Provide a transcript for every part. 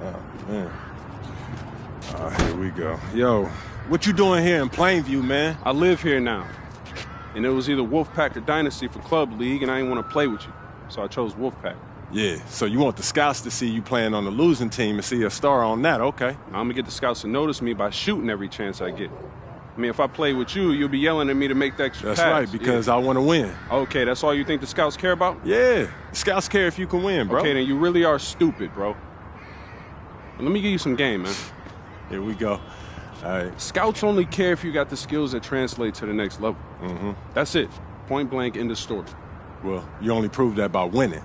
Oh, man. Here we go. Yo, what you doing here in Plainview, man? I live here now. And it was either Wolfpack or Dynasty for Club League, and I didn't want to play with you. So I chose Wolfpack. Yeah, so you want the scouts to see you playing on the losing team and see a star on that, okay. I'm going to get the scouts to notice me by shooting every chance I get. I mean, if I play with you, you'll be yelling at me to make the extra That's pass. right, because I want to win. Okay, that's all you think the scouts care about? Yeah, the scouts care if you can win, bro. Okay, then you really are stupid, bro. Let me give you some game, man. Here we go. All right. Scouts only care if you got the skills that translate to the next level. Mm-hmm. That's it. Point blank, end of story. Well, you only prove that by winning.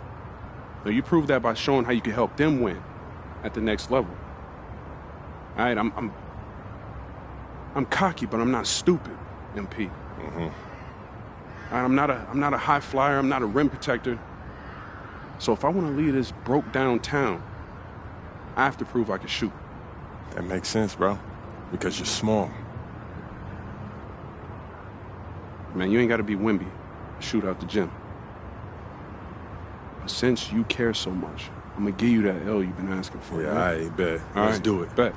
No, you prove that by showing how you can help them win at the next level. All right, I'm cocky, but I'm not stupid, MP. Mm-hmm. All right, I'm not a high flyer. I'm not a rim protector. So if I want to lead this broke down town, I have to prove I can shoot. That makes sense, bro. Because you're small. Man, you ain't got to be Wimby to shoot out the gym. But since you care so much, I'm going to give you that L you've been asking for. Yeah, right? I bet. All Let's right, do it. Bet.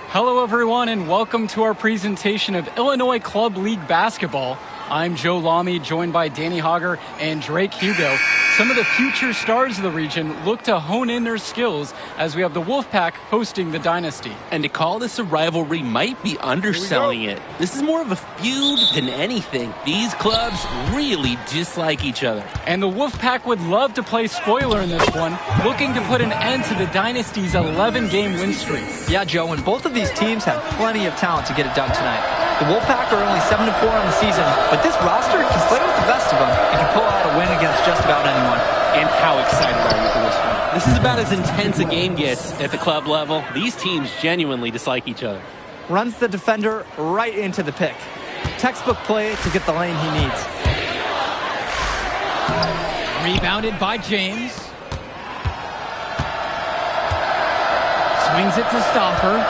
Hello, everyone, and welcome to our presentation of Illinois Club League Basketball. I'm Joe Lamy, joined by Danny Hogger and Drake Hugo. Some of the future stars of the region look to hone in their skills as we have the Wolfpack hosting the Dynasty. And to call this a rivalry might be underselling it. This is more of a feud than anything. These clubs really dislike each other. And the Wolfpack would love to play spoiler in this one, looking to put an end to the Dynasty's 11-game win streak. Yeah, Joe, and both of these teams have plenty of talent to get it done tonight. The Wolfpack are only 7-4 on the season, but this roster can play with the best of them and can pull out a win against just about anyone. And how excited are you for this one? This is about as intense a game gets at the club level. These teams genuinely dislike each other. Runs the defender right into the pick. Textbook play to get the lane he needs. Rebounded by James. Swings it to Stauffer.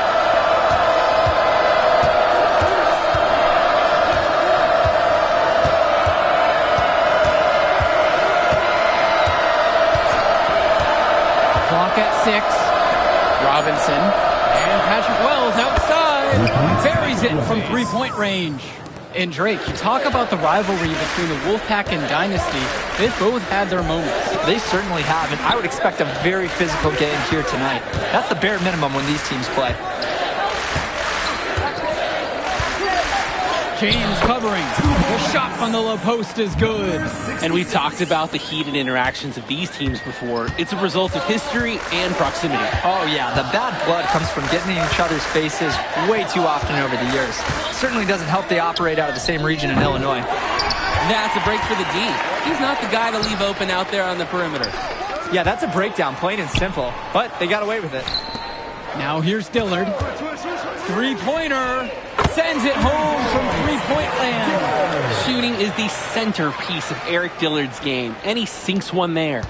Clock at 6. Robinson. And Patrick Wells outside. Buries it from three-point range. And Drake, you talk about the rivalry between the Wolfpack and Dynasty. They've both had their moments. They certainly have, and I would expect a very physical game here tonight. That's the bare minimum when these teams play. James covering. The shot from the low post is good. And we've talked about the heated interactions of these teams before. It's a result of history and proximity. Oh, yeah. The bad blood comes from getting in each other's faces way too often over the years. Certainly doesn't help they operate out of the same region in Illinois. That's a break for the D. He's not the guy to leave open out there on the perimeter. Yeah, that's a breakdown, plain and simple. But they got away with it. Now here's Dillard. Three-pointer. Sends it home from three-point land. Shooting is the centerpiece of Eric Dillard's game, and he sinks one there.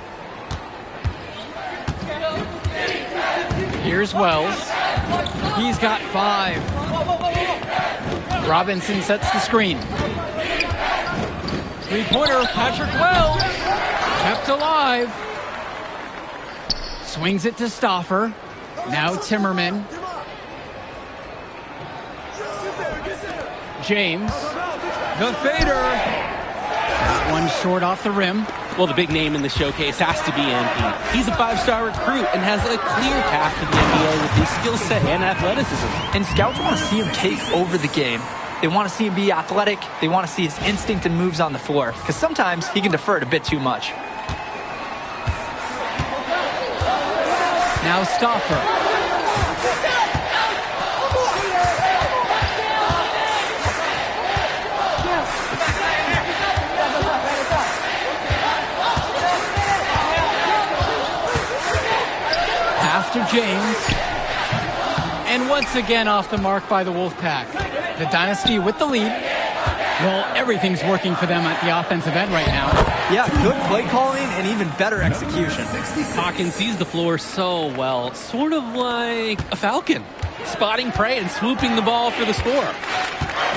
Here's Wells. He's got 5. Robinson sets the screen. Three-pointer, Patrick Wells. Kept alive. Swings it to Stauffer. Now Timmerman. James. The fader. That one short off the rim. Well, the big name in the showcase has to be MP. He's a 5-star recruit and has a clear path to the NBA with his skill set and athleticism. And scouts want to see him take over the game. They want to see him be athletic. They want to see his instinct and moves on the floor. Because sometimes he can defer it a bit too much. Now Stauffer. Pass to James. And once again off the mark by the Wolfpack. The Dynasty with the lead. Well, everything's working for them at the offensive end right now. Yeah, good play calling and even better execution. Hawkins sees the floor so well, sort of like a falcon, spotting prey and swooping the ball for the score.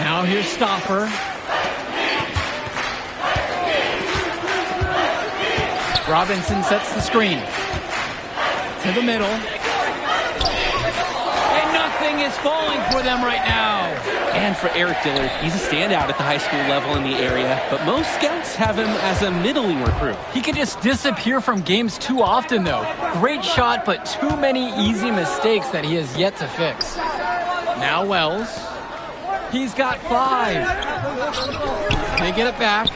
Now here's Stauffer. Robinson sets the screen. To the middle. And nothing is falling for them right now. And for Eric Dillard, he's a standout at the high school level in the area, but most scouts have him as a middling recruit. He can just disappear from games too often, though. Great shot, but too many easy mistakes that he has yet to fix. Now Wells. He's got 5. They get it back.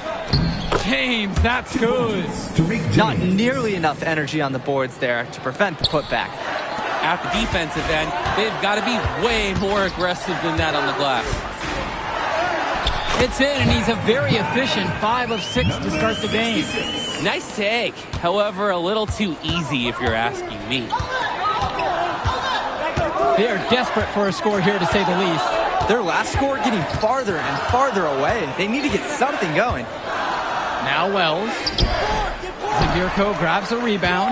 James, that's good. Not nearly enough energy on the boards there to prevent the putback. At the defensive end, they've got to be way more aggressive than that on the glass. It's in, and he's a very efficient 5 of 6 to start the game. Nice take. However, a little too easy if you're asking me. They are desperate for a score here, to say the least. Their last score getting farther and farther away. They need to get something going. Now Wells. Zagirko grabs a rebound.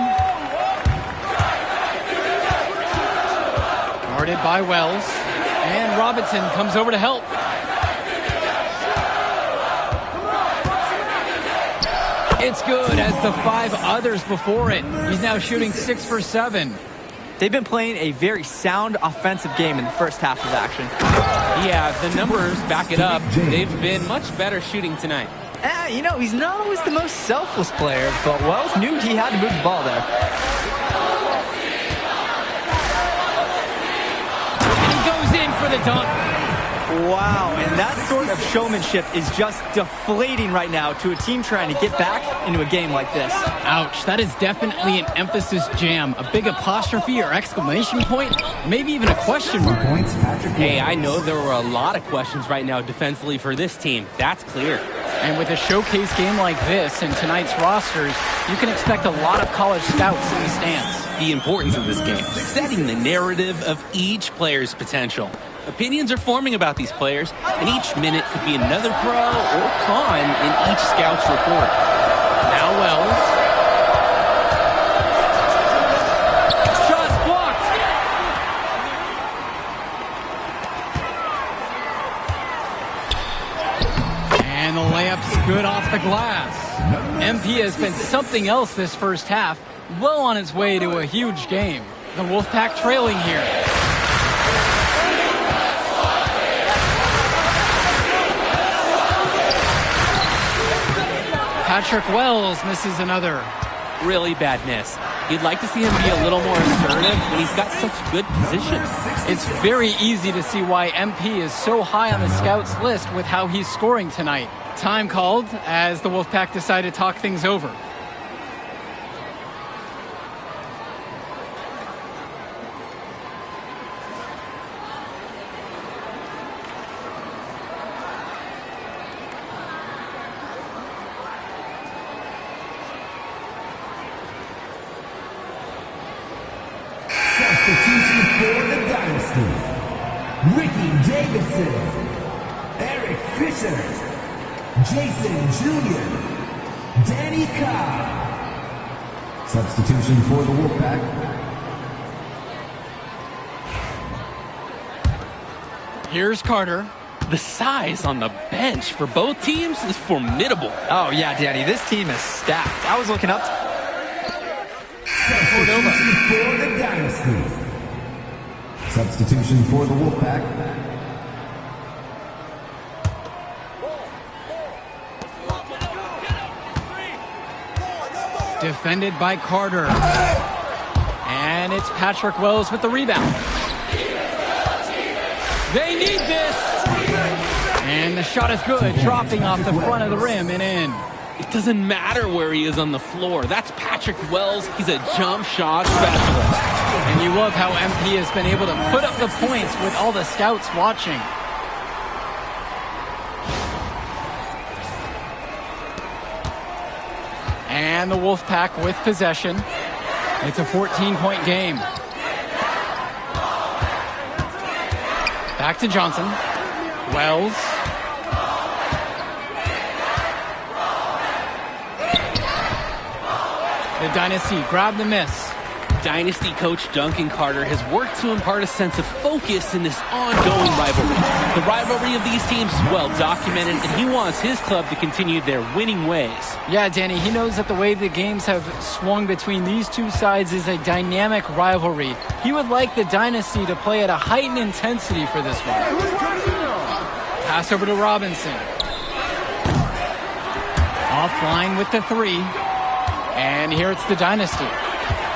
Guarded by Wells. And Robinson comes over to help. It's good as the 5 others before it. He's now shooting 6 for 7. They've been playing a very sound offensive game in the first half of action. Yeah, the numbers back it up. They've been much better shooting tonight. You know, he's not always the most selfless player, but Wells knew he had to move the ball there. And he goes in for the dunk. Wow, and that sort of showmanship is just deflating right now to a team trying to get back into a game like this. Ouch, that is definitely an emphasis jam. A big apostrophe or exclamation point, maybe even a question mark. Hey, I know there were a lot of questions right now defensively for this team. That's clear. And with a showcase game like this in tonight's rosters, you can expect a lot of college scouts in the stands. The importance of this game, setting the narrative of each player's potential. Opinions are forming about these players, and each minute could be another pro or con in each scout's report. Now Wells. Shot blocked. And the layup's good off the glass. MP has been something else this first half, well on its way to a huge game. The Wolfpack trailing here. Patrick Wells misses another. Really bad miss. You'd like to see him be a little more assertive when he's got such good position. It's very easy to see why MP is so high on the scouts list with how he's scoring tonight. Time called as the Wolfpack decide to talk things over. Substitution for the Dynasty. Ricky Davidson, Eric Fisher, Jason Jr., Danny Cobb. Substitution for the Wolfpack. Here's Carter. The size on the bench for both teams is formidable. Oh, yeah, Danny, this team is stacked. I was looking up. Substitution for the Dynasty. Substitution for the Wolfpack. Defended by Carter. And it's Patrick Wells with the rebound. They need this. And the shot is good, dropping off the front of the rim and in. It doesn't matter where he is on the floor. That's Patrick Wells. He's a jump shot specialist. And you love how MP has been able to put up the points with all the scouts watching. And the Wolfpack with possession. It's a 14-point game. Back to Johnson. Wells. The Dynasty grab the miss. Dynasty coach Duncan Carter has worked to impart a sense of focus in this ongoing rivalry. The rivalry of these teams is well documented, and he wants his club to continue their winning ways. Yeah, Danny, he knows that the way the games have swung between these two sides is a dynamic rivalry. He would like the Dynasty to play at a heightened intensity for this one. Pass over to Robinson. Offline with the 3. And here it's the Dynasty.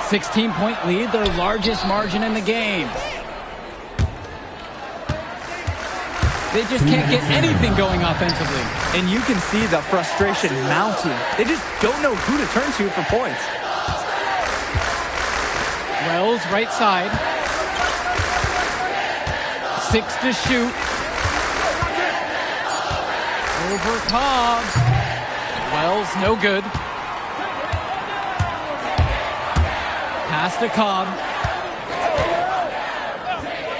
16-point lead, their largest margin in the game. They just can't get anything going offensively. And you can see the frustration mounting. They just don't know who to turn to for points. Wells, right side. 6 to shoot. Over Cobb. Wells, no good. Pass to Cobb.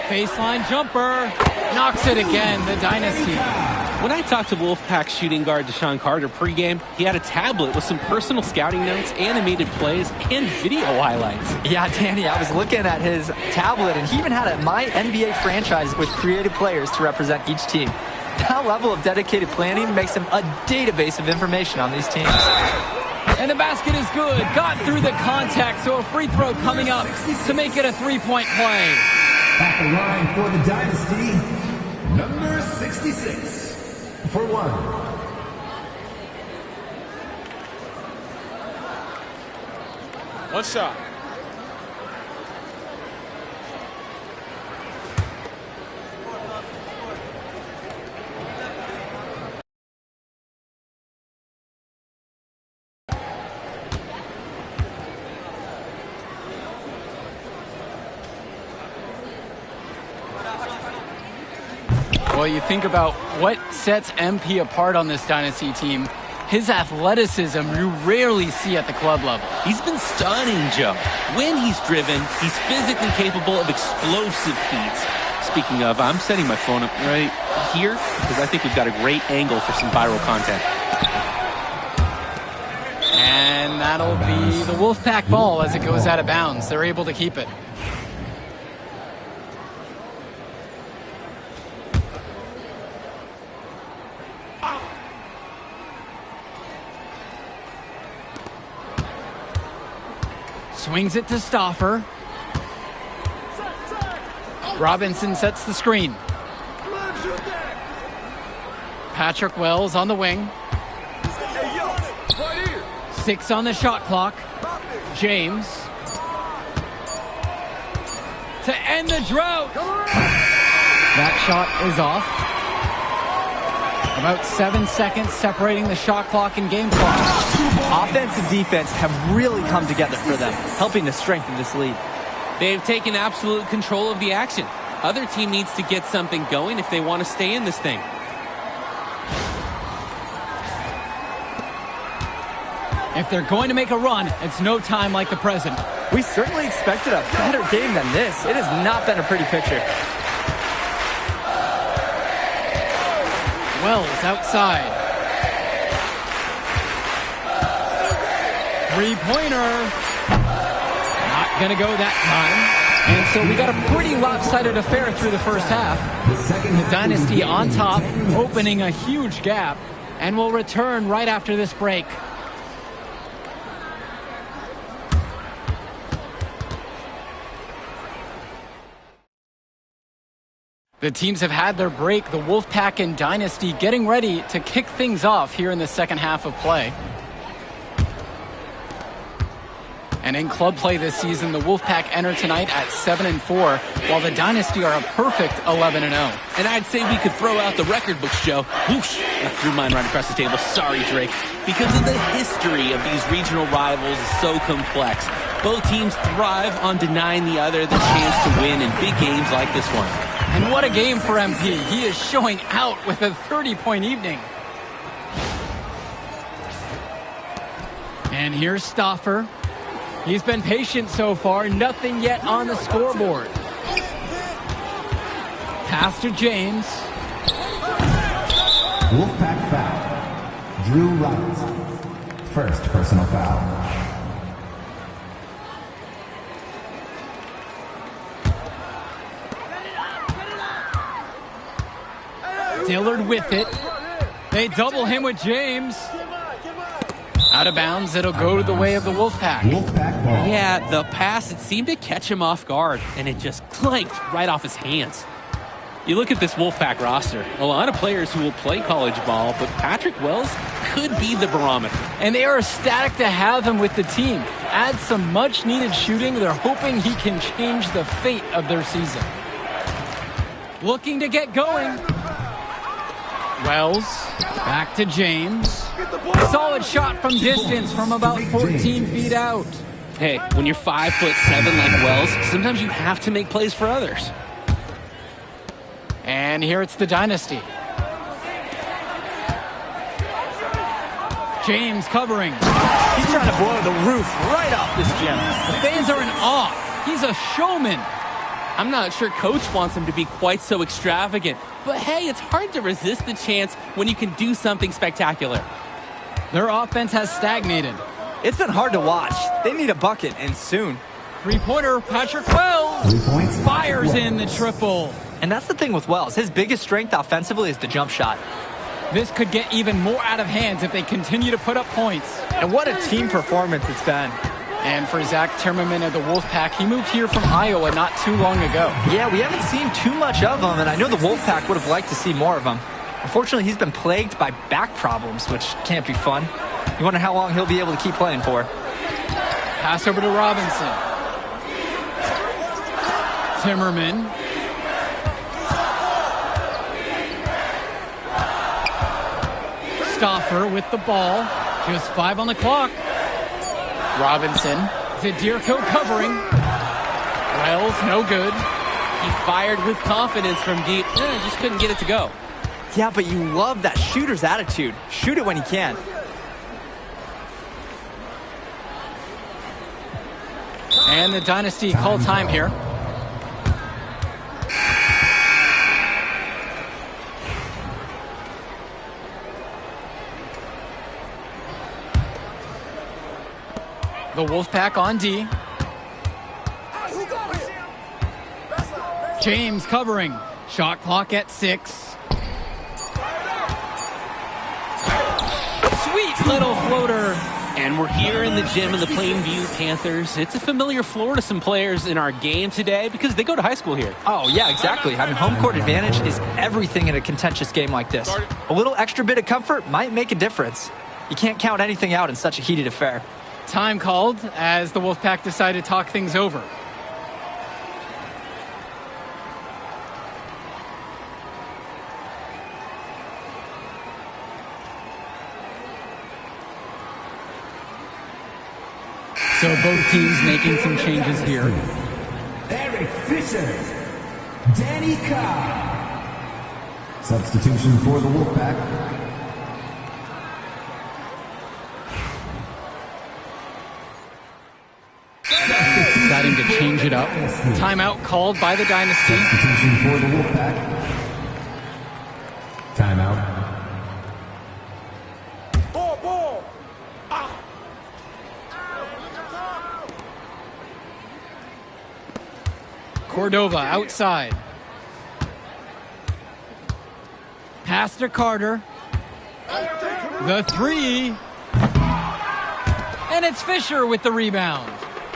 Baseline jumper. Knocks it again, the Dynasty. When I talked to Wolfpack shooting guard Deshaun Carter pregame, he had a tablet with some personal scouting notes, animated plays, and video highlights. Yeah, Danny, I was looking at his tablet, and he even had a My NBA franchise with creative players to represent each team. That level of dedicated planning makes him a database of information on these teams. And the basket is good. Got through the contact, so a free throw coming up to make it a 3-point play. At the line for the Dynasty, number 66 for 1. One shot. Well, you think about what sets MP apart on this Dynasty team. His athleticism you rarely see at the club level. He's been stunning, Joe. When he's driven, he's physically capable of explosive feats. Speaking of, I'm setting my phone up right here because I think we've got a great angle for some viral content. And that'll be the Wolfpack ball as it goes out of bounds. They're able to keep it. Swings it to Stauffer. Robinson sets the screen. Patrick Wells on the wing. 6 on the shot clock. James. To end the drought. That shot is off. About 7 seconds separating the shot clock and game clock. Offense and defense have really come together for them, helping to strengthen this lead. They've taken absolute control of the action. Other team needs to get something going if they want to stay in this thing. If they're going to make a run, it's no time like the present. We certainly expected a better game than this. It has not been a pretty picture. Wells outside. Three-pointer. Not going to go that time. And so we got a pretty lopsided affair through the first half. The Dynasty on top, opening a huge gap. And we'll return right after this break. The teams have had their break, the Wolfpack and Dynasty getting ready to kick things off here in the second half of play. And in club play this season, the Wolfpack enter tonight at 7-4, while the Dynasty are a perfect 11-0. And I'd say we could throw out the record books, Joe. Whoosh! I threw mine right across the table. Sorry, Drake. Because of the history of these regional rivals is so complex. Both teams thrive on denying the other the chance to win in big games like this one. And what a game for MP. He is showing out with a 30-point evening. And here's Stauffer. He's been patient so far. Nothing yet on the scoreboard. Pass to James. Wolfpack foul. Drew Robinson. First personal foul. Dillard with it. They double him with James. Out of bounds, it'll go to the way of the Wolfpack. Wolfpack ball. Yeah, the pass, it seemed to catch him off guard, and it just clanked right off his hands. You look at this Wolfpack roster, a lot of players who will play college ball, but Patrick Wells could be the barometer. And they are ecstatic to have him with the team. Add some much-needed shooting. They're hoping he can change the fate of their season. Looking to get going. Wells, back to James. Solid shot from distance from about 14 feet out. Hey, when you're 5'7" like Wells, sometimes you have to make plays for others. And here it's the Dynasty. James covering. He's trying to blow the roof right off this gym. The fans are in awe. He's a showman. I'm not sure Coach wants him to be quite so extravagant, but hey, it's hard to resist the chance when you can do something spectacular. Their offense has stagnated. It's been hard to watch. They need a bucket, and soon. Three-pointer, Patrick Wells. 3 points. Fires in the triple. And that's the thing with Wells. His biggest strength offensively is the jump shot. This could get even more out of hands if they continue to put up points. And what a team performance it's been. And for Zach Timmerman of the Wolfpack, he moved here from Iowa not too long ago. Yeah, we haven't seen too much of him, and I know the Wolfpack would have liked to see more of him. Unfortunately, he's been plagued by back problems, which can't be fun. You wonder how long he'll be able to keep playing for. Pass over to Robinson. Timmerman. Stoffer with the ball. Just 5 on the clock. Robinson. Zadirko covering. Wells, no good. He fired with confidence from deep, just couldn't get it to go. Yeah, but you love that shooter's attitude. Shoot it when you can. And the Dynasty call time here. The Wolfpack on D. James covering. Shot clock at 6. Sweet little floater. And we're here in the gym of the Plainview Panthers. It's a familiar floor to some players in our game today because they go to high school here. Oh, yeah, exactly. Having home court advantage is everything in a contentious game like this. A little extra bit of comfort might make a difference. You can't count anything out in such a heated affair. Time called as the Wolfpack decide to talk things over. So both teams making some changes here. Eric Fisher. Danny Cobb. Substitution for the Wolfpack. Deciding to change it up. Timeout called by the Dynasty. Substitution for the Wolfpack. Timeout. Cordova outside. Pass to Carter. The 3. And it's Fisher with the rebound.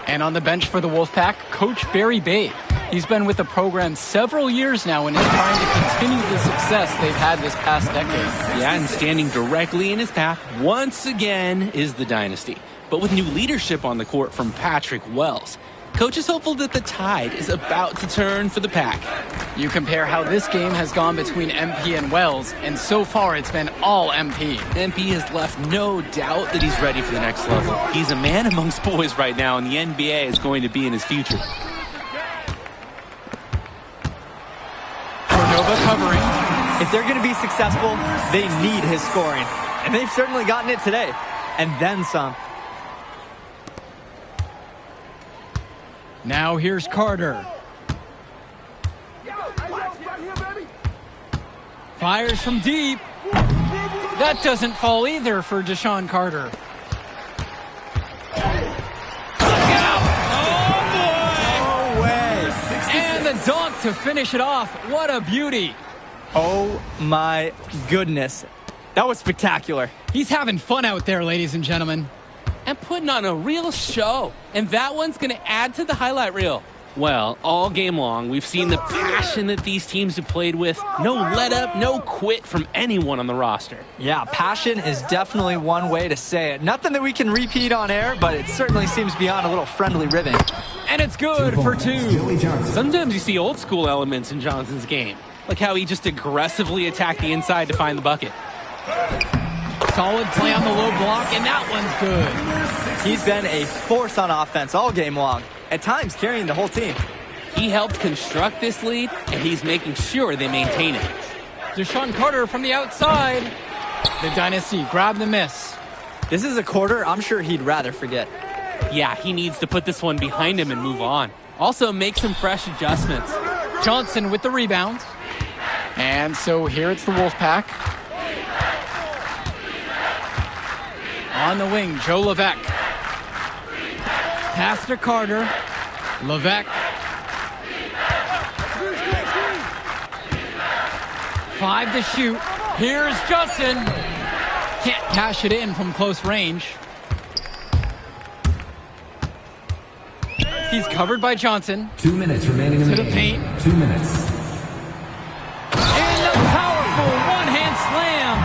And on the bench for the Wolfpack, Coach Barry Bay. He's been with the program several years now and is trying to continue the success they've had this past decade. Yeah, and standing directly in his path once again is the Dynasty. But with new leadership on the court from Patrick Wells, Coach is hopeful that the tide is about to turn for the Pack. You compare how this game has gone between MP and Wells, and so far it's been all MP. MP has left no doubt that he's ready for the next level. He's a man amongst boys right now, and the NBA is going to be in his future. Cordova covering. If they're going to be successful, they need his scoring. And they've certainly gotten it today. And then some. Now here's Carter. Fires from deep. That doesn't fall either for Deshaun Carter. No way. And the dunk to finish it off. What a beauty. Oh my goodness. That was spectacular. He's having fun out there, ladies and gentlemen. And putting on a real show. And that one's going to add to the highlight reel. Well, all game long, we've seen the passion that these teams have played with. No let up, no quit from anyone on the roster. Yeah, passion is definitely one way to say it. Nothing that we can repeat on air, but it certainly seems beyond a little friendly ribbon. And it's good for 2. Sometimes you see old school elements in Johnson's game, like how he just aggressively attacked the inside to find the bucket. Solid play on the low block, and that one's good. He's been a force on offense all game long, at times carrying the whole team. He helped construct this lead, and he's making sure they maintain it. Deshaun Carter from the outside. The Dynasty grab the miss. This is a quarter I'm sure he'd rather forget. Yeah, he needs to put this one behind him and move on. Also, make some fresh adjustments. Johnson with the rebound. And so here it's the Wolfpack. On the wing, Joe Levesque. Pass to Carter. Levesque. 5 to shoot. Here's Johnson. Can't cash it in from close range. He's covered by Johnson. 2 minutes remaining in To the the game. paint. 2 minutes. And a powerful one-hand slam.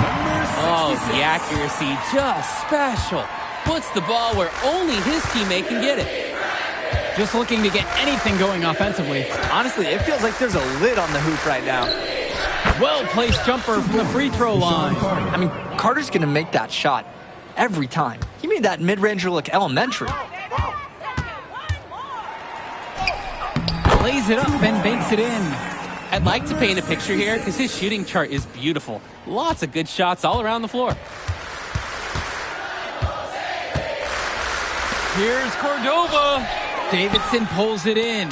Oh, the accuracy, just special. Puts the ball where only his teammate can get it. Just looking to get anything going offensively. Honestly, it feels like there's a lid on the hoop right now. Well-placed jumper from the free throw line. I mean, Carter's going to make that shot every time. He made that mid-ranger look elementary. Lays it up and banks it in. I'd like to paint a picture here because his shooting chart is beautiful. Lots of good shots all around the floor. Here's Cordova. Davidson pulls it in.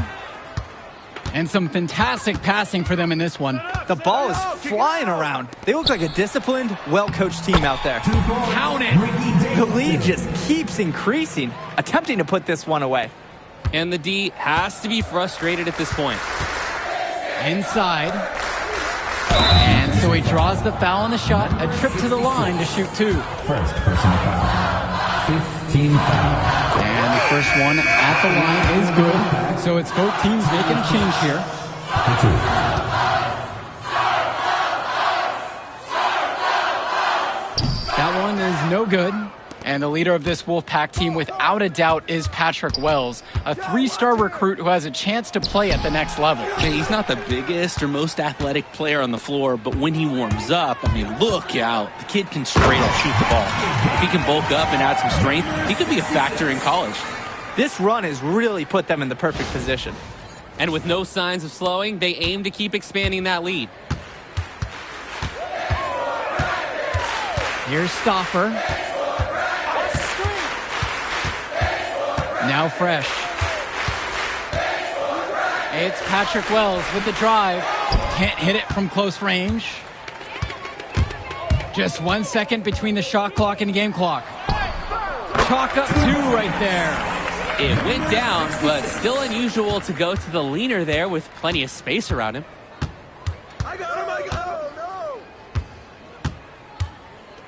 And some fantastic passing for them in this one. The ball is flying around. They look like a disciplined, well-coached team out there. Count it. The lead just keeps increasing, attempting to put this one away. And the D has to be frustrated at this point. Inside. And so he draws the foul on the shot. A trip to the line to shoot 2. First personal foul. 15 foul. And the first one at the line is good. So it's both teams making a change here. For 2. That one is no good. And the leader of this Wolfpack team, without a doubt, is Patrick Wells, a 3-star recruit who has a chance to play at the next level. Yeah, he's not the biggest or most athletic player on the floor, but when he warms up, I mean, look out. The kid can straight up shoot the ball. If he can bulk up and add some strength, he could be a factor in college. This run has really put them in the perfect position. And with no signs of slowing, they aim to keep expanding that lead. Here's Stoffer. Now fresh. It's Patrick Wells with the drive. Can't hit it from close range. Just 1 second between the shot clock and the game clock. Chalk up 2 right there. It went down, but still unusual to go to the leaner there with plenty of space around him.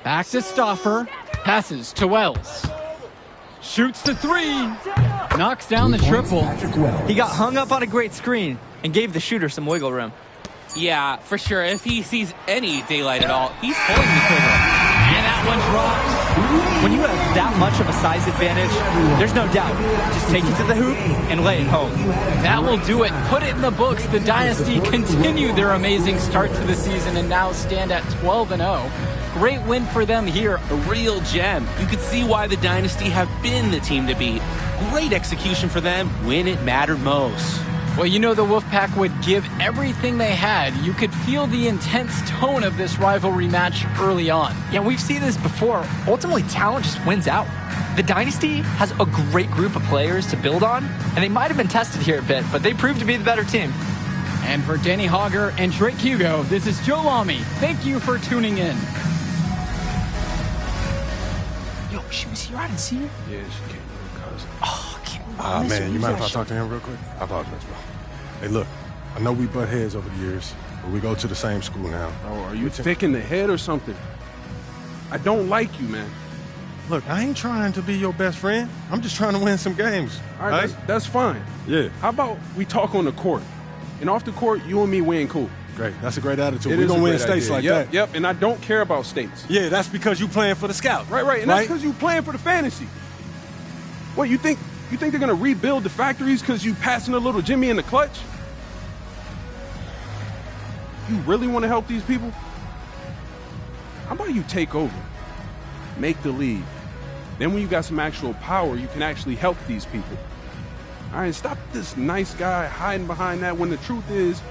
Back to Stoffer. Passes to Wells. Shoots the 3. Knocks down the triple. He got hung up on a great screen and gave the shooter some wiggle room. Yeah, for sure. If he sees any daylight at all, he's pulling the trigger. And that one drops. When you have that much of a size advantage, there's no doubt. Just take it to the hoop and lay it home. That will do it. Put it in the books. The Dynasty continue their amazing start to the season and now stand at 12-0. Great win for them here. A real gem. You could see why the Dynasty have been the team to beat. Great execution for them when it mattered most. Well, you know the Wolfpack would give everything they had. You could feel the intense tone of this rivalry match early on. Yeah, we've seen this before. Ultimately, talent just wins out. The Dynasty has a great group of players to build on, and they might have been tested here a bit, but they proved to be the better team. And for Danny Hogger and Drake Hugo, this is Joe Lamy. Thank you for tuning in. Yo, she was here. I didn't see her. Yeah, she came with her cousin. Oh, I can't Man, you mind if I talk to him real quick? I apologize, bro. Hey, look, I know we butt heads over the years, but we go to the same school now. Bro, are you thick in the head or something? I don't like you, man. Look, I ain't trying to be your best friend. I'm just trying to win some games. All right, that's fine. Yeah. How about we talk on the court? And off the court, you and me, we ain't cool. Great. That's a great attitude. We're going to win states like that. Yep, and I don't care about states. Yeah, that's because you playing for the scout. Right, and that's because you playing for the fantasy. What, you think they're going to rebuild the factories because you passing a little Jimmy in the clutch? You really want to help these people? How about you take over, make the league? Then when you got some actual power, you can actually help these people. All right, stop this nice guy hiding behind that when the truth is,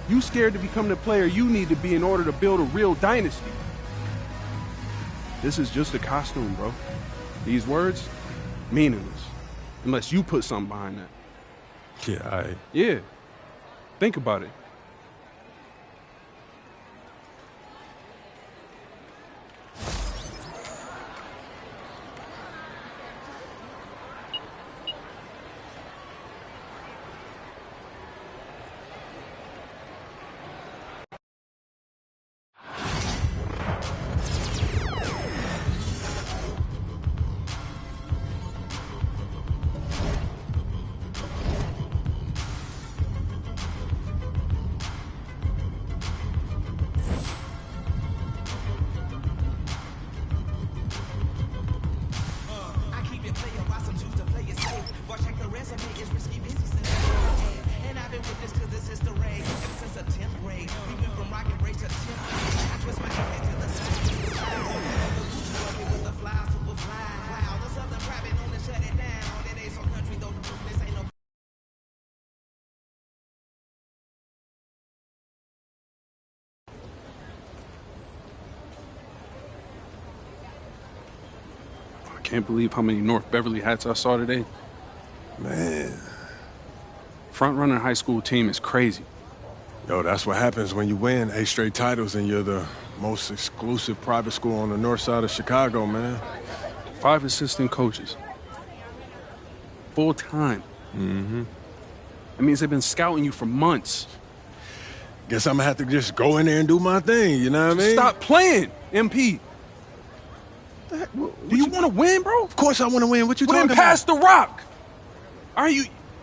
you scared to become the player you need to be in order to build a real dynasty. This is just a costume, bro. These words, meaningless, unless you put something behind that. Yeah, think about it. I can't believe how many North Beverly hats I saw today. Man. Front-runner high school team is crazy. Yo, that's what happens when you win 8 straight titles and you're the most exclusive private school on the north side of Chicago, man. 5 assistant coaches. Full-time. Mm-hmm. That means they've been scouting you for months. Guess I'm gonna have to just go in there and do my thing, you know what I mean? Stop playing, MP. Do you want to win, bro? Of course I want to win. What you talking about? Then pass the rock. All right,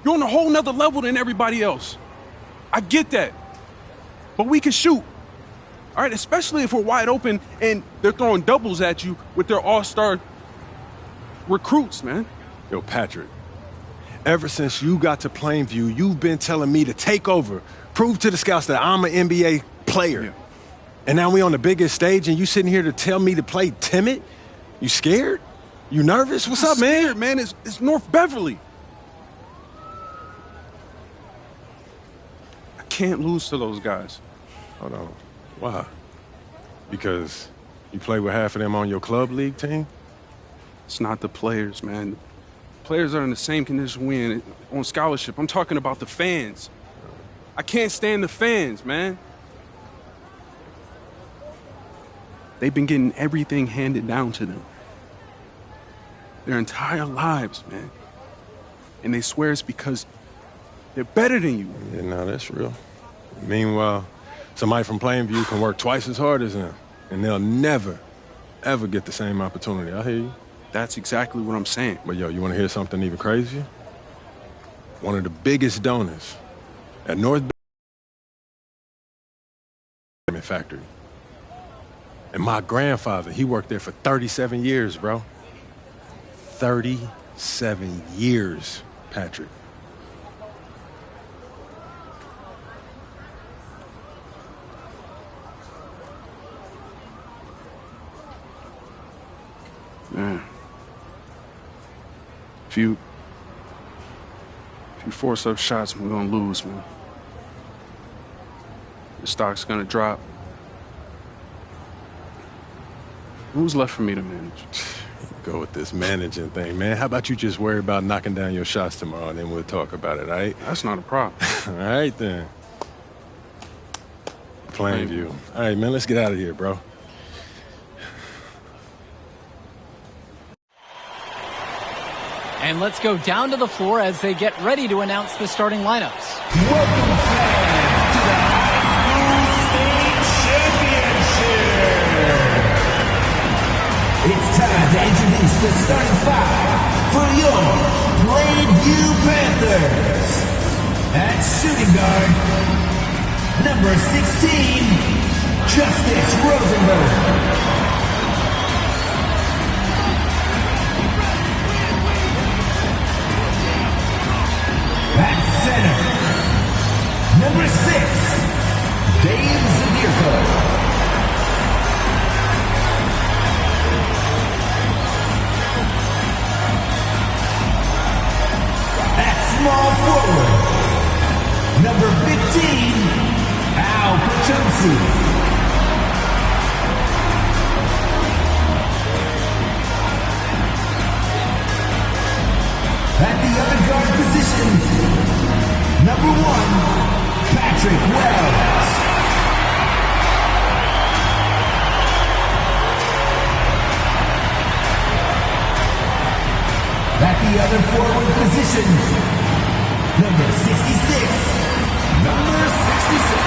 you're on a whole nother level than everybody else. I get that. But we can shoot. All right, especially if we're wide open and they're throwing doubles at you with their all-star recruits, man. Yo, Patrick, ever since you got to Plainview, you've been telling me to take over, prove to the scouts that I'm an NBA player. Yeah. And now we on the biggest stage and you sitting here to tell me to play timid? You scared? You nervous? What's up, man? Scared, man. It's North Beverly. I can't lose to those guys. Hold on. Why? Because you play with half of them on your club league team? It's not the players, man. The players are in the same condition we in on scholarship. I'm talking about the fans. I can't stand the fans, man. They've been getting everything handed down to them. Their entire lives, man. And they swear it's because they're better than you. Yeah, no, that's real. Meanwhile, somebody from Plainview can work twice as hard as them, and they'll never, ever get the same opportunity. I hear you. That's exactly what I'm saying. But yo, you want to hear something even crazier? One of the biggest donors at North Beverly factory. And my grandfather, he worked there for 37 years, bro. 37 years, Patrick. Man. If you force up shots, we're gonna lose, man. The stock's gonna drop. Who's left for me to manage? Go with this managing thing, man. How about you just worry about knocking down your shots tomorrow, and then we'll talk about it, all right? That's not a problem. All right, then. Plainview. All right, man, let's get out of here, bro. And let's go down to the floor as they get ready to announce the starting lineups. Welcome, fans. starting five for your Plainview Panthers. At shooting guard, number 16, Justice Rosenberg. At center, number 6, Dave Zadirko. Small forward, number 15, Al Pachunsi. At the other guard position, number 1, Patrick Wells. At the other forward position, number 66. Number 66.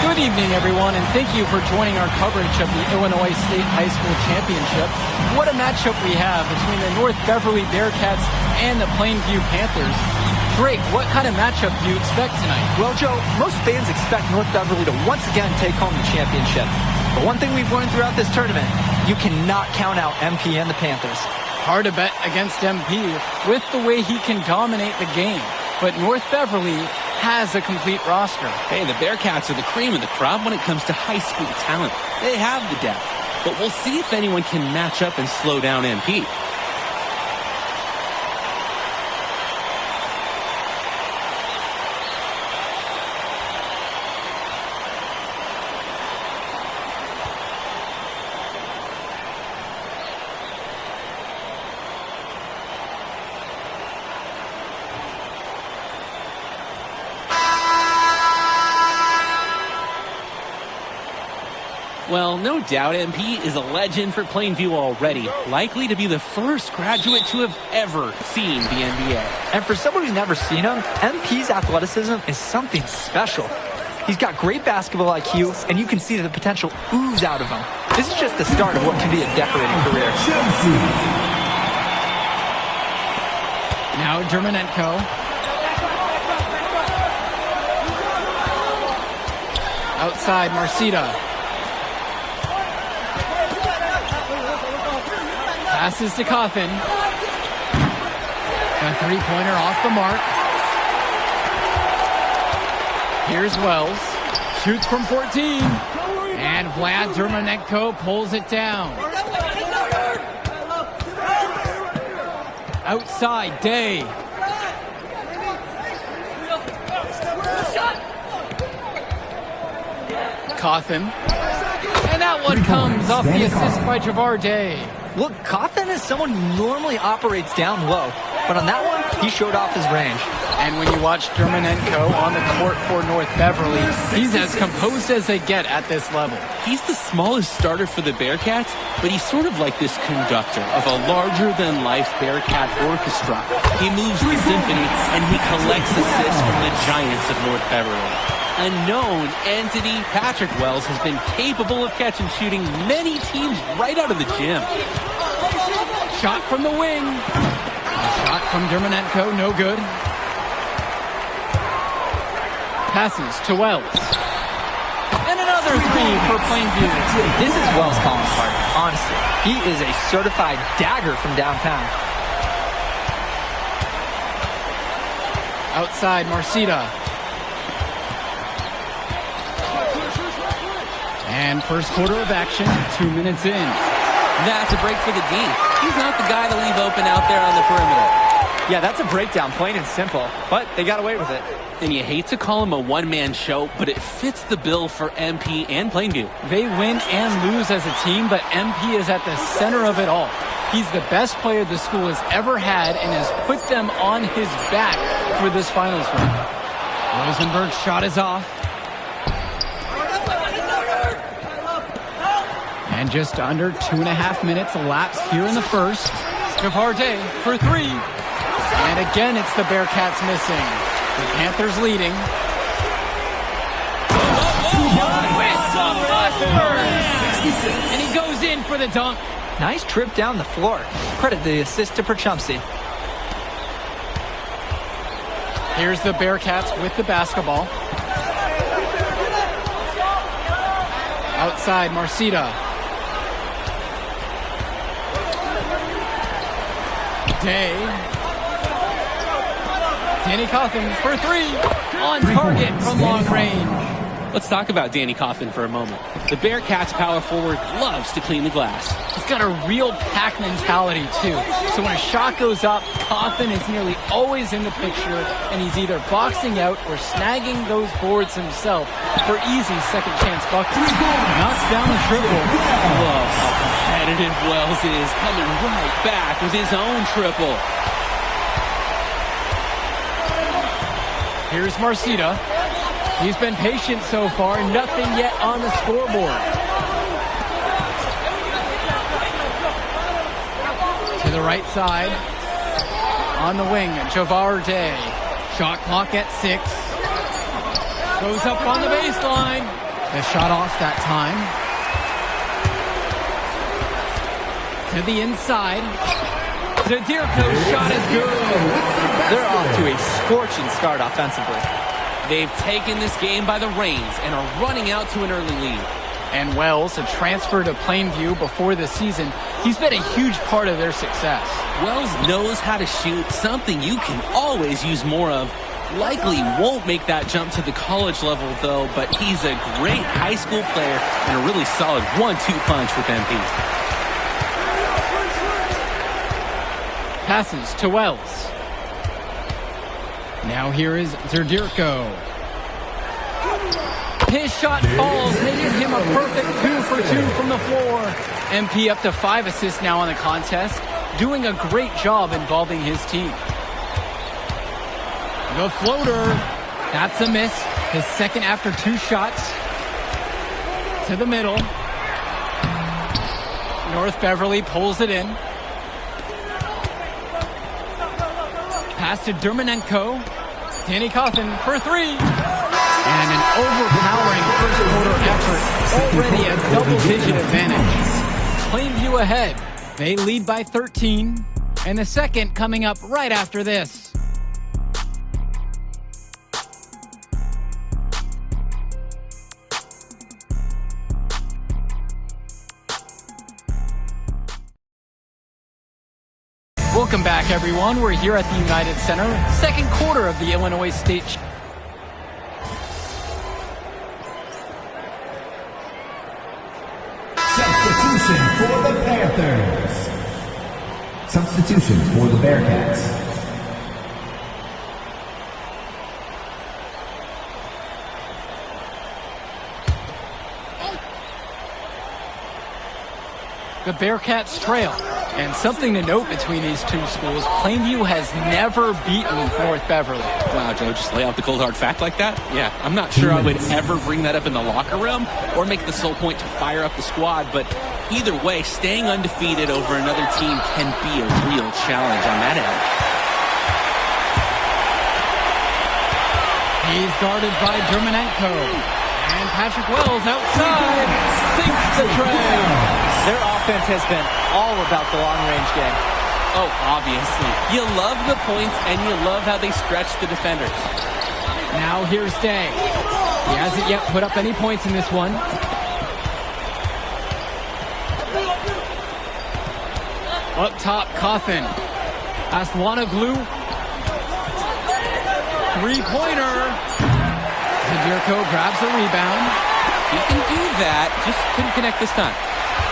Good evening, everyone, and thank you for joining our coverage of the Illinois State High School Championship. What a matchup we have between the North Beverly Bearcats and the Plainview Panthers. Drake, what kind of matchup do you expect tonight? Well, Joe, most fans expect North Beverly to once again take home the championship. But one thing we've learned throughout this tournament, you cannot count out MP and the Panthers. Hard to bet against MP with the way he can dominate the game. But North Beverly has a complete roster. Hey, the Bearcats are the cream of the crop when it comes to high school talent. They have the depth. But we'll see if anyone can match up and slow down MP. Well, no doubt MP is a legend for Plainview already, likely to be the first graduate to have ever seen the NBA. And for someone who's never seen him, MP's athleticism is something special. He's got great basketball IQ, and you can see the potential ooze out of him. This is just the start of what can be a decorating career. Now Germanenko. Outside, Marcita. Passes to Coffin. A three-pointer off the mark. Here's Wells. Shoots from 14. And Vlad Dermanenko pulls it down. Outside, Day. Coffin. And that one comes off the assist by Javar Day. Look, Coffin is someone who normally operates down low, but on that one, he showed off his range. And when you watch Germanenko on the court for North Beverly, he's as composed as they get at this level. He's the smallest starter for the Bearcats, but he's sort of like this conductor of a larger-than-life Bearcat orchestra. He moves the symphony, and he collects assists from the giants of North Beverly. A known entity, Patrick Wells has been capable of catch and shooting many teams right out of the gym. Shot from the wing. A shot from Dermanenko, no good. Passes to Wells. And another three for Plainview. This is Wells calling apart. Honestly, he is a certified dagger from downtown. Outside, Marcita. And first quarter of action, 2 minutes in. That's a break for the D. He's not the guy to leave open out there on the perimeter. Yeah, that's a breakdown, plain and simple. But they got away with it. And you hate to call him a one-man show, but it fits the bill for MP and Plainview. They win and lose as a team, but MP is at the center of it all. He's the best player the school has ever had and has put them on his back for this finals run. Rosenberg's shot is off. And just under 2.5 minutes elapsed here in the first. Gavarde for three. And again, it's the Bearcats missing. The Panthers leading. And he goes in for the dunk. Nice trip down the floor. Credit the assist to Perchumsey. Here's the Bearcats with the basketball. Outside, Marcita. Day. Danny Coffin for three. On target from long range. Let's talk about Danny Coffin for a moment. The Bearcats power forward loves to clean the glass. He's got a real pack mentality, too. So when a shot goes up, Coffin is nearly always in the picture, and he's either boxing out or snagging those boards himself for easy second-chance buckets. Knocks down the triple. Love how competitive Wells is, coming right back with his own triple. Here's Marcita. He's been patient so far, nothing yet on the scoreboard. To the right side. On the wing, Javar Day. Shot clock at 6. Goes up on the baseline. The shot off that time. To the inside. Zadirko's shot is good. They're off to a scorching start offensively. They've taken this game by the reins and are running out to an early lead. And Wells, a transfer to Plainview before the season, he's been a huge part of their success. Wells knows how to shoot, something you can always use more of. Likely won't make that jump to the college level, though, but he's a great high school player and a really solid 1-2 punch with MP. Passes to Wells. Now here is Zadirko. His shot falls, making him a perfect 2 for 2 from the floor. MP up to 5 assists now on the contest, doing a great job involving his team. The floater, that's a miss. His second after 2 shots. To the middle. North Beverly pulls it in. Pass to Dermanenko. Danny Coffin for 3. And an overpowering first quarter effort. Already a double-digit advantage. Plainview ahead. They lead by 13. And the second coming up right after this. Welcome back, everyone. We're here at the United Center, second quarter of the Illinois State. Substitution for the Panthers. Substitution for the Bearcats. The Bearcats trail. And something to note between these two schools, Plainview has never beaten North Beverly. Wow, Joe, just lay out the cold hard fact like that? Yeah, I'm not sure I would ever bring that up in the locker room or make the sole point to fire up the squad, but either way, staying undefeated over another team can be a real challenge on that end. He's guarded by Dermanenko. And Patrick Wells outside sinks the tray. Their offense has been all about the long-range game. Oh, obviously. You love the points, and you love how they stretch the defenders. Now here's Day. He hasn't yet put up any points in this one. Up top, Coffin. Aslanoglu. Three-pointer. Zadirko grabs the rebound. He can do that, just couldn't connect this time.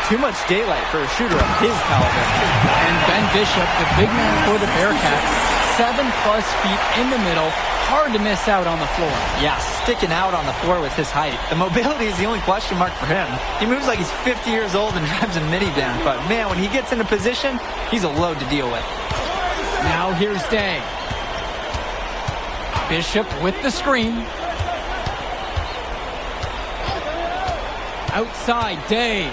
Too much daylight for a shooter of his caliber. And Ben Bishop, the big man for the Bearcats, 7+ feet in the middle. Hard to miss out on the floor. Yeah, sticking out on the floor with his height. The mobility is the only question mark for him. He moves like he's 50 years old and drives a minivan, but man, when he gets into position, he's a load to deal with. Now here's Day. Bishop with the screen. Outside, Day.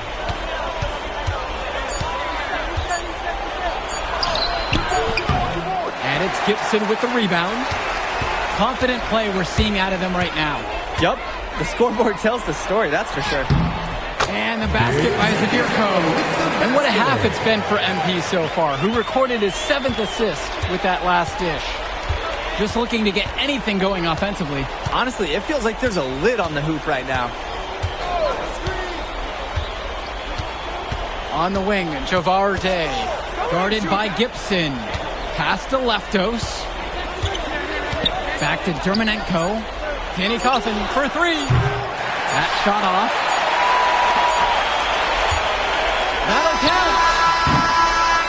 And it's Gibson with the rebound. Confident play we're seeing out of them right now. Yup, the scoreboard tells the story, that's for sure. And the basket by Zabirko. And what a half it's been for MP so far, who recorded his 7th assist with that last dish. Just looking to get anything going offensively. Honestly, it feels like there's a lid on the hoop right now. On the wing, Javar Day. Guarded by Gibson. Pass to Leftos. Back to Dermonenko. Danny Coffin for 3. That shot off. That'll count.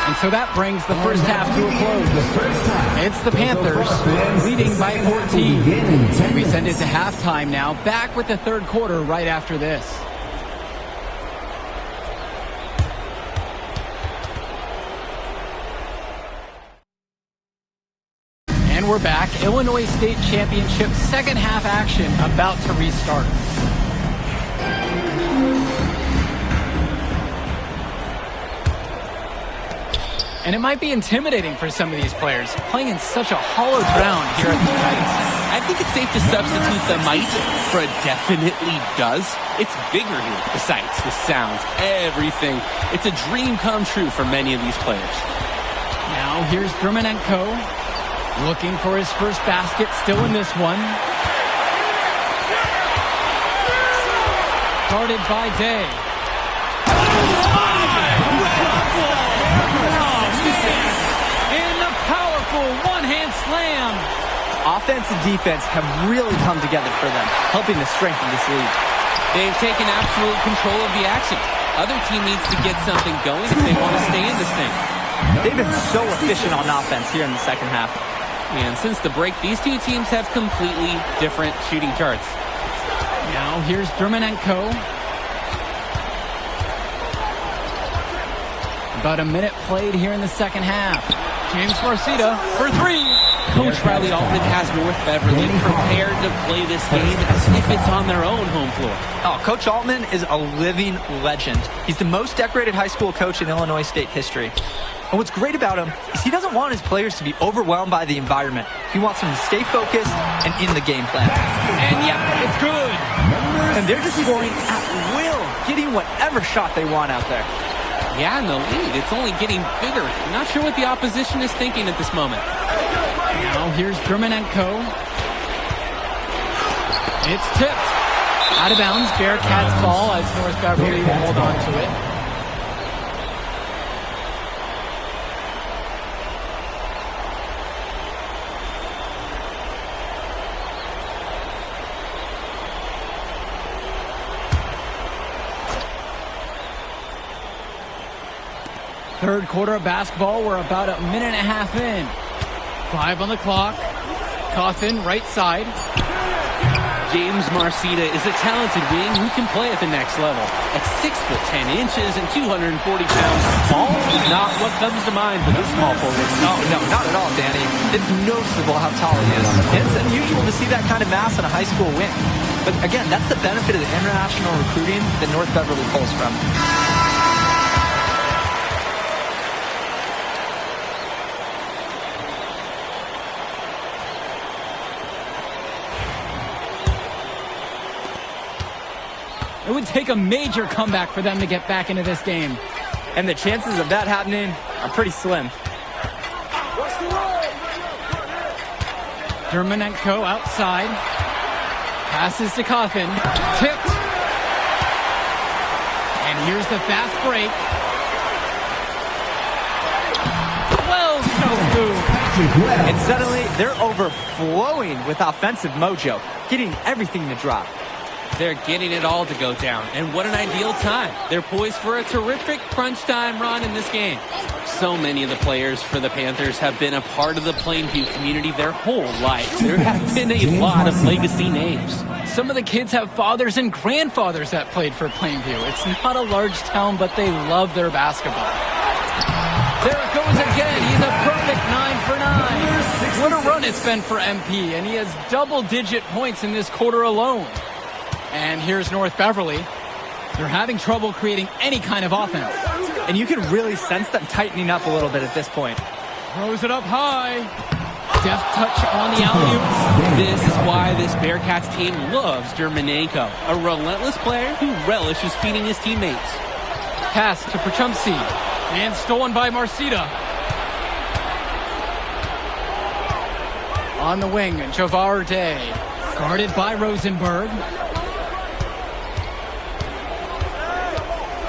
And so that brings the first half to a close. It's the Panthers leading by 14. We send it to halftime now. Back with the third quarter right after this. And we're back. Illinois State Championship second half action about to restart. And it might be intimidating for some of these players, playing in such a hollow ground here at the Titans. I think it's safe to substitute the might for a definitely does. It's bigger here. The sights, the sounds, everything. It's a dream come true for many of these players. Now here's Dermonenko looking for his first basket, still in this one. Guarded by Day. One-hand slam. Offense and defense have really come together for them, helping to strengthen this lead. They've taken absolute control of the action. Other team needs to get something going if they want to stay in this thing. They've been so efficient on offense here in the second half. And since the break, these two teams have completely different shooting charts. Now here's Dermonenko. About a minute played here in the second half. James Marcita for 3. Coach Riley Altman has North Beverly prepared to play this game as if it's on their own home floor. Oh, Coach Altman is a living legend. He's the most decorated high school coach in Illinois State history. And what's great about him is he doesn't want his players to be overwhelmed by the environment. He wants them to stay focused and in the game plan. And yeah, it's good. And they're just scoring at will, getting whatever shot they want out there. Yeah, and the lead, it's only getting bigger. I'm not sure what the opposition is thinking at this moment. Now here's Dermonenko. It's tipped. Out of bounds, Bearcats ball as North Beverly will hold on to it. Third quarter of basketball, we're about a minute and a half in. 5 on the clock. Coffin, right side. James Marcita is a talented wing who can play at the next level. At 6'10" and 240 pounds, tall is not what comes to mind for this small forward. No, not at all, Danny. It's noticeable how tall he is. And it's unusual to see that kind of mass in a high school wing. But again, that's the benefit of the international recruiting that North Beverly pulls from. It would take a major comeback for them to get back into this game. And the chances of that happening are pretty slim. Dermonenko outside. Passes to Coffin. Tipped. And here's the fast break. Wells goes through. And suddenly, they're overflowing with offensive mojo, getting everything to drop. They're getting it all to go down, and what an ideal time. They're poised for a terrific crunch time run in this game. So many of the players for the Panthers have been a part of the Plainview community their whole life. There have been a lot of legacy names. Some of the kids have fathers and grandfathers that played for Plainview. It's not a large town, but they love their basketball. There it goes again. He's a perfect 9 for 9. What a run it's been for MP, and he has double-digit points in this quarter alone. And here's North Beverly. They're having trouble creating any kind of offense. And you can really sense them tightening up a little bit at this point. Throws it up high. Deft touch on the alley-oop. This is why this Bearcats team loves Dermanenko, a relentless player who relishes feeding his teammates. Pass to Prachumsi, and stolen by Marcita. On the wing, Javar Day, guarded by Rosenberg.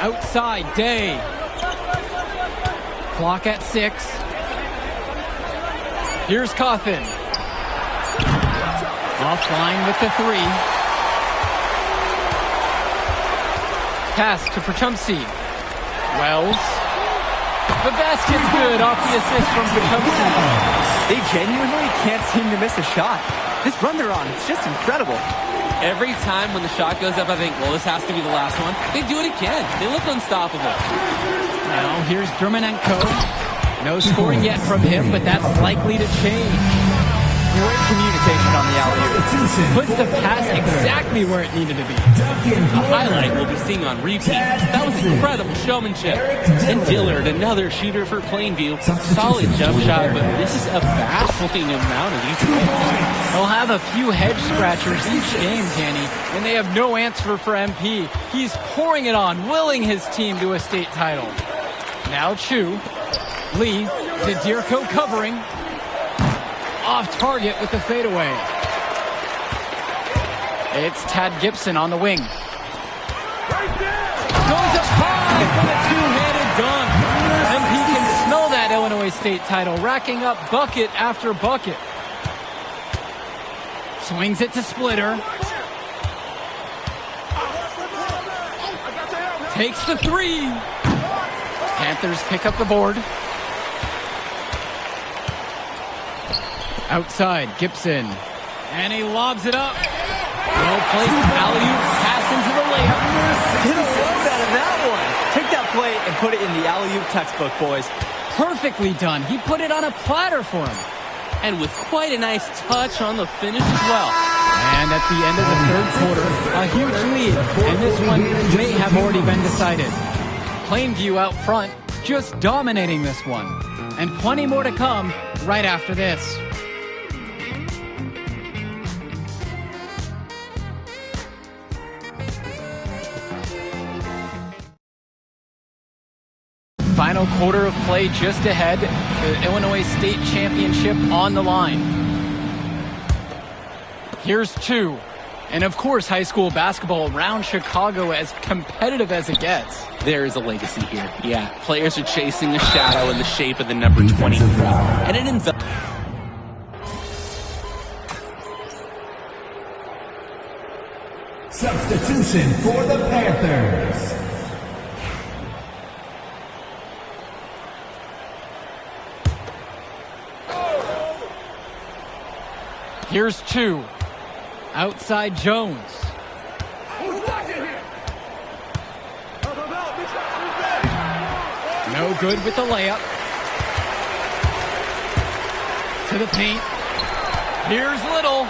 Outside, Day. Clock at 6. Here's Coffin. Offline with the 3. Pass to Prachumsi. Wells. The basket's good off the assist from Prachumsi. They genuinely can't seem to miss a shot. This run they're on, it's just incredible. Every time when the shot goes up, I think, well, this has to be the last one. They do it again. They look unstoppable. Now here's Dermanenko. No scoring yet from him, but that's likely to change. Great communication on the alley-oop. Put the pass exactly where it needed to be. A highlight we'll be seeing on repeat. That was incredible showmanship. And Dillard, another shooter for Plainview. Solid jump shot, but this is a baffling amount of these points. They'll have a few head scratchers each game, Danny, and they have no answer for MP. He's pouring it on, willing his team to a state title. Now Chu. Lee, Zadirko covering. Off target with the fadeaway. It's Tad Gibson on the wing. Goes up high for the two-handed dunk. MP can smell that Illinois State title, racking up bucket after bucket. Swings it to Splitter. Takes the 3. Panthers pick up the board. Outside, Gibson. And he lobs it up. Well placed alley-oop pass into the layup. Get a load out of that one. Take that play and put it in the alley-oop textbook, boys. Perfectly done. He put it on a platter for him. And with quite a nice touch on the finish as well. And at the end of the third quarter, a huge lead. And this one may have already been decided. Plainview out front, just dominating this one. And plenty more to come right after this. Final quarter of play just ahead. The Illinois State Championship on the line. Here's 2. And of course, high school basketball around Chicago as competitive as it gets. There is a legacy here. Yeah, players are chasing the shadow in the shape of the number 23. And it envelops. Substitution for the Panthers. Here's 2. Outside Jones. No good with the layup. To the paint. Here's Little.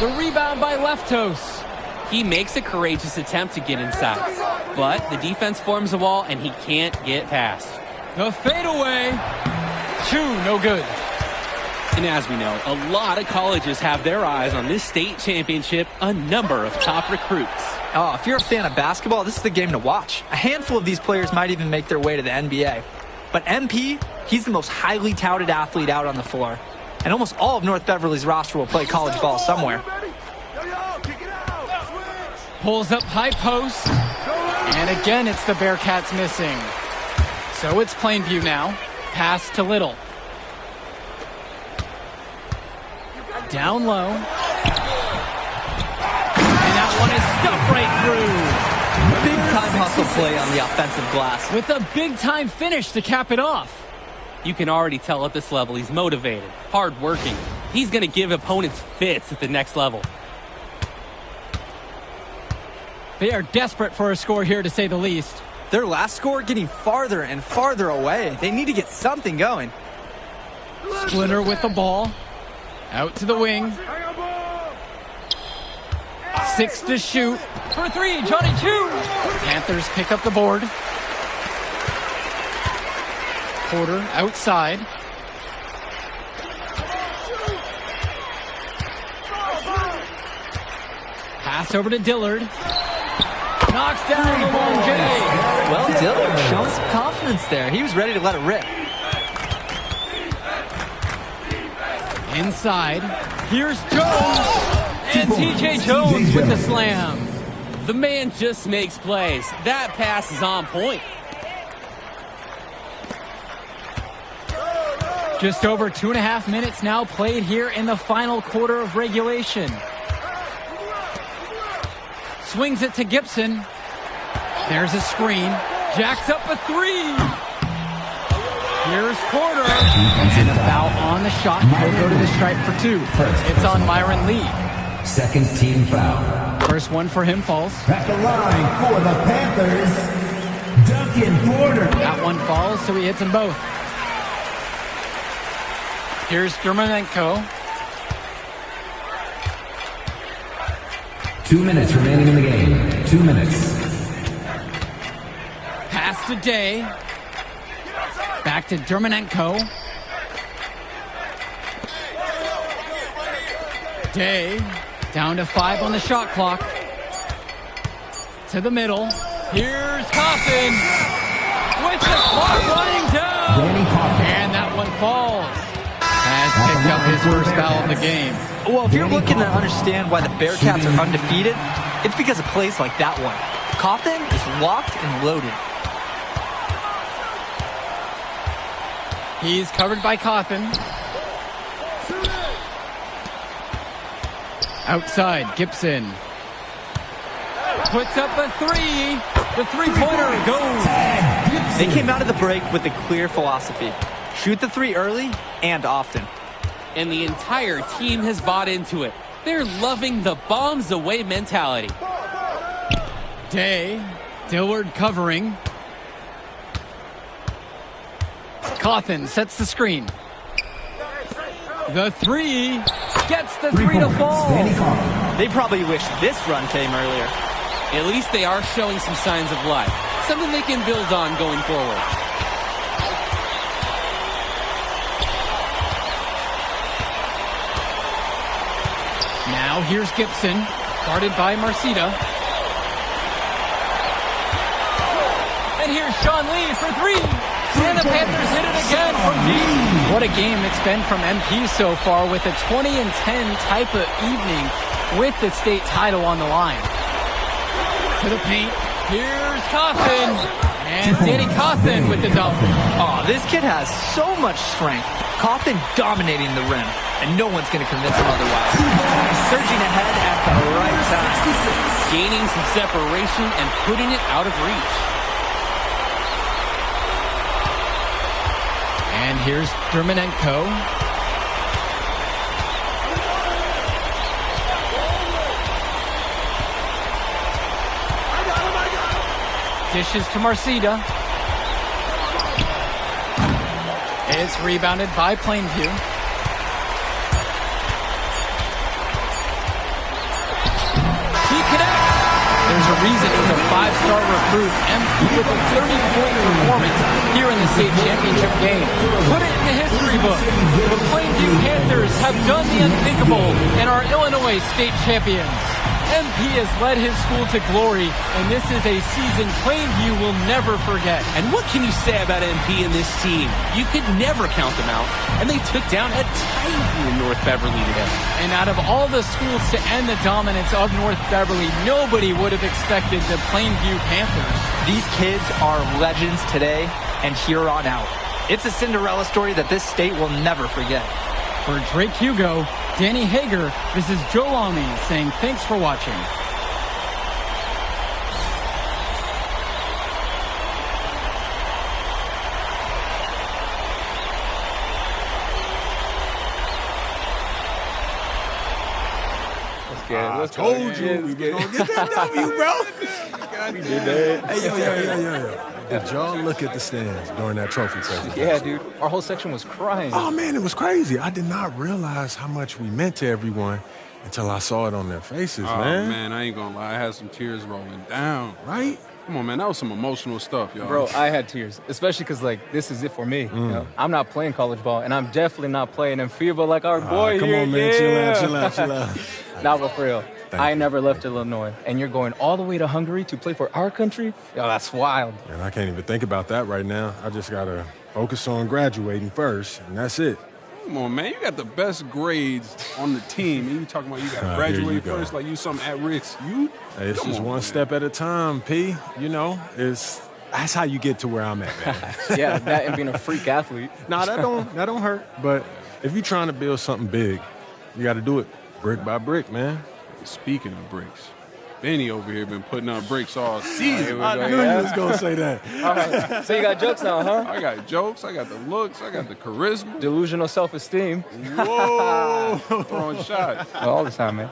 The rebound by Leftos. He makes a courageous attempt to get inside, but the defense forms a wall and he can't get past. The fadeaway. 2, no good. And as we know, a lot of colleges have their eyes on this state championship, a number of top recruits. Oh, if you're a fan of basketball, this is the game to watch. A handful of these players might even make their way to the NBA. But MP, he's the most highly touted athlete out on the floor. And almost all of North Beverly's roster will play college ball somewhere. Pulls up high post. And again, it's the Bearcats missing. So it's Plainview now. Pass to Little. Down low. And that one is stuffed right through. Big time hustle play on the offensive glass. With a big time finish to cap it off. You can already tell at this level he's motivated, hard-working. He's going to give opponents fits at the next level. They are desperate for a score here, to say the least. Their last score getting farther and farther away. They need to get something going. Splitter with the ball. Out to the wing. 6 to shoot. For 3, Johnny Chu. Panthers pick up the board. Porter outside. Pass over to Dillard. Knocks down the long J. Well, Dillard showing some confidence there. He was ready to let it rip. Inside. Here's Jones. And TJ Jones with the slam. The man just makes plays. That pass is on point. Just over 2.5 minutes now played here in the final quarter of regulation. Swings it to Gibson. There's a screen. Jacks up a three. Here's Porter. And a foul on the shot. He'll go to the stripe for 2. It's on Myron Lee. Second team foul. First one for him falls. At the line for the Panthers, Duncan Porter. That one falls, so he hits them both. Here's Dermonenko. 2 minutes remaining in the game. 2 minutes. Pass to Day. Back to Dermonenko. Day down to 5 on the shot clock. To the middle. Here's Coffin with the clock running down. And that one falls. Has picked up his first foul of the game. Well, if you're looking to understand why the Bearcats are undefeated, it's because of plays like that one. Coffin is locked and loaded. He's covered by Coffin. Outside, Gibson. Puts up a three. The three-pointer goes. They came out of the break with a clear philosophy. Shoot the three early and often. And the entire team has bought into it. They're loving the bombs away mentality. Day. Dillard covering. Cawthon sets the screen. The three. Gets the three to fall. They probably wish this run came earlier. At least they are showing some signs of life. Something they can build on going forward. Now here's Gibson, guarded by Marcita. And here's Sean Lee for three. And the Panthers hit it again from deep. What a game it's been from MP so far with a 20-10 type of evening with the state title on the line. To the paint, here's Cawthon. And Danny Cawthon with the dunk. Oh, this kid has so much strength. Cawthon dominating the rim, and no one's going to convince him otherwise. Surging ahead at the right time. Gaining some separation and putting it out of reach. And here's Dermonenko. Dishes to Marcita. It's rebounded by Plainview. He connects. There's a reason he's a 5-star recruit. MP with a 30-point performance here in the state championship game. Put it in the history book. The Plainview Panthers have done the unthinkable and are Illinois state champions. MP has led his school to glory, and this is a season Plainview will never forget. And what can you say about MP and this team? You could never count them out, and they took down a Titan in North Beverly today. And out of all the schools to end the dominance of North Beverly, nobody would have expected the Plainview Panthers. These kids are legends today and here on out. It's a Cinderella story that this state will never forget. For Drake Hugo, Danny Hager, this is Joe Lamy saying thanks for watching. I told you we were going to get that W, bro. We did that. Hey, yo. Did y'all look at the stands during that trophy presentation? Yeah, dude. Our whole section was crying. Oh, man, it was crazy. I did not realize how much we meant to everyone until I saw it on their faces, Oh, man. man, I ain't going to lie. I had some tears rolling down. Right? Come on, man. That was some emotional stuff, y'all. Bro, I had tears, especially because, like, this is it for me. You know, I'm not playing college ball, and I'm definitely not playing in FIBA like our boy come here. on, man. Yeah. Chill out. Nah, but for real, I you. never left Illinois, and you're going all the way to Hungary to play for our country? Yo, that's wild. And I can't even think about that right now. I just got to focus on graduating first, and that's it. Come on, man. You got the best grades on the team, and you talking about you got to graduate first like you something at risk. Hey, it's just one step at a time, P. You know, that's how you get to where I'm at, man. Yeah, that and being a freak athlete. Nah, that don't hurt. But if you're trying to build something big, you got to do it brick by brick, man. Speaking of bricks, Benny over here been putting up bricks all season. I knew you was going to say that. All right, so you got jokes now, huh? I got jokes, I got the looks, I got the charisma. Delusional self-esteem. Whoa! Throwing shots. Well, all the time, man.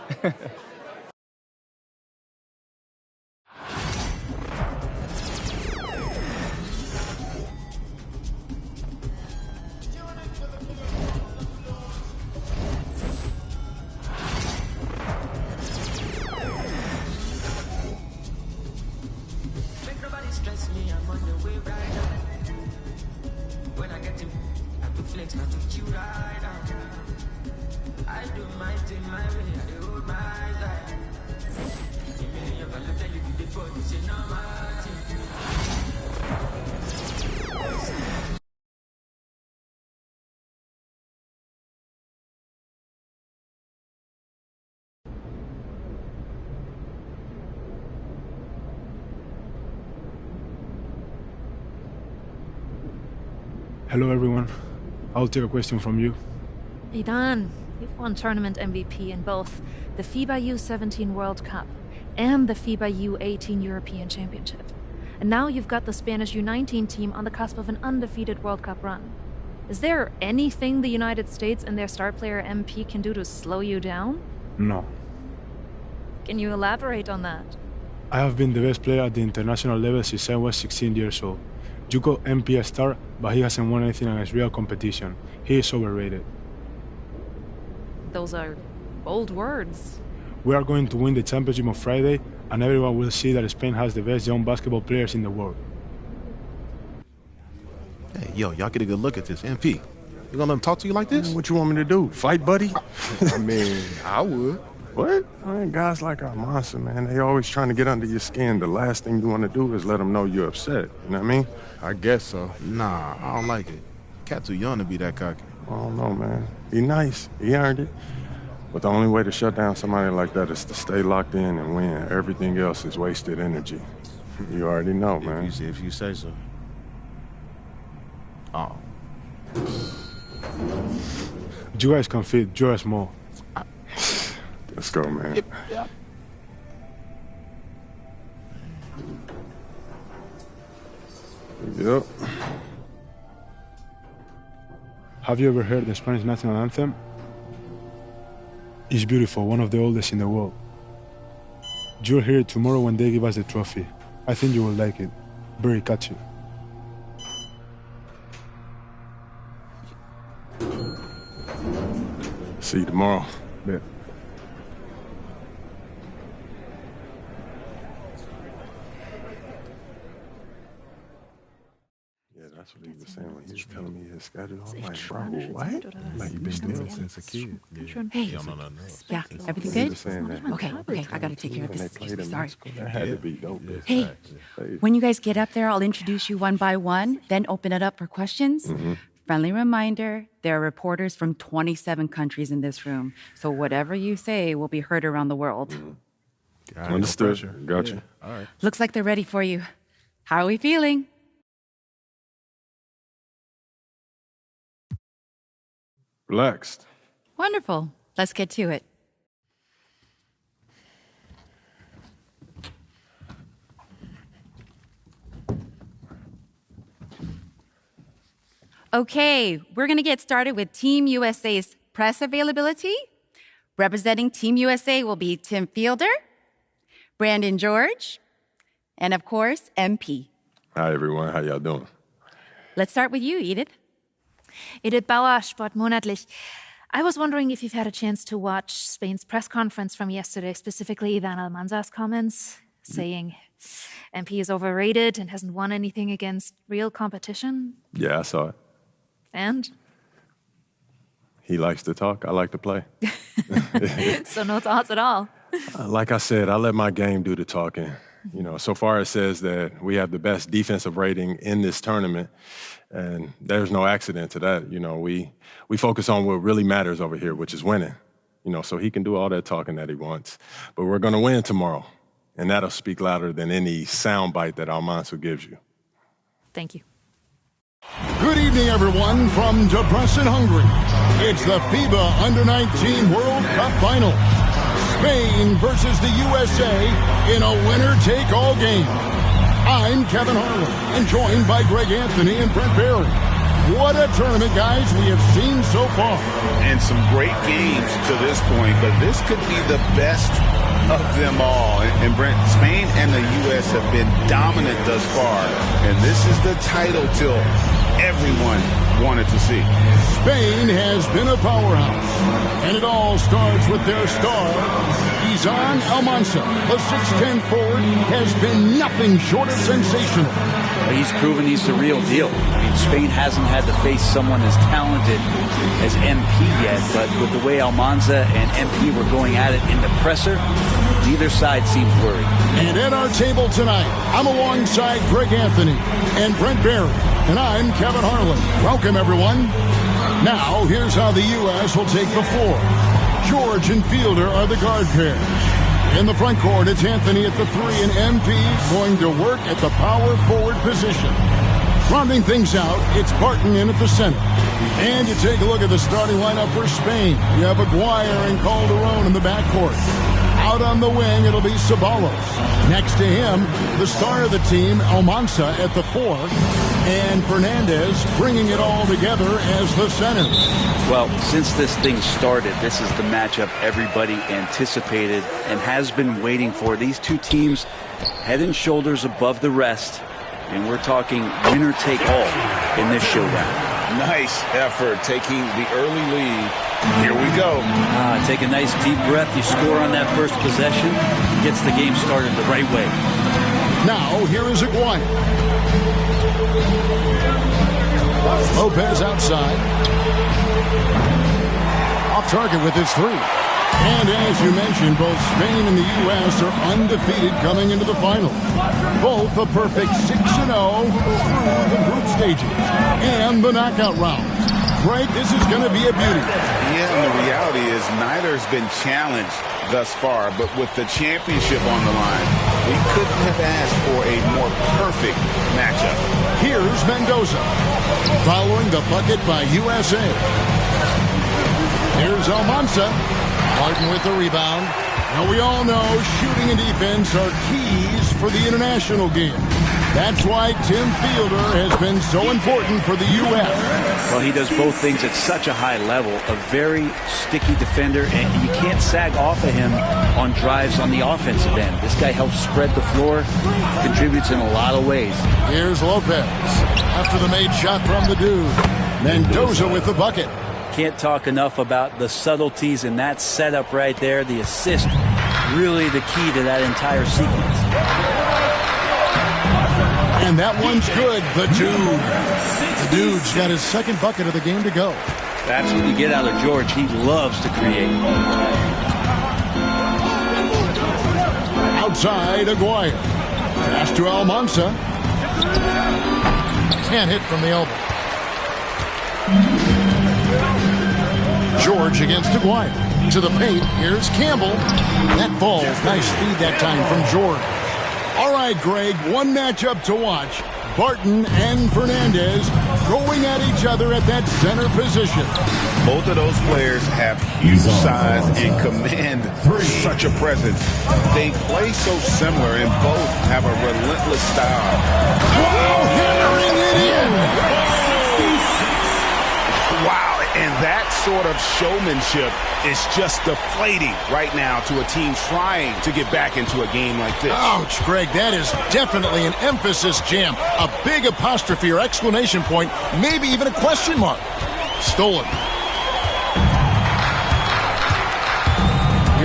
Hello, everyone. I'll take a question from you. Idan, you've won tournament MVP in both the FIBA U17 World Cup and the FIBA U18 European Championship. And now you've got the Spanish U19 team on the cusp of an undefeated World Cup run. Is there anything the United States and their star player MP can do to slow you down? No. Can you elaborate on that? I have been the best player at the international level since I was 16 years old. You call MP a star, but he hasn't won anything against real competition. He is overrated. Those are bold words. We are going to win the championship on Friday, and everyone will see that Spain has the best young basketball players in the world. Hey, yo, y'all get a good look at this. MP, you gonna let him talk to you like this? What you want me to do? Fight, buddy? I mean, I would. What? I mean, guys like our monster, man, they always trying to get under your skin. The last thing you want to do is let them know you're upset. You know what I mean? I guess so. Nah, I don't like it. Cat too young to be that cocky. I don't know, man. He nice. He earned it. But the only way to shut down somebody like that is to stay locked in and win. Everything else is wasted energy. You already know, man. If you say so. Oh. You guys can fit. You're small. Let's go, man. Yep. Yep. Have you ever heard the Spanish national anthem? It's beautiful, one of the oldest in the world. You'll hear it tomorrow when they give us the trophy. I think you will like it. Very catchy. See you tomorrow. Yeah. That's what he was saying when he was telling me his schedule. I'm like, bro, what? Like, you been doing it since a kid. Hey, yeah, everything good? Okay, I gotta take care of this. Excuse me, sorry. That had to be dope. Hey, when you guys get up there, I'll introduce you one by one, then open it up for questions. Friendly reminder, there are reporters from 27 countries in this room, so whatever you say will be heard around the world. Understood. Gotcha. All right. Looks like they're ready for you. How are we feeling? Relaxed. Wonderful. Let's get to it. Okay, we're going to get started with Team USA's press availability. Representing Team USA will be Tim Fielder, Brandon George, and of course, MP. Hi, everyone. How y'all doing? Let's start with you, Edith. Edith Bauer, Sportmonatlich. I was wondering if you've had a chance to watch Spain's press conference from yesterday, specifically Ivan Almanza's comments. saying MP is overrated and hasn't won anything against real competition. Yeah, I saw it. And? He likes to talk. I like to play. So no thoughts at all? Like I said, I let my game do the talking. You know, so far it says that we have the best defensive rating in this tournament, and there's no accident to that. You know, we focus on what really matters over here, which is winning. You know, so he can do all that talking that he wants. But we're going to win tomorrow, and that'll speak louder than any soundbite that Almanza gives you. Thank you. Good evening, everyone, from Debrecen, Hungary. It's the FIBA Under-19 World Cup Final. Spain versus the USA in a winner-take-all game. I'm Kevin Harlan, and joined by Greg Anthony and Brent Barry. What a tournament, guys, we have seen so far. And some great games to this point, but this could be the best of them all. And Brent, Spain and the U.S. have been dominant thus far, and this is the title till everyone wanted to see. Spain has been a powerhouse, and it all starts with their star, Izan Almanza. The 6'10" forward has been nothing short of sensational. He's proven he's the real deal. I mean, Spain hasn't had to face someone as talented as MP yet, but with the way Almanza and MP were going at it in the presser, neither side seems worried. And at our table tonight, I'm alongside Greg Anthony and Brent Barry, and I'm Kevin Harlan. Welcome, everyone. Now, here's how the U.S. will take the floor. George and Fielder are the guard pairs. In the front court, it's Anthony at the 3 and MP going to work at the power forward position. Rounding things out, it's Barton in at the center. And you take a look at the starting lineup for Spain. You have Aguirre and Calderon in the backcourt. Out on the wing, it'll be Ceballos. Next to him, the star of the team, Almanza at the 4, and Fernandez bringing it all together as the center. Well, since this thing started, this is the matchup everybody anticipated and has been waiting for. These two teams head and shoulders above the rest, and we're talking winner take all in this showdown. Nice effort taking the early lead. Here we go. Take a nice deep breath. You score on that first possession. Gets the game started the right way. Now, here is Aguirre. Lopez outside. Off target with his 3. And as you mentioned, both Spain and the U.S. are undefeated coming into the final. Both a perfect 6-0 through the group stages and the knockout round. Greg, this is going to be a beauty. Yeah, and the reality is neither's been challenged thus far, but with the championship on the line, we couldn't have asked for a more perfect matchup. Here's Mendoza, following the bucket by USA. Here's Almanza. Martin with the rebound. Now we all know shooting and defense are keys for the international game. That's why Tim Fielder has been so important for the U.S. Well, he does both things at such a high level. A very sticky defender, and you can't sag off of him on drives on the offensive end. This guy helps spread the floor, contributes in a lot of ways. Here's Lopez after the made shot from the dude. Mendoza with the bucket. Can't talk enough about the subtleties in that setup right there. The assist, really the key to that entire sequence. And that one's good. The dude's got his second bucket of the game to go. That's what you get out of George. He loves to create. Outside, Aguirre. Pass to Almanza. Can't hit from the elbow. George against Aguirre. To the paint. Here's Campbell. That falls. Nice feed that time from George. All right, Greg, one matchup to watch. Barton and Fernandez going at each other at that center position. Both of those players have huge size and command such a presence. They play so similar and both have a relentless style. Wow, hammering it in! Wow, and that sort of showmanship is just deflating right now to a team trying to get back into a game like this. Ouch, Greg, that is definitely an emphasis jam. A big apostrophe or exclamation point, maybe even a question mark. Stolen.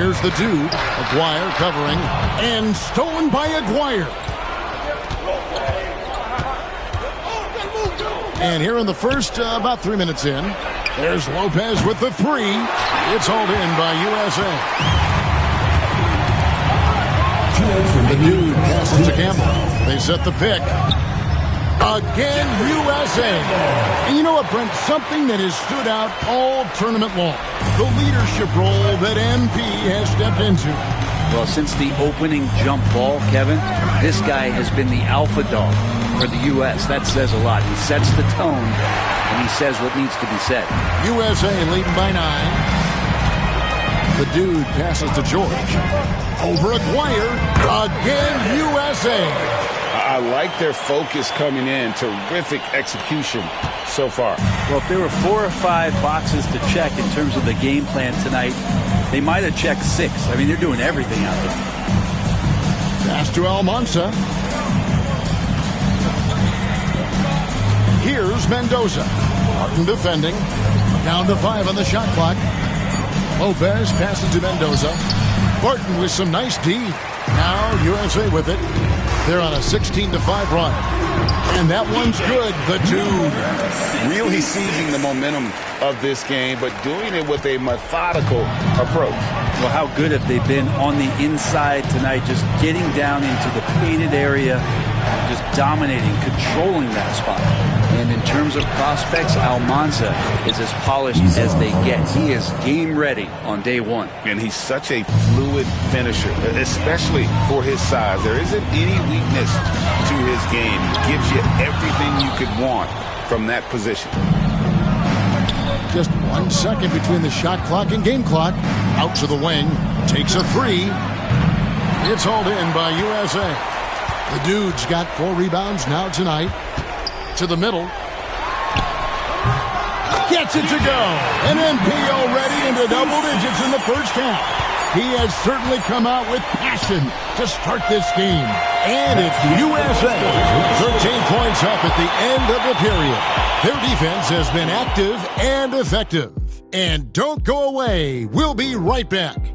Here's the dude. Aguirre covering. And stolen by Aguirre. And here in the first, about 3 minutes in, there's Lopez with the three. It's hauled in by USA. The dude passes to Campbell. They set the pick. Again, USA. And you know what, Brent? Something that has stood out all tournament long. The leadership role that MP has stepped into. Well, since the opening jump ball, Kevin, this guy has been the alpha dog for the U.S. That says a lot. He sets the tone, and he says what needs to be said. USA leading by 9. The dude passes to George. Over Aguirre. Again, USA. I like their focus coming in. Terrific execution so far. Well, if there were 4 or 5 boxes to check in terms of the game plan tonight, they might have checked 6. I mean, they're doing everything out there. Pass to Almanza. Here's Mendoza. Martin defending. Down to 5 on the shot clock. Lopez passes to Mendoza. Barton with some nice D. Now USA with it. They're on a 16-5 run. And that one's good. The dude. Really seizing the momentum of this game, but doing it with a methodical approach. Well, how good have they been on the inside tonight, just getting down into the painted area, just dominating, controlling that spot. And in terms of prospects, Almanza is as polished as they get. He is game ready on day one. And he's such a fluid finisher, especially for his size. There isn't any weakness to his game. He gives you everything you could want from that position. Just 1 second between the shot clock and game clock. Out to the wing. Takes a 3. It's hauled in by USA. The dude's got 4 rebounds now tonight. To the middle. Gets it to go. And MP already into double digits in the first half. He has certainly come out with passion to start this game. And it's USA. 13 points up at the end of the period. Their defense has been active and effective. And don't go away. We'll be right back.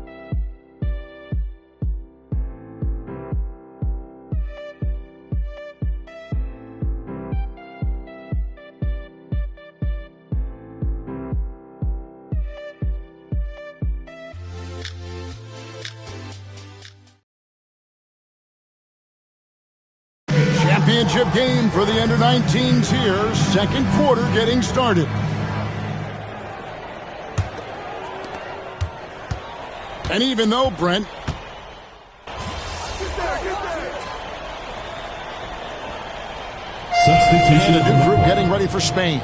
Championship game for the under-19s here. Second quarter getting started. And even though, Brent, and a new group getting ready for Spain.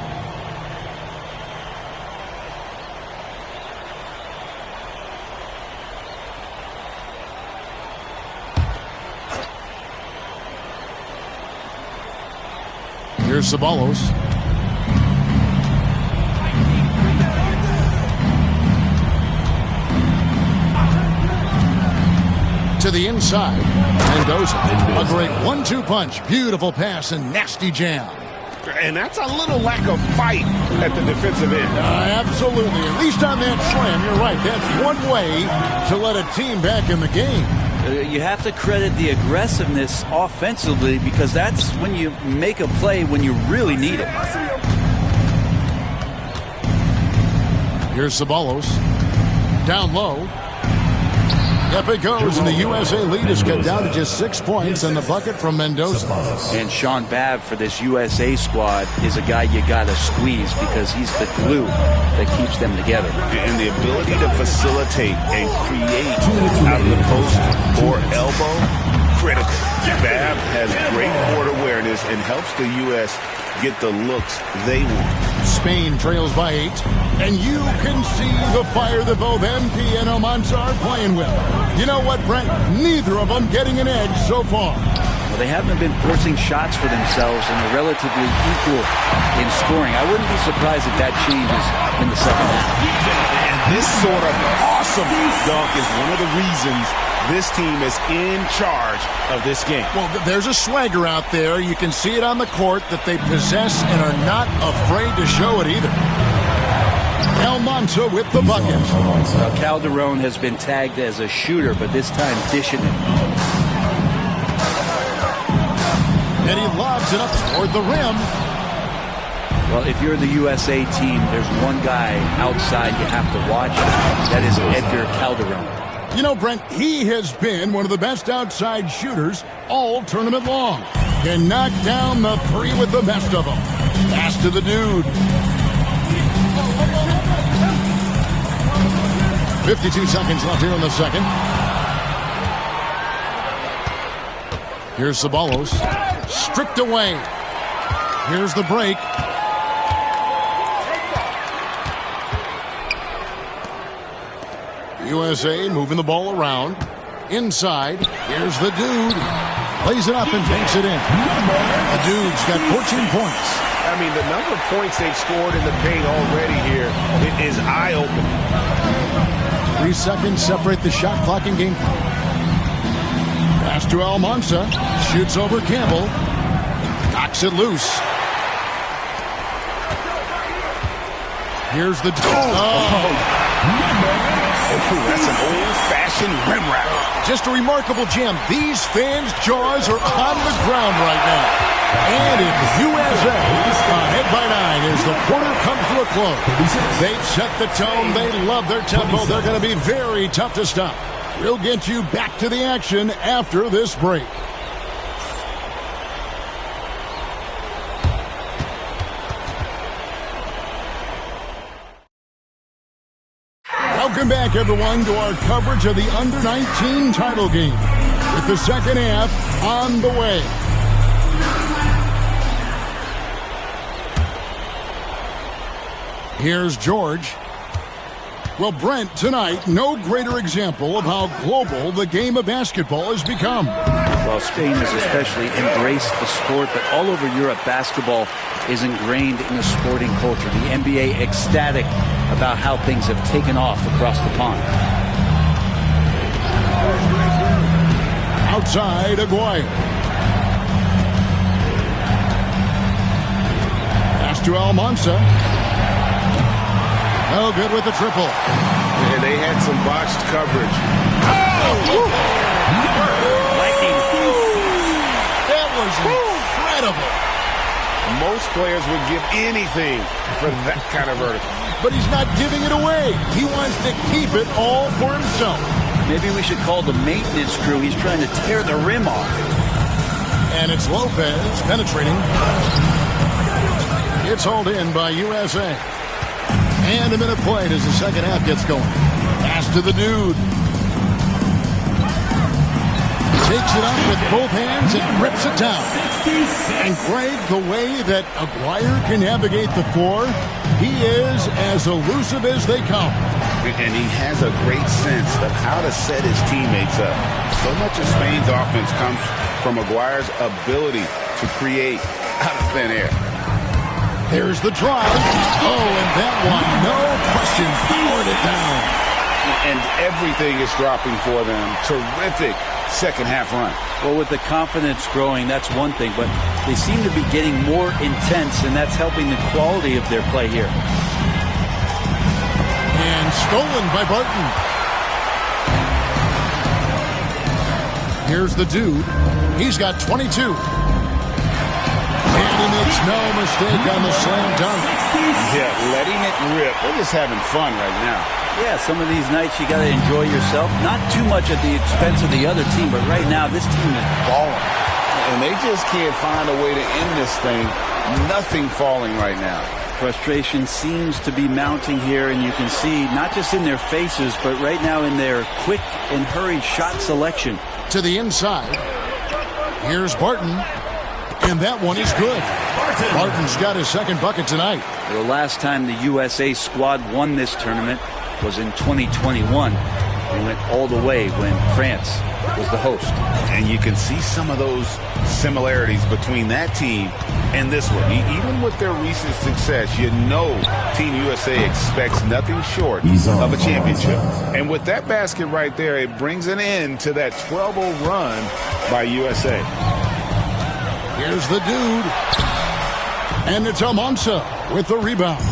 Here's Ceballos. To the inside. Mendoza. A great 1-2 punch. Beautiful pass and nasty jam. And that's a little lack of fight at the defensive end. Absolutely. At least on that slam, you're right. That's one way to let a team back in the game. You have to credit the aggressiveness offensively because that's when you make a play when you really need it. Here's Ceballos. Down low. Up it goes, and the USA lead is cut down to just 6 points and the bucket from Mendoza. And Sean Babb for this USA squad is a guy you got to squeeze because he's the glue that keeps them together. And the ability to facilitate and create out of the post or elbow, critical. Babb has great court awareness and helps the U.S. get the looks they want. Spain trails by 8, and you can see the fire that both MP and Almanza are playing with. You know what, Brent? Neither of them getting an edge so far. Well, they haven't been forcing shots for themselves and they're relatively equal in scoring. I wouldn't be surprised if that changes in the second half. And this sort of awesome dunk is one of the reasons this team is in charge of this game. Well, there's a swagger out there. You can see it on the court that they possess and are not afraid to show it either. Almanza with the bucket. Now, Calderon has been tagged as a shooter, but this time dishing it. And he lobs it up toward the rim. Well, if you're the USA team, there's one guy outside you have to watch. That is Edgar Calderon. You know, Brent, he has been one of the best outside shooters all tournament long. Can knock down the three with the best of them. Pass to the dude. 52 seconds left here in the second. Here's Ceballos. Stripped away. Here's the break. USA moving the ball around. Inside. Here's the dude. Plays it up and takes it in. The dude's got 14 points. I mean, the number of points they've scored in the paint already here is eye-opening. 3 seconds separate the shot clock and game clock. Pass to Almanza. Shoots over Campbell. Knocks it loose. Here's the... That's an old-fashioned rim wrap. Just a remarkable jam. These fans' jaws are on the ground right now. And it's USA ahead by 9 as the quarter comes to a close. They've set the tone. They love their tempo. They're going to be very tough to stop. We'll get you back to the action after this break. Welcome back, everyone, to our coverage of the Under-19 title game, with the second half on the way. Here's George. Well, Brent, tonight, no greater example of how global the game of basketball has become. Well, Spain has especially embraced the sport, but all over Europe, basketball is ingrained in the sporting culture. The NBA ecstatic about how things have taken off across the pond. Outside, Aguirre. Pass to Almanza. No good with the triple. And they had some botched coverage. That was incredible. Most players would give anything for that kind of vertical. But he's not giving it away. He wants to keep it all for himself. Maybe we should call the maintenance crew. He's trying to tear the rim off. And it's Lopez penetrating. It's hauled in by USA. And a minute played as the second half gets going. Pass to the dude. Takes it up with both hands and rips it down. And Greg, the way that Aguirre can navigate the floor, he is as elusive as they come. And he has a great sense of how to set his teammates up. So much of Spain's offense comes from Aguirre's ability to create out of thin air. There's the drive. Oh, and that one, no question, powered it down. And everything is dropping for them. Terrific second half run. Well, with the confidence growing, that's one thing, but they seem to be getting more intense, and that's helping the quality of their play here. And stolen by Barton. Here's the dude. He's got 22. And he makes no mistake on the slam dunk. Yeah, letting it rip. They're just having fun right now. Yeah, some of these nights you got to enjoy yourself. Not too much at the expense of the other team, but right now this team is balling. And they just can't find a way to end this thing. Nothing falling right now. Frustration seems to be mounting here, and you can see not just in their faces, but right now in their quick and hurried shot selection. To the inside. Here's Barton. And that one is good. Barton's got his second bucket tonight. The last time the USA squad won this tournament was in 2021. We went all the way when France was the host. And you can see some of those similarities between that team and this one. Even with their recent success, you know Team USA expects nothing short of a championship. And with that basket right there, it brings an end to that 12-0 run by USA. Here's the dude. And it's Almanza with the rebound.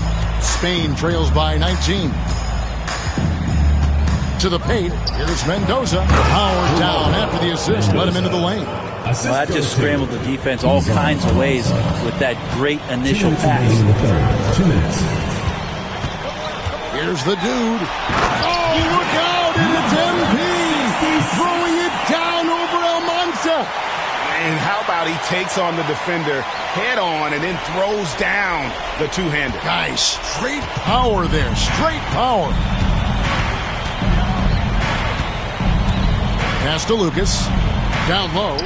Spain trails by 19. To the paint, here's Mendoza. Powered down after the assist, let him into the lane. Well, that just scrambled the defense all kinds of ways with that great initial pass. 2 minutes. Here's the dude. Oh, look out, and it's MP. Throwing it down over Almanza. And how about he takes on the defender head on and then throws down the two-hander. Guys, straight power there, straight power. Pass to Lucas. Down low.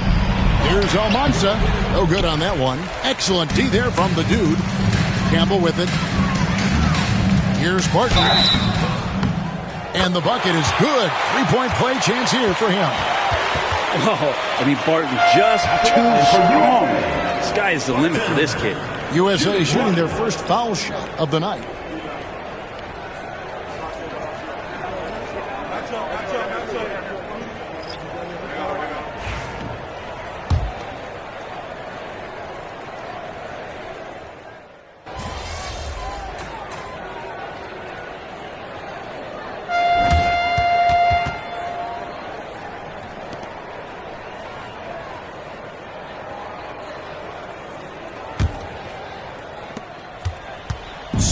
Here's Almanza. No good on that one. Excellent D there from the dude. Campbell with it. Here's Barton. And the bucket is good. Three-point play chance here for him. Oh, I mean, Barton just too strong. Sky is the limit for this kid. USA shooting their first foul shot of the night.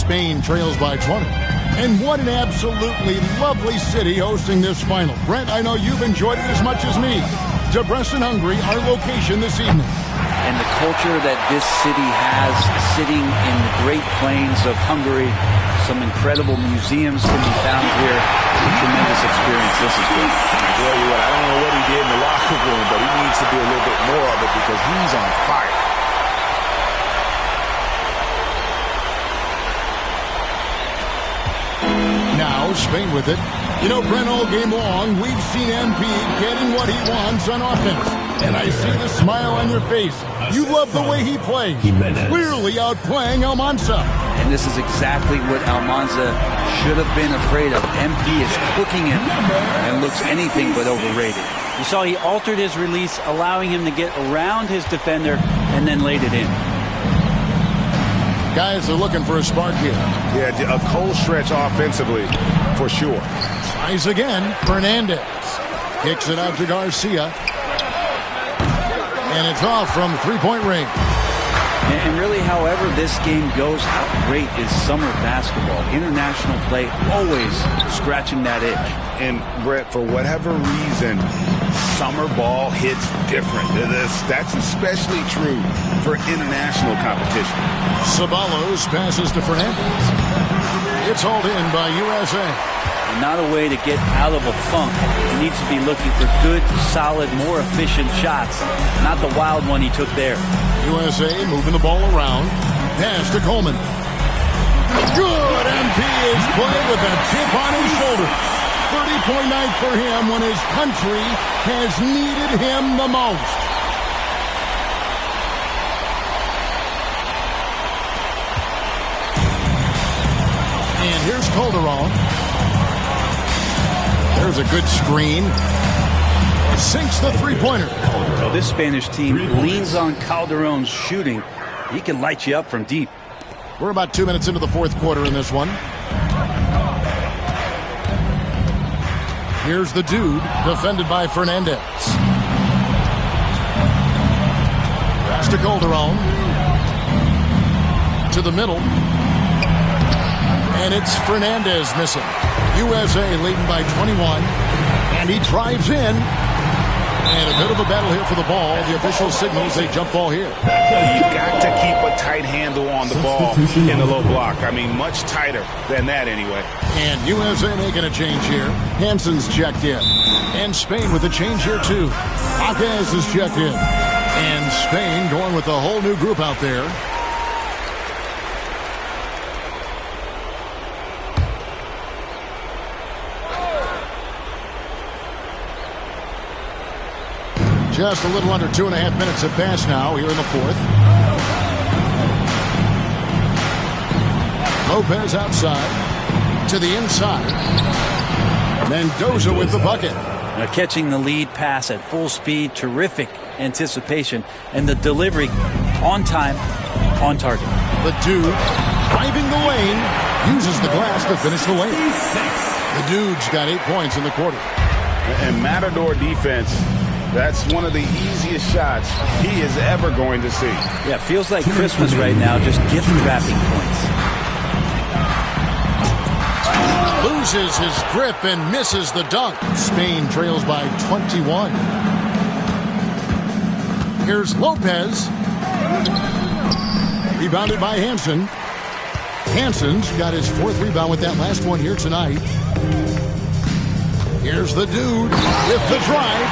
Spain trails by 20. And what an absolutely lovely city hosting this final. Brent, I know you've enjoyed it as much as me. Debrecen, Hungary, our location this evening. And the culture that this city has sitting in the Great Plains of Hungary. Some incredible museums can be found here. A tremendous experience. This is good. I'll tell you what, I don't know what he did in the locker room, but he needs to do a little bit more of it because he's on fire. Now Spain with it. You know, Brent, all game long, we've seen MP getting what he wants on offense. And I see the smile on your face. You love the way he plays. Clearly outplaying Almanza. And this is exactly what Almanza should have been afraid of. MP is cooking him and looks anything but overrated. You saw he altered his release, allowing him to get around his defender and then laid it in. Guys are looking for a spark here. Yeah, a cold stretch offensively, for sure. Tries again. Fernandez kicks it out to Garcia. And it's off from three-point range. And really, however this game goes, how great is summer basketball. International play always scratching that itch. And, Brett, for whatever reason, summer ball hits different. That's especially true for international competition. Ceballos passes to Fernandez. It's hauled in by USA. And not a way to get out of a funk. He needs to be looking for good, solid, more efficient shots. Not the wild one he took there. USA moving the ball around. Pass to Coleman. Good. MP is playing with a chip on his shoulder. 30-point night for him when his country has needed him the most. And here's Calderon. There's a good screen. Sinks the three-pointer. Well, this Spanish team leans on Calderon's shooting. He can light you up from deep. We're about 2 minutes into the fourth quarter in this one. Here's the dude, defended by Fernandez. Pass to Calderon. To the middle. And it's Fernandez missing. USA leading by 21. And he drives in. And a bit of a battle here for the ball. The official signals a jump ball here. You've got to keep a tight handle on the ball in the low block. I mean, much tighter than that anyway. And USA making a change here. Hanson's checked in. And Spain with a change here too. Jaquez is checked in. And Spain going with a whole new group out there. Just a little under 2.5 minutes have passed now here in the fourth. Lopez outside to the inside. Mendoza with the bucket. Now catching the lead pass at full speed, terrific anticipation, and the delivery on time, on target. The dude driving the lane, uses the glass to finish the layup. The Dude's got 8 points in the quarter. And Matador defense, that's one of the easiest shots he is ever going to see. Yeah, feels like Christmas right now, just gift wrapping points. Loses his grip and misses the dunk. Spain trails by 21. Here's Lopez. Rebounded by Hansen. Hansen's got his 4th rebound with that last one here tonight. Here's the Dude with the drive.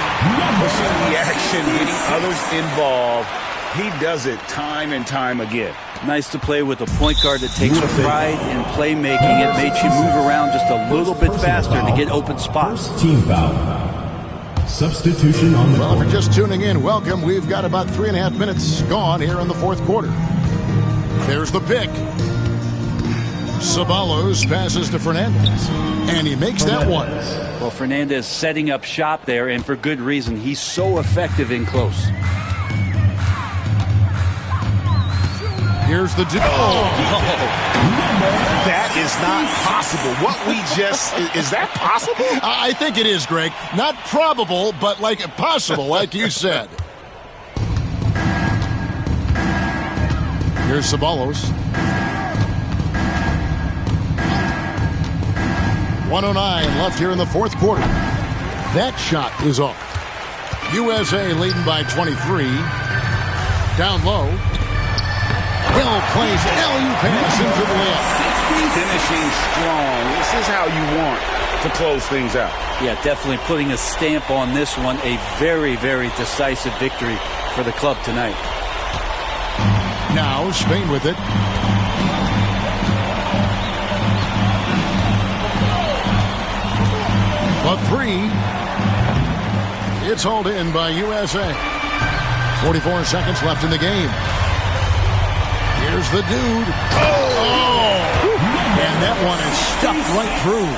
Pushing the action, getting others involved. He does it time and time again. Nice to play with a point guard that takes pride in playmaking. It makes you move around just a little bit faster to get open spots. Team foul. Substitution on the Well, if you're just tuning in, welcome. We've got about 3.5 minutes gone here in the 4th quarter. There's the pick. Ceballos passes to Fernandez, and he makes that one. Well, Fernandez setting up shop there, and for good reason. He's so effective in close. Here's the Dude. That is not possible. What we just, is that possible? I think it is, Greg. Not probable, but like possible, like you said. Here's Ceballos. 1:09 left here in the 4th quarter. That shot is off. USA leading by 23. Down low. Hill plays alley pass into the layup. Finishing strong. This is how you want to close things out. Yeah, definitely putting a stamp on this one. A very, very decisive victory for the club tonight. Now Spain with it. A 3. It's hauled in by USA. 44 seconds left in the game. Here's the Dude. Oh! And that one is stuffed right through.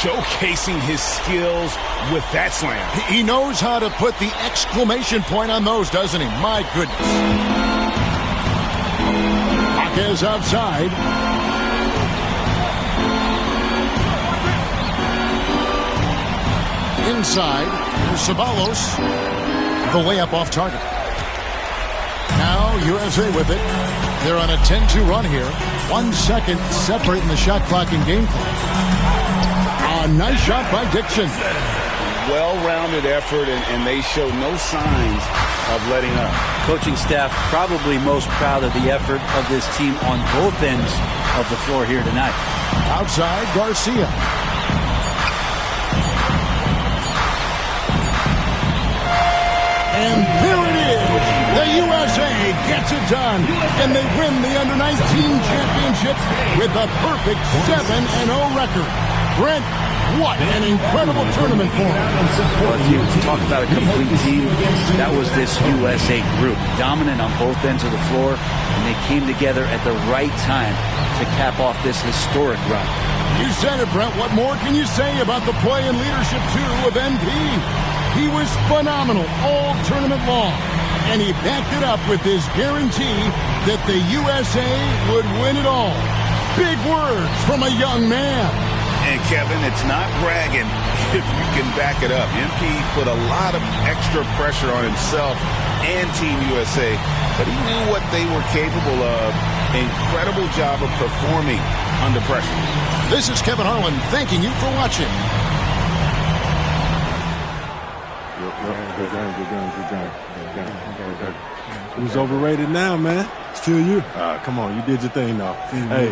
Showcasing his skills with that slam. He knows how to put the exclamation point on those, doesn't he? My goodness. Jaquez outside. Inside, here's Ceballos. The layup off target. Now USA with it. They're on a 10-2 run here. 1 second separating the shot clock and game clock. A nice shot by Dixon. Well-rounded effort, and they show no signs of letting up. Coaching staff probably most proud of the effort of this team on both ends of the floor here tonight. Outside, Garcia. And there it is. The USA gets it done. And they win the Under-19 championship with a perfect 7-0 record. Brent, what an incredible tournament for them. Well, you talk about a complete team. That was this USA group. Dominant on both ends of the floor. And they came together at the right time to cap off this historic run. You said it, Brent. What more can you say about the play and leadership, too, of MP? He was phenomenal all tournament long, and he backed it up with his guarantee that the USA would win it all. Big words from a young man. And Kevin, it's not bragging if you can back it up. MP put a lot of extra pressure on himself and Team USA, but he knew what they were capable of. Incredible job of performing under pressure. This is Kevin Harlan thanking you for watching. Good game. Who's overrated now, man? Still you. Come on, you did your thing now. Hey,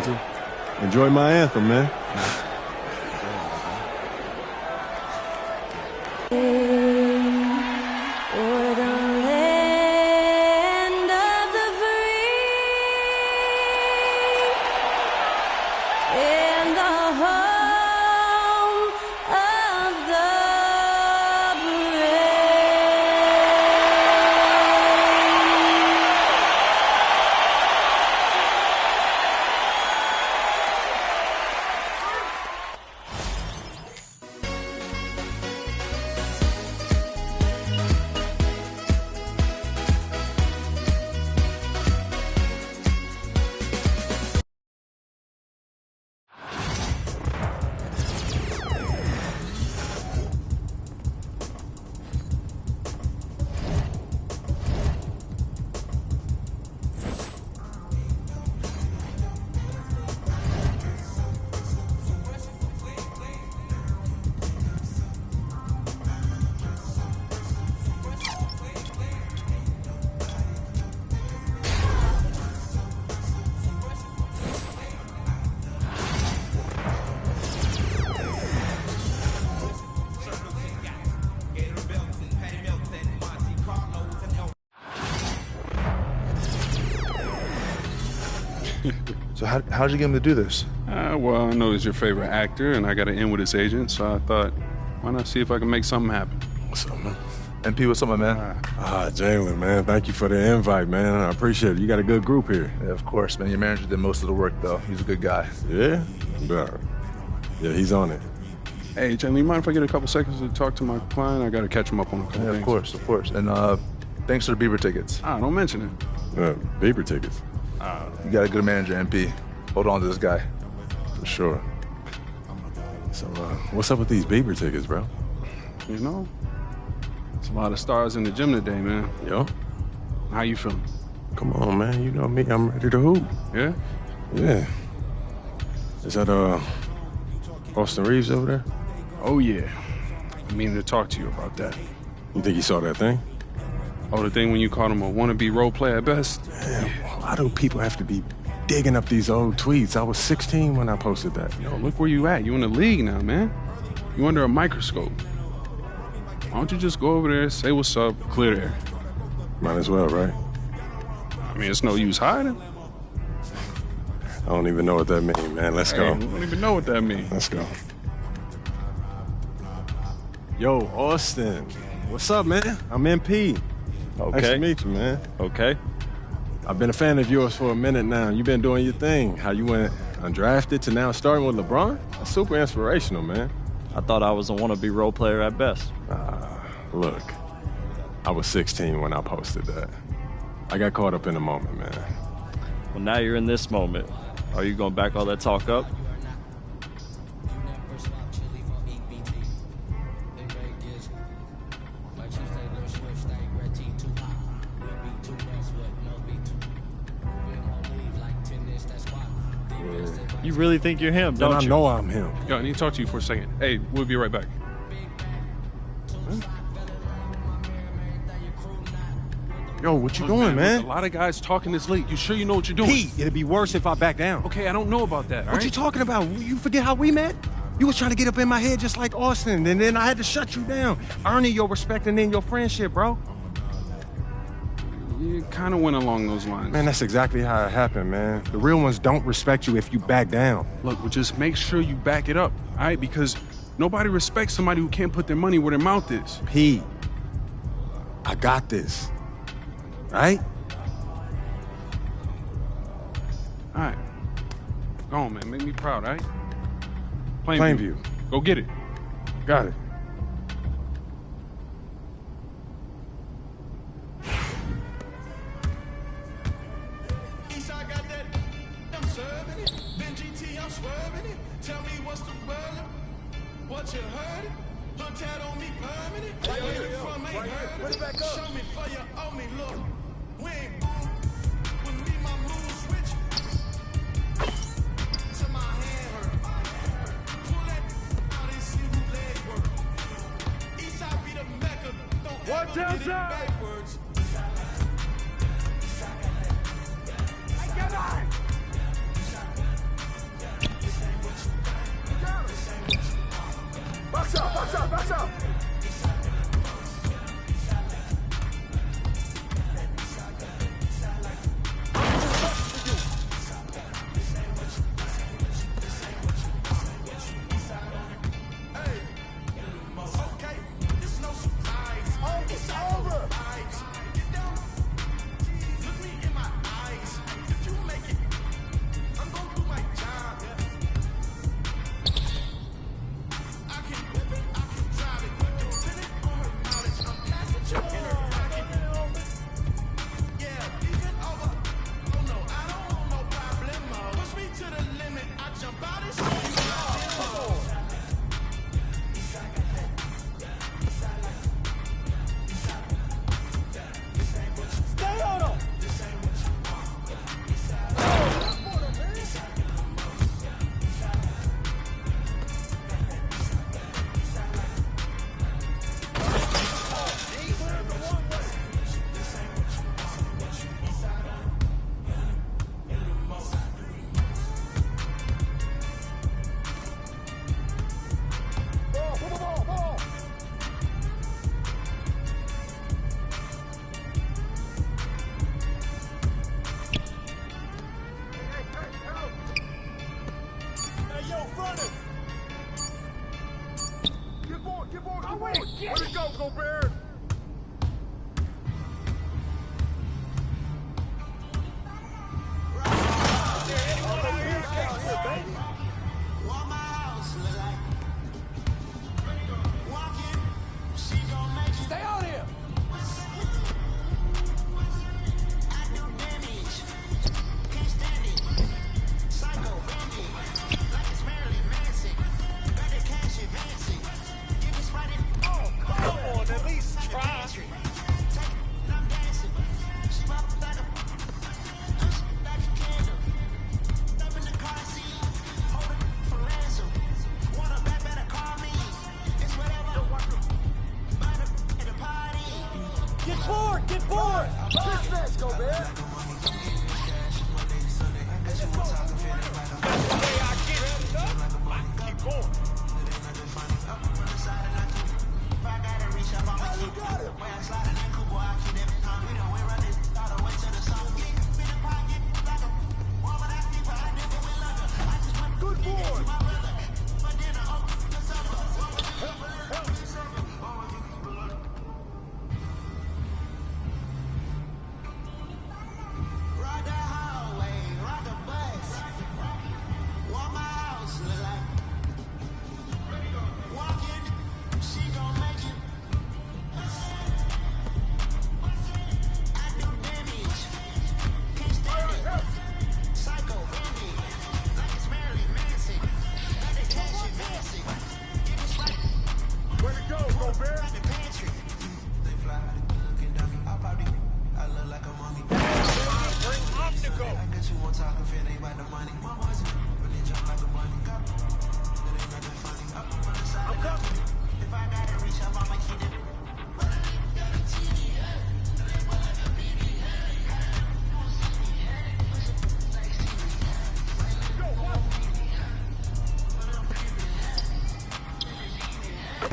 enjoy my anthem, man. So how'd you get him to do this? Well, I know he's your favorite actor, and I got to in with his agent, so I thought, why not see if I can make something happen? What's up, man? MP, what's up, my man? Jalen, man, thank you for the invite, man. I appreciate it. You got a good group here. Yeah, of course, man. Your manager did most of the work, though. He's a good guy. Yeah? Yeah, he's on it. Hey, Jalen, you mind if I get a couple seconds to talk to my client? I got to catch him up on a couple things. Of course. And thanks for the Bieber tickets. Don't mention it. Bieber tickets? You got a good manager, MP. Hold on to this guy. For sure. So, what's up with these Bieber tickets, bro? You know, there's a lot of stars in the gym today, man. Yo. How you feeling? Come on, man. You know me. I'm ready to hoop. Yeah? Yeah. Is that, Austin Reeves over there? Oh, yeah. I mean to talk to you about that. You think he saw that thing? Oh, the thing when you called him a wannabe role player at best? Yeah. Why do people have to be digging up these old tweets? I was 16 when I posted that. Yo, look where you at. You in the league now, man. You under a microscope. Why don't you just go over there, say what's up, clear the air? Might as well, right? I mean, it's no use hiding. I don't even know what that means, man. Let's go. I don't even know what that means. Let's go. Yo, Austin. What's up, man? I'm MP. Okay. Nice to meet you, man. Okay. I've been a fan of yours for a minute now. You've been doing your thing. How you went undrafted to now starting with LeBron? That's super inspirational, man. I thought I was a wannabe role player at best. Look, I was 16 when I posted that. I got caught up in the moment, man. Well, now you're in this moment. Are you going to back all that talk up? You really think you're him, don't you? I know I'm him. Yo, I need to talk to you for a second. Hey, we'll be right back. Yo, what you doing, man? A lot of guys talking this late. You sure you know what you're doing? Pete, it'd be worse if I back down. Okay, I don't know about that, all What you talking about? You forget how we met? You was trying to get up in my head just like Austin, and then I had to shut you down, earning your respect and then your friendship, bro. You kind of went along those lines. Man, that's exactly how it happened, man. The real ones don't respect you if you back down. Look, well, just make sure you back it up, all right? Because nobody respects somebody who can't put their money where their mouth is. Pete, I got this, right? All right. Go on, man. Make me proud, all right? Plainview. Go get it. Got it. What you heard? Put that on me permanent. Right here. Show me for you, owe me, look. We ain't boom. When me, my mood switch. To my hand hurt. Pull that out and see who leg work. Eastside be the Mecca. Don't ever get it backwards. Come on! Box up, box up, box up! Hey, okay, it's no surprise. Oh, it's over. Gobert! Stay on him! Oh, come on, at least try. Get bored! Get bored! Push fast, Gobert! Keep going. Good boy. Ride the highway, ride the bus. What my house look like. Walk in, she gon' make it. I do damage. Can't stand it. Psycho bandit. Like it's Marilyn Manson. Got the cash advancing. Get this right. Way to go, Gobert. Got the pantry. They fly, looking dummy. I look like a mummy. I'm to go. I guess you won't talk if it ain't about the money. My boys, when they jump like a bunny. It ain't nothing funny. Up on the side. I'm coming. If I gotta reach up, I'ma keep it.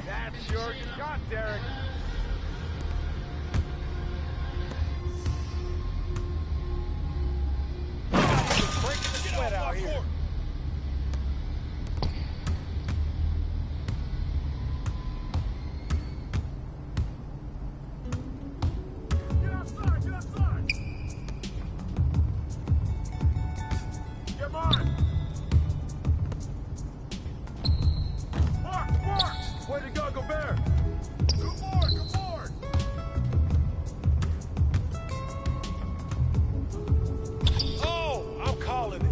That's your shot, Derek. Breaking the sweat out here. Get outside, get outside. Get mine. Mark, mark. Way to go, Gobert. Good board, good board. Oh, I'm calling it.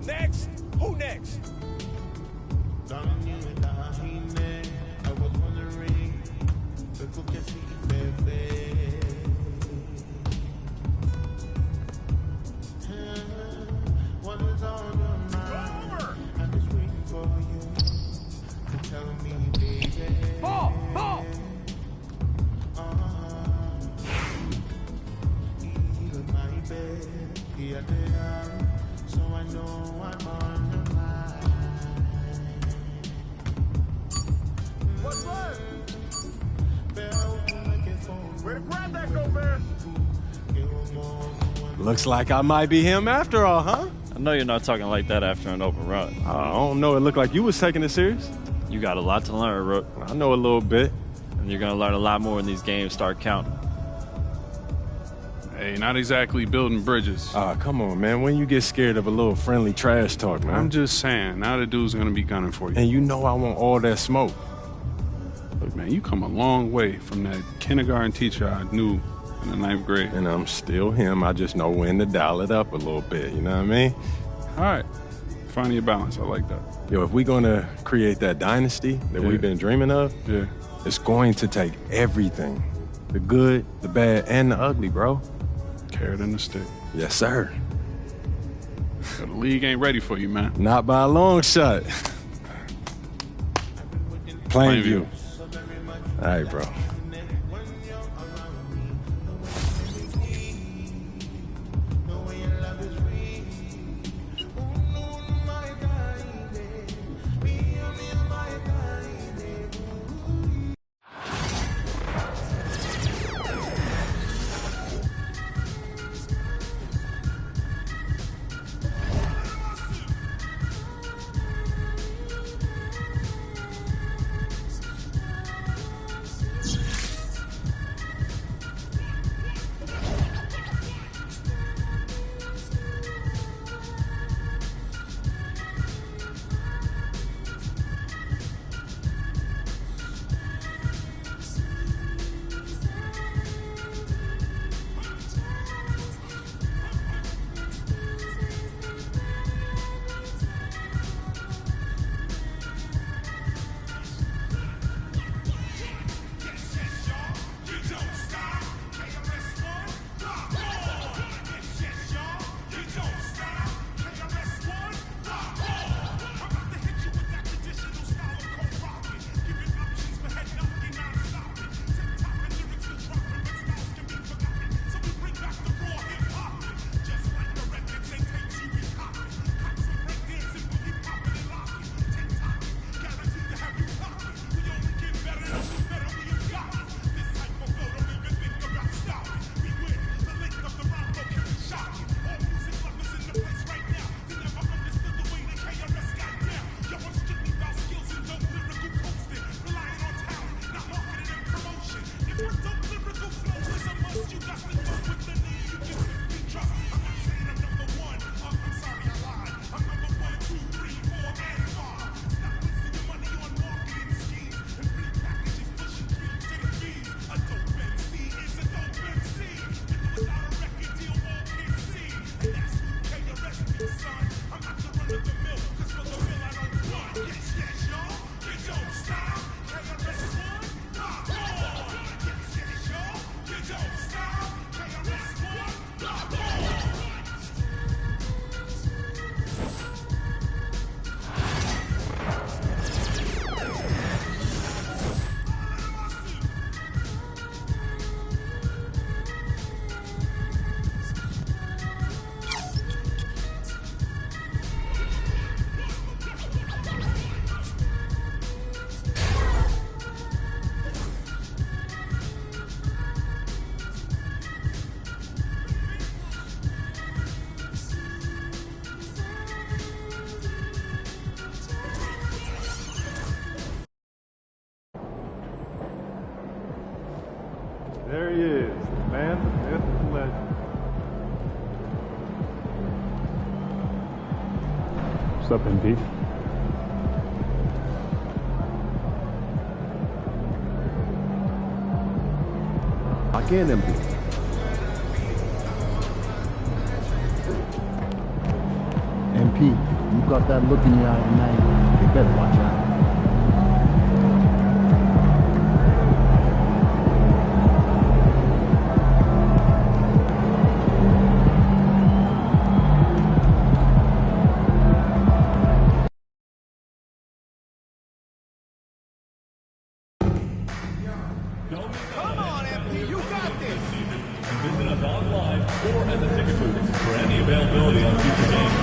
Next? Who next? Ball, ball. So I know I'm on the line. What's left? Way to grab that, Gobert. Looks like I might be him after all, huh? I know you're not talking like that after an open run. I don't know. It looked like you was taking it serious. You got a lot to learn, Rook. I know a little bit. And you're going to learn a lot more when these games start counting. Hey, not exactly building bridges. Come on, man. When you get scared of a little friendly trash talk, man. I'm just saying, now the dude's gonna be gunning for you. And you know I want all that smoke. Look, man, you come a long way from that kindergarten teacher I knew in the 9th grade. And I'm still him. I just know when to dial it up a little bit. You know what I mean? All right. Finding your balance. I like that. Yo, if we're going to create that dynasty that we've been dreaming of, it's going to take everything. The good, the bad, and the ugly, bro. Carrot and the stick. Yes, sir. The league ain't ready for you, man. Not by a long shot. Plainview. All right, bro. There he is, the man, the myth, the legend. What's up, MP? Again, MP. MP, you got that look in your eye tonight. You better watch out. Come on, MP, you got this. And visit us online or at the ticket booth for any availability on future games.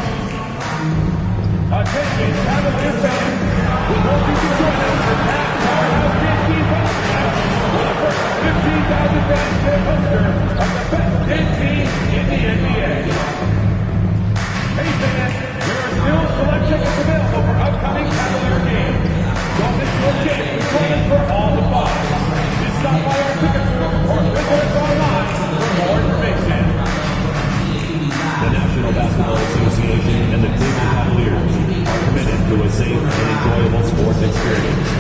Attention, Cavalier fans. We hope you can join us at Powerhouse JC Podcast for the first 15,000 fans get a poster of the best 10 teams in the NBA. Hey fans, there are still select tickets available for upcoming Cavalier games. Don't miss your chance to join us for all the fun. Just stop by our ticket store or visit us online for more information. The National Basketball Association and the Cleveland Cavaliers are committed to a safe and enjoyable sports experience.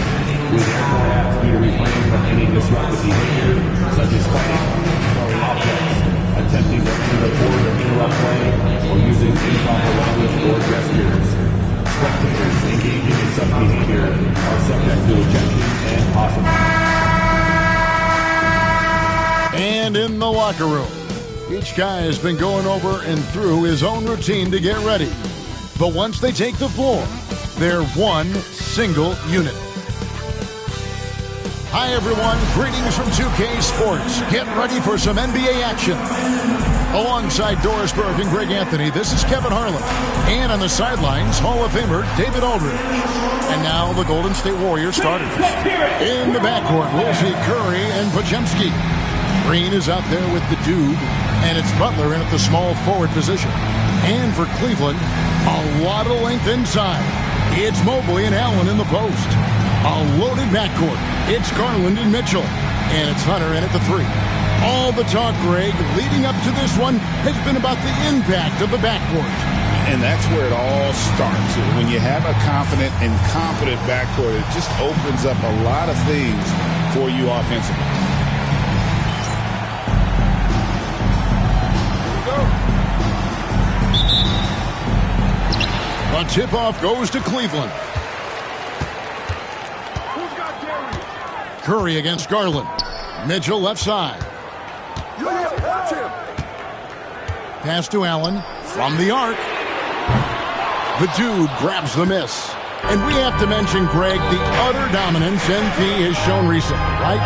We therefore ask you to refrain from any disruptive behavior, such as fighting, throwing objects, attempting to enter the court or interrupt play, or using improper language or gestures. Spectators engaging in such behavior are subject to ejection and possible. And in the locker room, each guy has been going over and through his own routine to get ready. But once they take the floor, they're one single unit. Hi, everyone. Greetings from 2K Sports. Get ready for some NBA action. Alongside Doris Burke and Greg Anthony, this is Kevin Harlan. And on the sidelines, Hall of Famer David Aldridge. And now the Golden State Warriors starters. In the backcourt, we'll see Curry and Podziemski. Green is out there with the dude, and it's Butler in at the small forward position. And for Cleveland, a lot of length inside. It's Mobley and Allen in the post. A loaded backcourt. It's Garland and Mitchell. And it's Hunter in at the 3. All the talk, Greg, leading up to this one has been about the impact of the backcourt. And that's where it all starts. When you have a confident and competent backcourt, it just opens up a lot of things for you offensively. A tip-off goes to Cleveland. Curry against Garland. Mitchell left side. Pass to Allen from the arc. The dude grabs the miss. And we have to mention, Greg, the utter dominance MP has shown recently, right?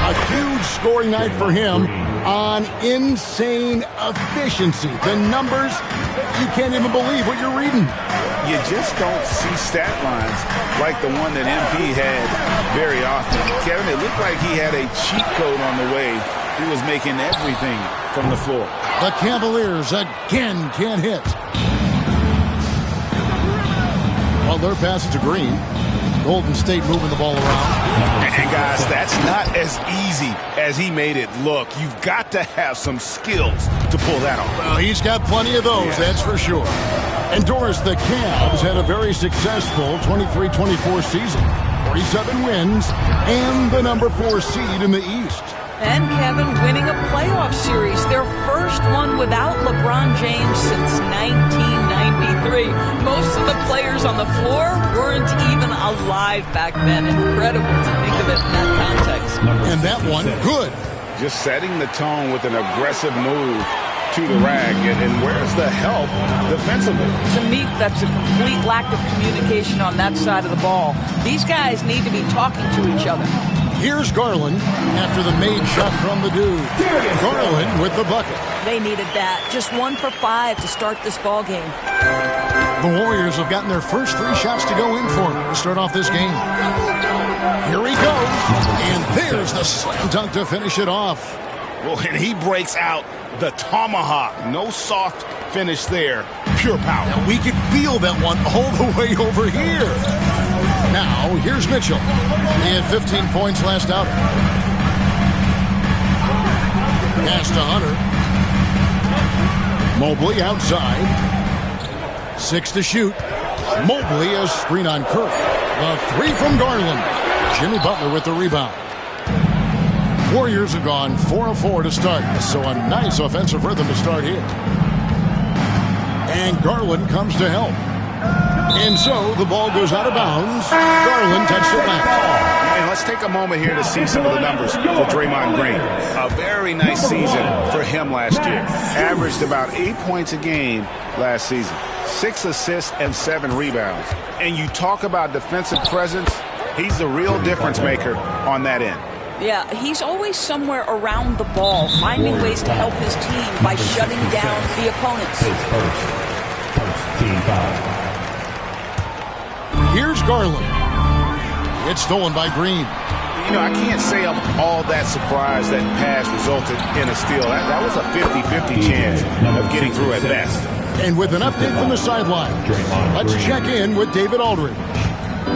A huge scoring night for him on insane efficiency. The numbers, you can't even believe what you're reading. You just don't see stat lines like the one that MP had very often. Kevin, it looked like he had a cheat code on the way. He was making everything from the floor. The Cavaliers again can't hit. Butler passes to Green. Golden State moving the ball around. And guys, that's not as easy as he made it look. You've got to have some skills to pull that off. Well, he's got plenty of those, that's for sure. And Doris, the Cavs had a very successful 23-24 season. 47 wins and the number 4 seed in the East. And Kevin winning a playoff series, their first one without LeBron James since 1993. Most of the players on the floor weren't even alive back then. Incredible to think of it in that context. And that one, good. Just setting the tone with an aggressive move to the rack. And where's the help defensively? To me, that's a complete lack of communication on that side of the ball. These guys need to be talking to each other. Here's Garland after the made shot from the dude. Garland with the bucket. They needed that. Just 1 for 5 to start this ball game. The Warriors have gotten their first 3 shots to go in for to start off this game. Here he goes. And there's the slam dunk to finish it off. Well, and he breaks out the tomahawk. No soft finish there. Pure power. Now we could feel that one all the way over here. Now, here's Mitchell. He had 15 points last outing. Pass to Hunter. Mobley outside. 6 to shoot. Mobley a screen on Kirk. The 3 from Garland. Jimmy Butler with the rebound. Warriors have gone 4 of 4 to start, so a nice offensive rhythm to start here. And Garland comes to help. And so the ball goes out of bounds. Garland touched it left. And let's take a moment here to see some of the numbers for Draymond Green. A very nice season for him last year. Averaged about 8 points a game last season. 6 assists and 7 rebounds. And you talk about defensive presence, he's the real difference maker on that end. Yeah, he's always somewhere around the ball, finding ways to help his team by shutting down the opponents. Here's Garland. It's stolen by Green. You know, I can't say I'm all that surprised that pass resulted in a steal. That was a 50-50 chance of getting through at best. And with an update from the sideline, let's check in with David Aldridge.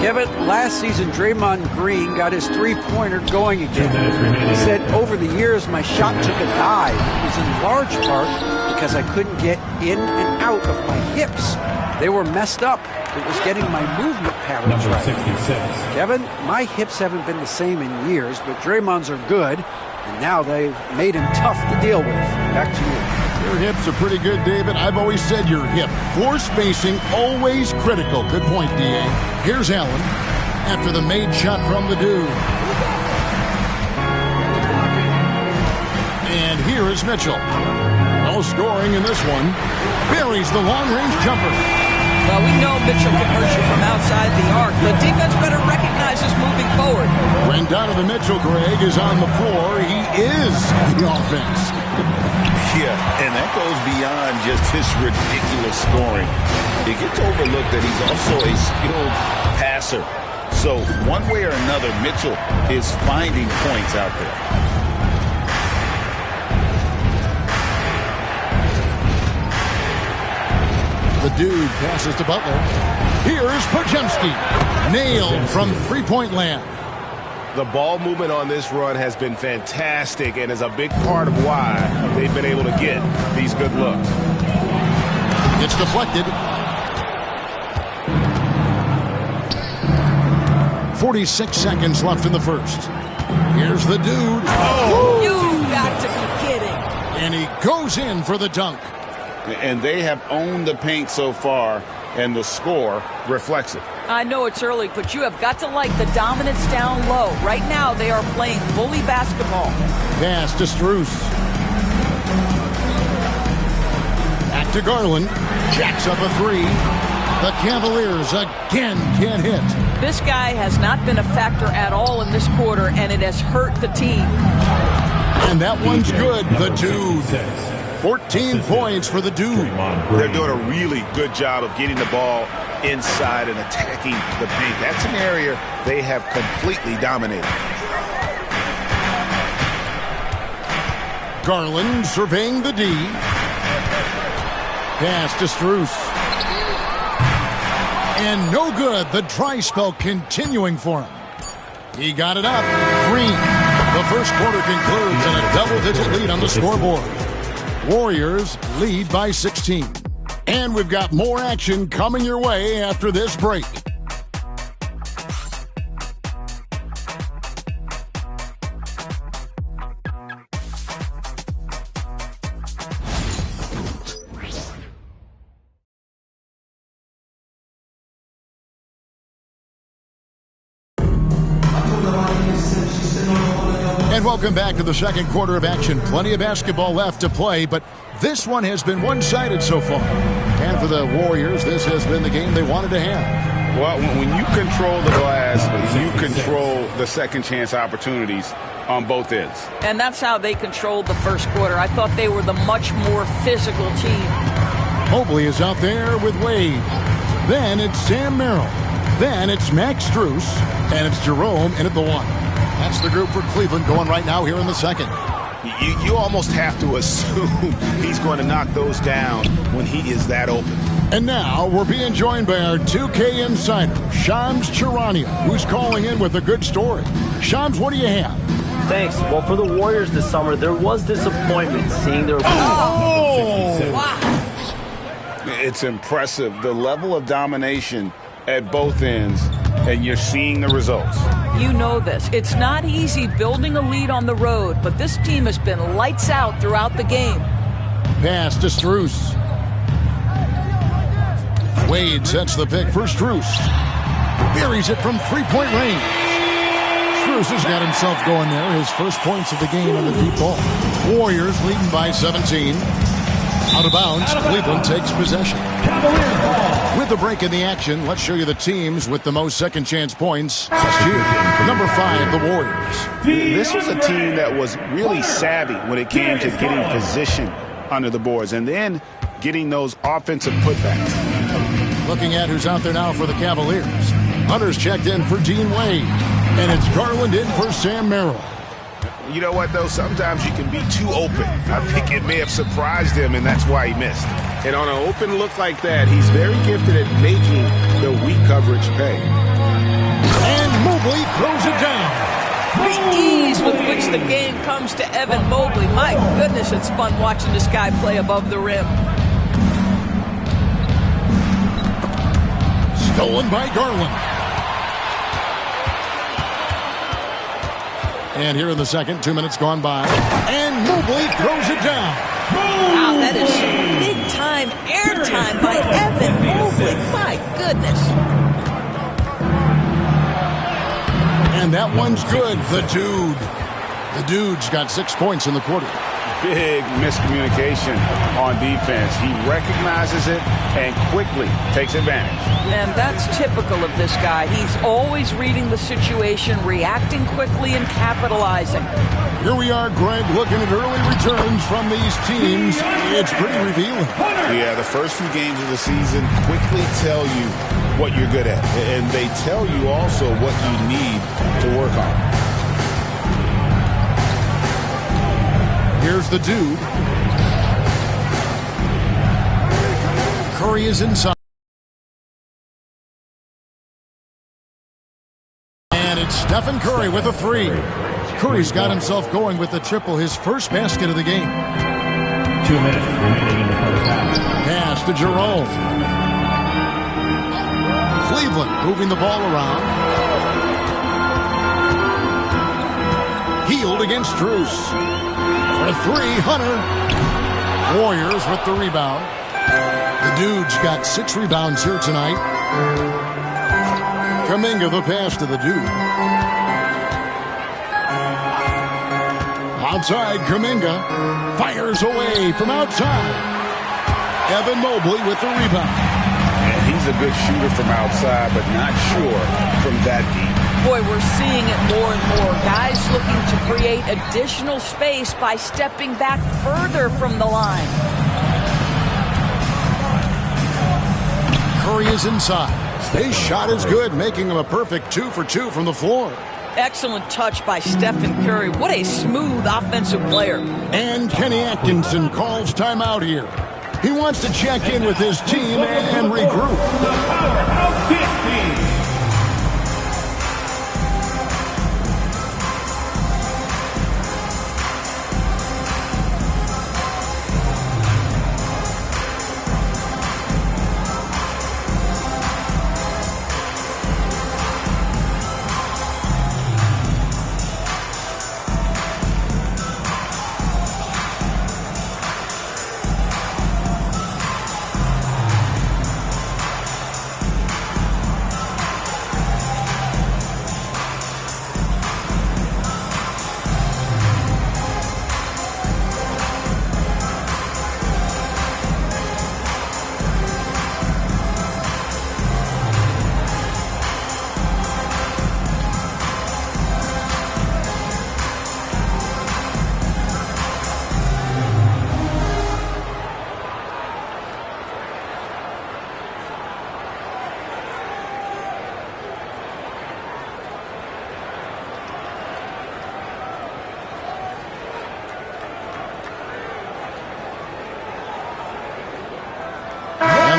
Kevin, last season, Draymond Green got his three-pointer going again. He said, over the years, my shot took a dive. It was in large part because I couldn't get in and out of my hips. They were messed up. It was getting my movement patterns right. 66. Kevin, my hips haven't been the same in years, but Draymond's are good, and now they've made him tough to deal with. Back to you. Your hips are pretty good, David. I've always said your hip. Floor spacing, always critical. Good point, D.A. Here's Allen after the made shot from the dude. And here is Mitchell. No scoring in this one. Buries the long-range jumper. Well, we know Mitchell can hurt you from outside the arc. The defense better recognize this moving forward. When Donovan Mitchell, Greg, is on the floor, he is the offense. Yeah, and that goes beyond just his ridiculous scoring. It gets overlooked that he's also a skilled passer. So one way or another, Mitchell is finding points out there. The dude passes to Butler. Here's Podziemski. Nailed from three-point land. The ball movement on this run has been fantastic and is a big part of why they've been able to get these good looks. It's deflected. 46 seconds left in the first. Here's the dude. Oh! You got to be kidding. And he goes in for the dunk. And they have owned the paint so far, and the score reflects it. I know it's early, but you have got to like the dominance down low. Right now, they are playing bully basketball. Pass to Strus. Back to Garland. Jacks up a three. The Cavaliers again can't hit. This guy has not been a factor at all in this quarter, and it has hurt the team. And that one's good. The dude. 14 points for the dude. They're doing a really good job of getting the ball inside and attacking the paint. That's an area they have completely dominated. Garland surveying the D. Pass to Strus. And no good. The dry spell continuing for him. He got it up. Green. The first quarter concludes in a double-digit lead on the scoreboard. Warriors lead by 16. And we've got more action coming your way after this break. And welcome back to the second quarter of action. Plenty of basketball left to play, but this one has been one-sided so far. And for the Warriors, this has been the game they wanted to have. Well, when you control the glass, you control the second chance opportunities on both ends. And that's how they controlled the first quarter. I thought they were the much more physical team. Mobley is out there with Wade. Then it's Sam Merrill. Then it's Max Strus. And it's Jerome in at the one. That's the group for Cleveland going right now here in the second. You almost have to assume he's going to knock those down when he is that open. And now we're being joined by our 2K insider, Shams Charania, who's calling in with a good story. Shams, what do you have? Thanks. Well, for the Warriors this summer, there was disappointment seeing their... It's impressive, the level of domination at both ends, and you're seeing the results. You know this. It's not easy building a lead on the road, but this team has been lights out throughout the game. Pass to Strus. Wade sets the pick for Strus. Buries it from three-point range. Strus has got himself going there. His first points of the game on the deep ball. Warriors leading by 17. Out of bounds, Cleveland takes possession. With the break in the action, let's show you the teams with the most second chance points last year. Number 5, the Warriors. This was a team that was really savvy when it came to getting position under the boards and then getting those offensive putbacks. Looking at who's out there now for the Cavaliers. Hunter's checked in for Dean Wade. And it's Garland in for Sam Merrill. You know what, though? Sometimes you can be too open. I think it may have surprised him, and that's why he missed. And on an open look like that, he's very gifted at making the weak coverage pay. And Mobley throws it down. The ease with which the game comes to Evan Mobley. My goodness, it's fun watching this guy play above the rim. Stolen by Garland. And here in the second, 2 minutes gone by. And Mobley throws it down. Wow, that is big-time airtime by Evan Mobley. My goodness. And that one's good. The Dude's got 6 points in the quarter. Big miscommunication on defense. He recognizes it and quickly takes advantage. And that's typical of this guy. He's always reading the situation, reacting quickly, and capitalizing. Here we are, Greg, looking at early returns from these teams. It's pretty revealing. Yeah, the first few games of the season quickly tell you what you're good at. And they tell you also what you need to work on. Here's the Dude. Curry is inside. And it's Stephen Curry with a 3. Curry's got himself going with the triple, his first basket of the game. 2 minutes remaining in the first half. Pass to Jerome. Cleveland moving the ball around. Healed against Strus. For 3, Hunter. Warriors with the rebound. The Dude's got 6 rebounds here tonight. Kuminga the pass to the Dude. Outside, Kuminga fires away from outside. Evan Mobley with the rebound. And he's a good shooter from outside, but not sure from that deep. Boy, we're seeing it more and more. Guys looking to create additional space by stepping back further from the line. Curry is inside. His shot is good, making him a perfect 2 for 2 from the floor. Excellent touch by Stephen Curry. What a smooth offensive player. And Kenny Atkinson calls timeout here. He wants to check in with his team and regroup. The Powerhouse Kicks team.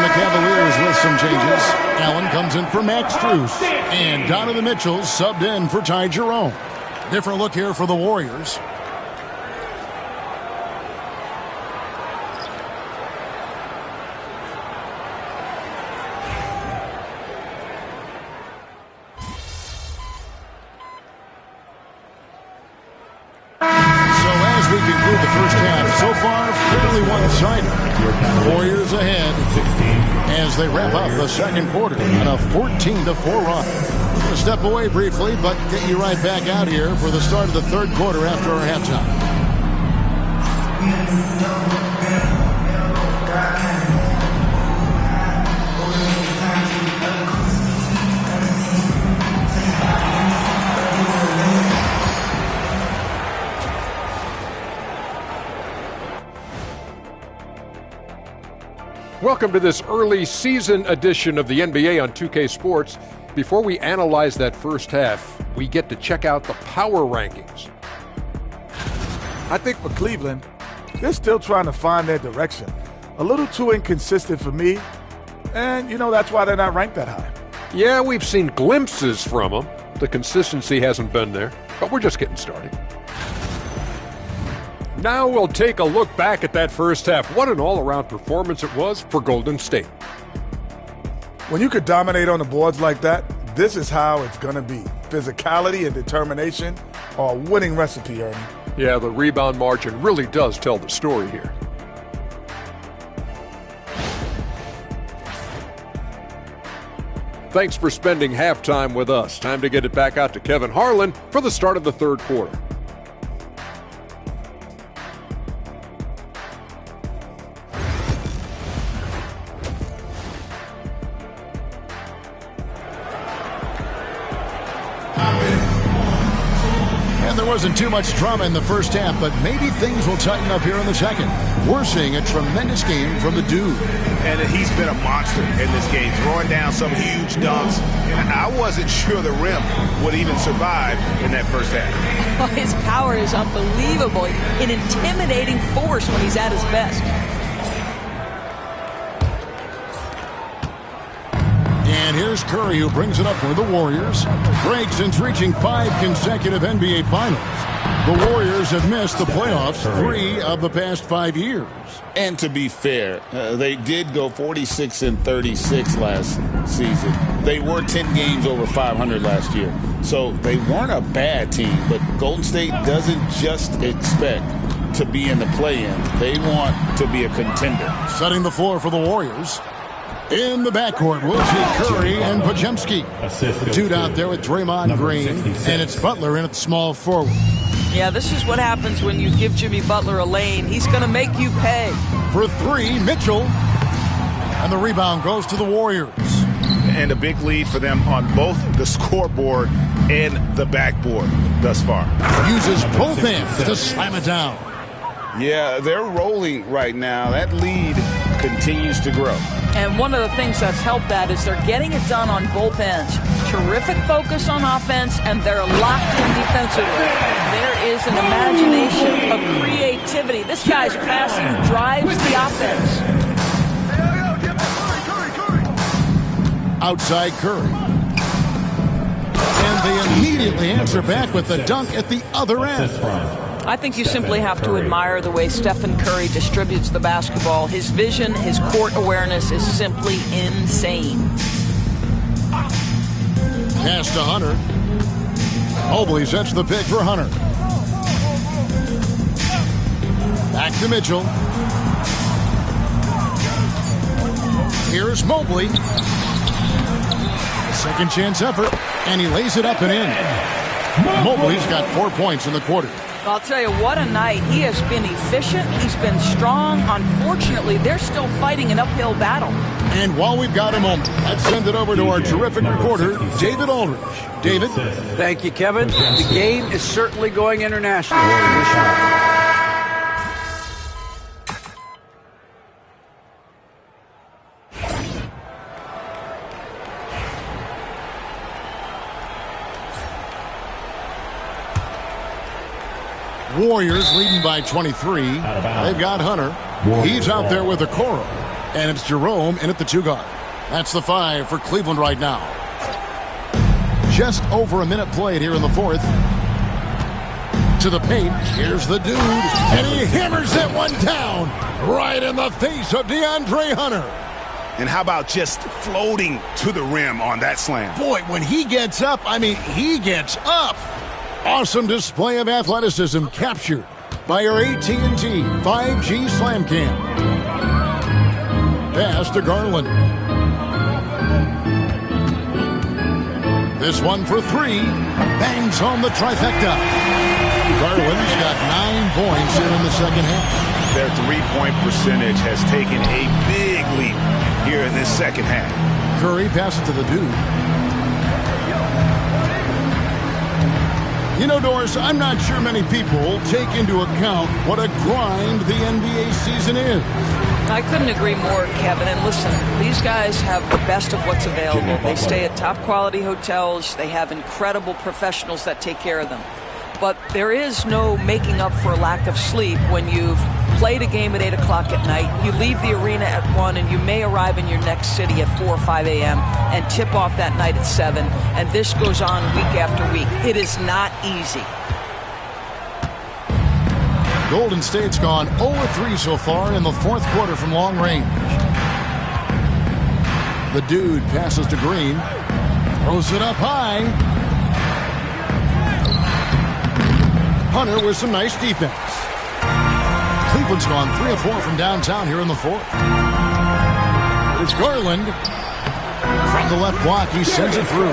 Cavaliers with some changes. Allen comes in for Max Strus. And Donovan Mitchell subbed in for Ty Jerome. Different look here for the Warriors. We conclude the first half. So far, fairly one-sided. Warriors ahead as they wrap up the second quarter on a 14-4 run. We're going to step away briefly, but get you right back out here for the start of the third quarter after our halftime. Welcome to this early season edition of the NBA on 2K Sports. Before we analyze that first half, we get to check out the power rankings. I think for Cleveland, they're still trying to find their direction. A little too inconsistent for me, and, that's why they're not ranked that high. Yeah, we've seen glimpses from them. The consistency hasn't been there, but we're just getting started. Now we'll take a look back at that first half. What an all-around performance it was for Golden State. When you could dominate on the boards like that, this is how it's going to be. Physicality and determination are a winning recipe, Ernie. Yeah, the rebound margin really does tell the story here. Thanks for spending halftime with us. Time to get it back out to Kevin Harlan for the start of the third quarter. Wasn't too much drama in the first half, but maybe things will tighten up here in the second. We're seeing a tremendous game from the dude. And he's been a monster in this game, throwing down some huge dunks. And I wasn't sure the rim would even survive in that first half. His power is unbelievable, an intimidating force when he's at his best. And here's Curry, who brings it up for the Warriors. Greg, since reaching 5 consecutive NBA Finals, the Warriors have missed the playoffs 3 of the past 5 years. And to be fair, they did go 46-36 last season. They were 10 games over 500 last year. So they weren't a bad team, but Golden State doesn't just expect to be in the play-in. They want to be a contender. Setting the floor for the Warriors. In the backcourt, we'll see Curry and Podziemski. Dude out there with Draymond Green, and it's Butler in at small forward. Yeah, this is what happens when you give Jimmy Butler a lane. He's going to make you pay. For 3, Mitchell. And the rebound goes to the Warriors. And a big lead for them on both the scoreboard and the backboard thus far. Uses both hands to slam it down. Yeah, they're rolling right now. That lead continues to grow. And one of the things that's helped that is they're getting it done on both ends. Terrific focus on offense, and they're locked in defensively. There is an imagination, a creativity. This guy's passing drives the offense. Outside Curry. And they immediately answer back with the dunk at the other end. I think you simply have to admire the way Stephen Curry distributes the basketball. His vision, his court awareness is simply insane. Pass to Hunter. Mobley sets the pick for Hunter. Back to Mitchell. Here's Mobley. Second chance effort, and he lays it up and in. Mobley's got 4 points in the quarter. I'll tell you, what a night. He has been efficient. He's been strong. Unfortunately, they're still fighting an uphill battle. And while we've got a moment, let's send it over to our terrific reporter, David Aldridge. David? Thank you, Kevin. The game is certainly going international. Warriors leading by 23. They've got Hunter. He's out there with Okoro. And it's Jerome in at the 2 guard. That's the 5 for Cleveland right now. Just over a minute played here in the fourth. To the paint. Here's the dude. And he hammers that one down right in the face of DeAndre Hunter. And how about just floating to the rim on that slam? Boy, when he gets up, I mean, he gets up. Awesome display of athleticism captured by our AT&T 5G Slam Cam. Pass to Garland. This one for three. Bangs home the trifecta. Garland's got 9 points here in the second half. Their three-point percentage has taken a big leap here in this second half. Curry passes to the dude. You know, Doris, I'm not sure many people take into account what a grind the NBA season is. I couldn't agree more, Kevin. And listen, these guys have the best of what's available. They stay at top-quality hotels. They have incredible professionals that take care of them. But there is no making up for a lack of sleep when you've played a game at 8 o'clock at night, you leave the arena at 1, and you may arrive in your next city at 4 or 5 a.m. and tip off that night at 7, and this goes on week after week. It is not easy. Golden State's gone 0-3 so far in the fourth quarter from long range. The dude passes to Green, throws it up high. Hunter with some nice defense. Cleveland's gone 3 of 4 from downtown here in the fourth. It's Garland. From the left block, he sends it through.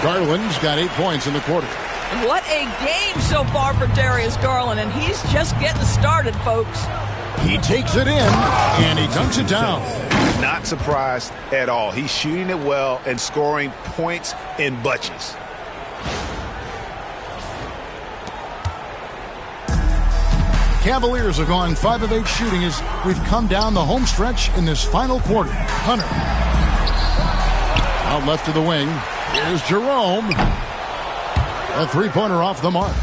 Garland's got 8 points in the quarter. What a game so far for Darius Garland, and he's just getting started, folks. He takes it in, and he dunks it down. Not surprised at all. He's shooting it well and scoring points in bunches. Cavaliers have gone 5 of 8 shooting as we've come down the home stretch in this final quarter. Hunter. Out left to the wing. Here's Jerome. A three-pointer off the mark.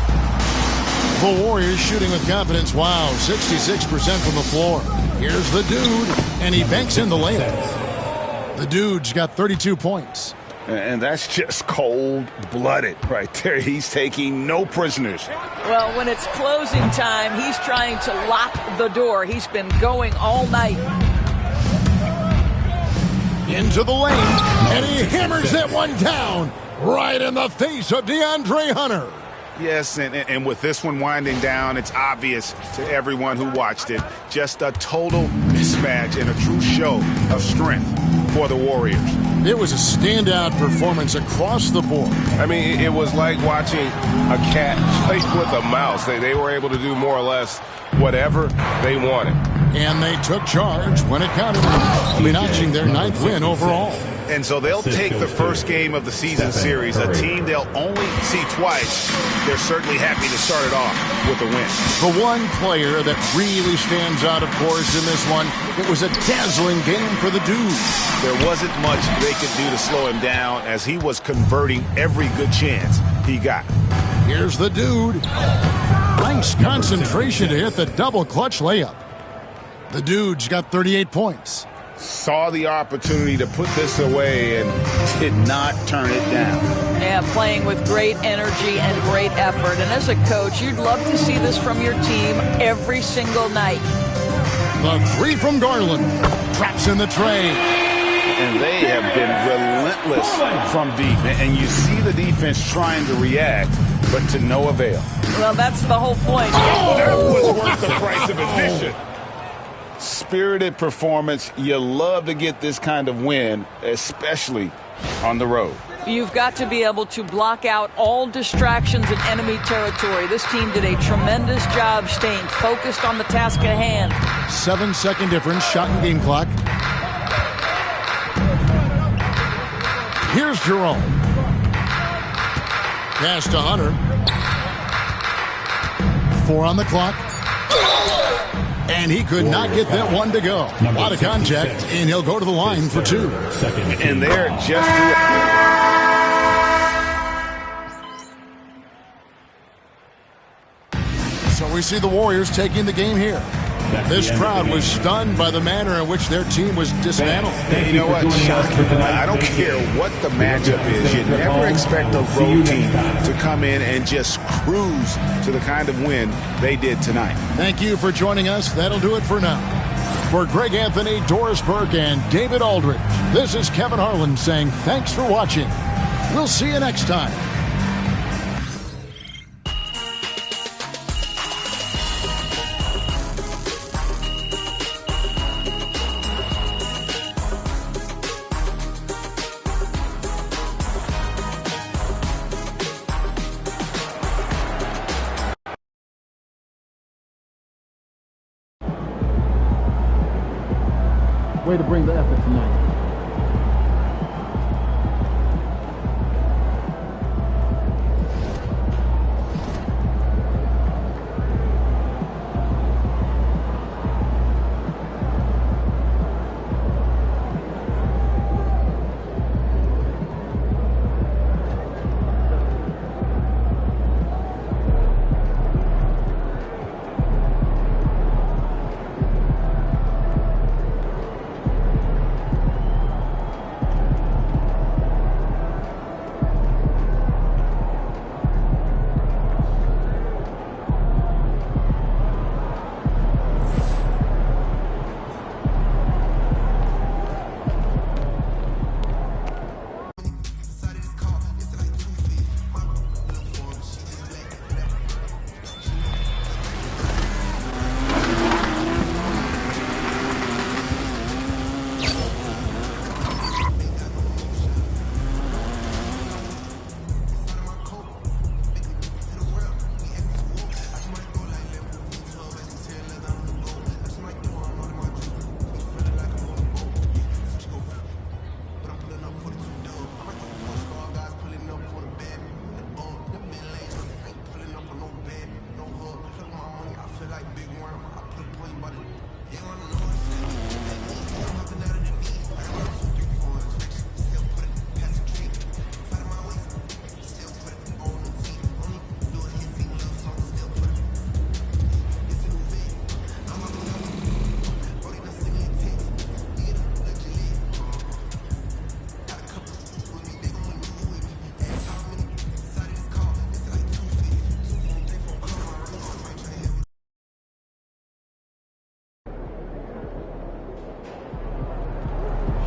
The Warriors shooting with confidence. Wow, 66% from the floor. Here's the dude, and he banks in the layup. The dude's got 32 points. And that's just cold-blooded right there. He's taking no prisoners. Well, when it's closing time, he's trying to lock the door. He's been going all night. Into the lane, and he hammers that one down right in the face of DeAndre Hunter. Yes, and with this one winding down, it's obvious to everyone who watched it. Just a total mismatch and a true show of strength for the Warriors. It was a standout performance across the board. I mean, it was like watching a cat play with a mouse. They were able to do more or less whatever they wanted. And they took charge when it counted, notching their 9th win overall. And so they'll take the first game of the season series, a team they'll only see twice. They're certainly happy to start it off with a win. The one player that really stands out, of course, in this one, it was a dazzling game for the dude. There wasn't much they could do to slow him down as he was converting every good chance he got. Here's the dude. Nice concentration to hit the double clutch layup. The dude's got 38 points. Saw the opportunity to put this away and did not turn it down. Yeah, playing with great energy and great effort. And as a coach, you'd love to see this from your team every single night. The three from Garland. Traps in the tray. And they have been relentless from deep. And you see the defense trying to react, but to no avail. Well, that's the whole point. Oh, that was worth the price of admission. Spirited performance. You love to get this kind of win, especially on the road. You've got to be able to block out all distractions in enemy territory. This team did a tremendous job staying focused on the task at hand. 7-second difference, shot and game clock. Here's Jerome. Pass to Hunter. 4 on the clock. And he could not get that one to go. A lot of contact, and he'll go to the line for 2. And they're just... So we see the Warriors taking the game here. This crowd was stunned by the manner in which their team was dismantled. And you know what, Chuck? I don't care what the matchup is. You never expect a road team to come in and just cruise to the kind of win they did tonight. Thank you for joining us. That'll do it for now. For Greg Anthony, Doris Burke, and David Aldridge, this is Kevin Harlan saying thanks for watching. We'll see you next time. Way to bring the effort tonight.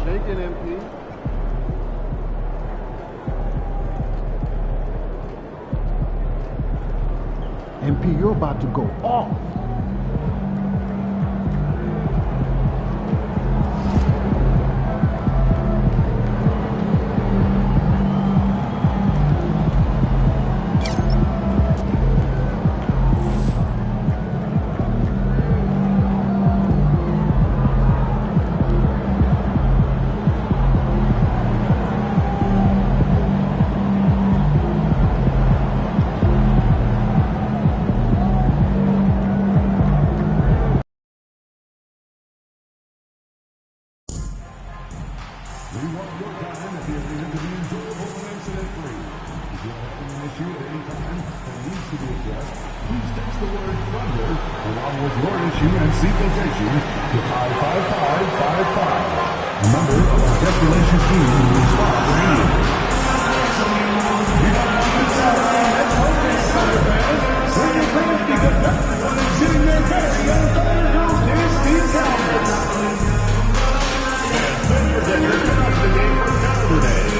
Shake it, MP. MP, you're about to go off. We want your time at the arena to be enjoyable and incident-free. If you have an issue at any time that needs to be addressed, please text the word thunder along with your issue and seat location to 55555. A member of our guest relations team will respond to you. We got on this Saturday at Focus Center fans. Bring your friends because everyone is sitting there very on Thunder Girls Tasty Calendar.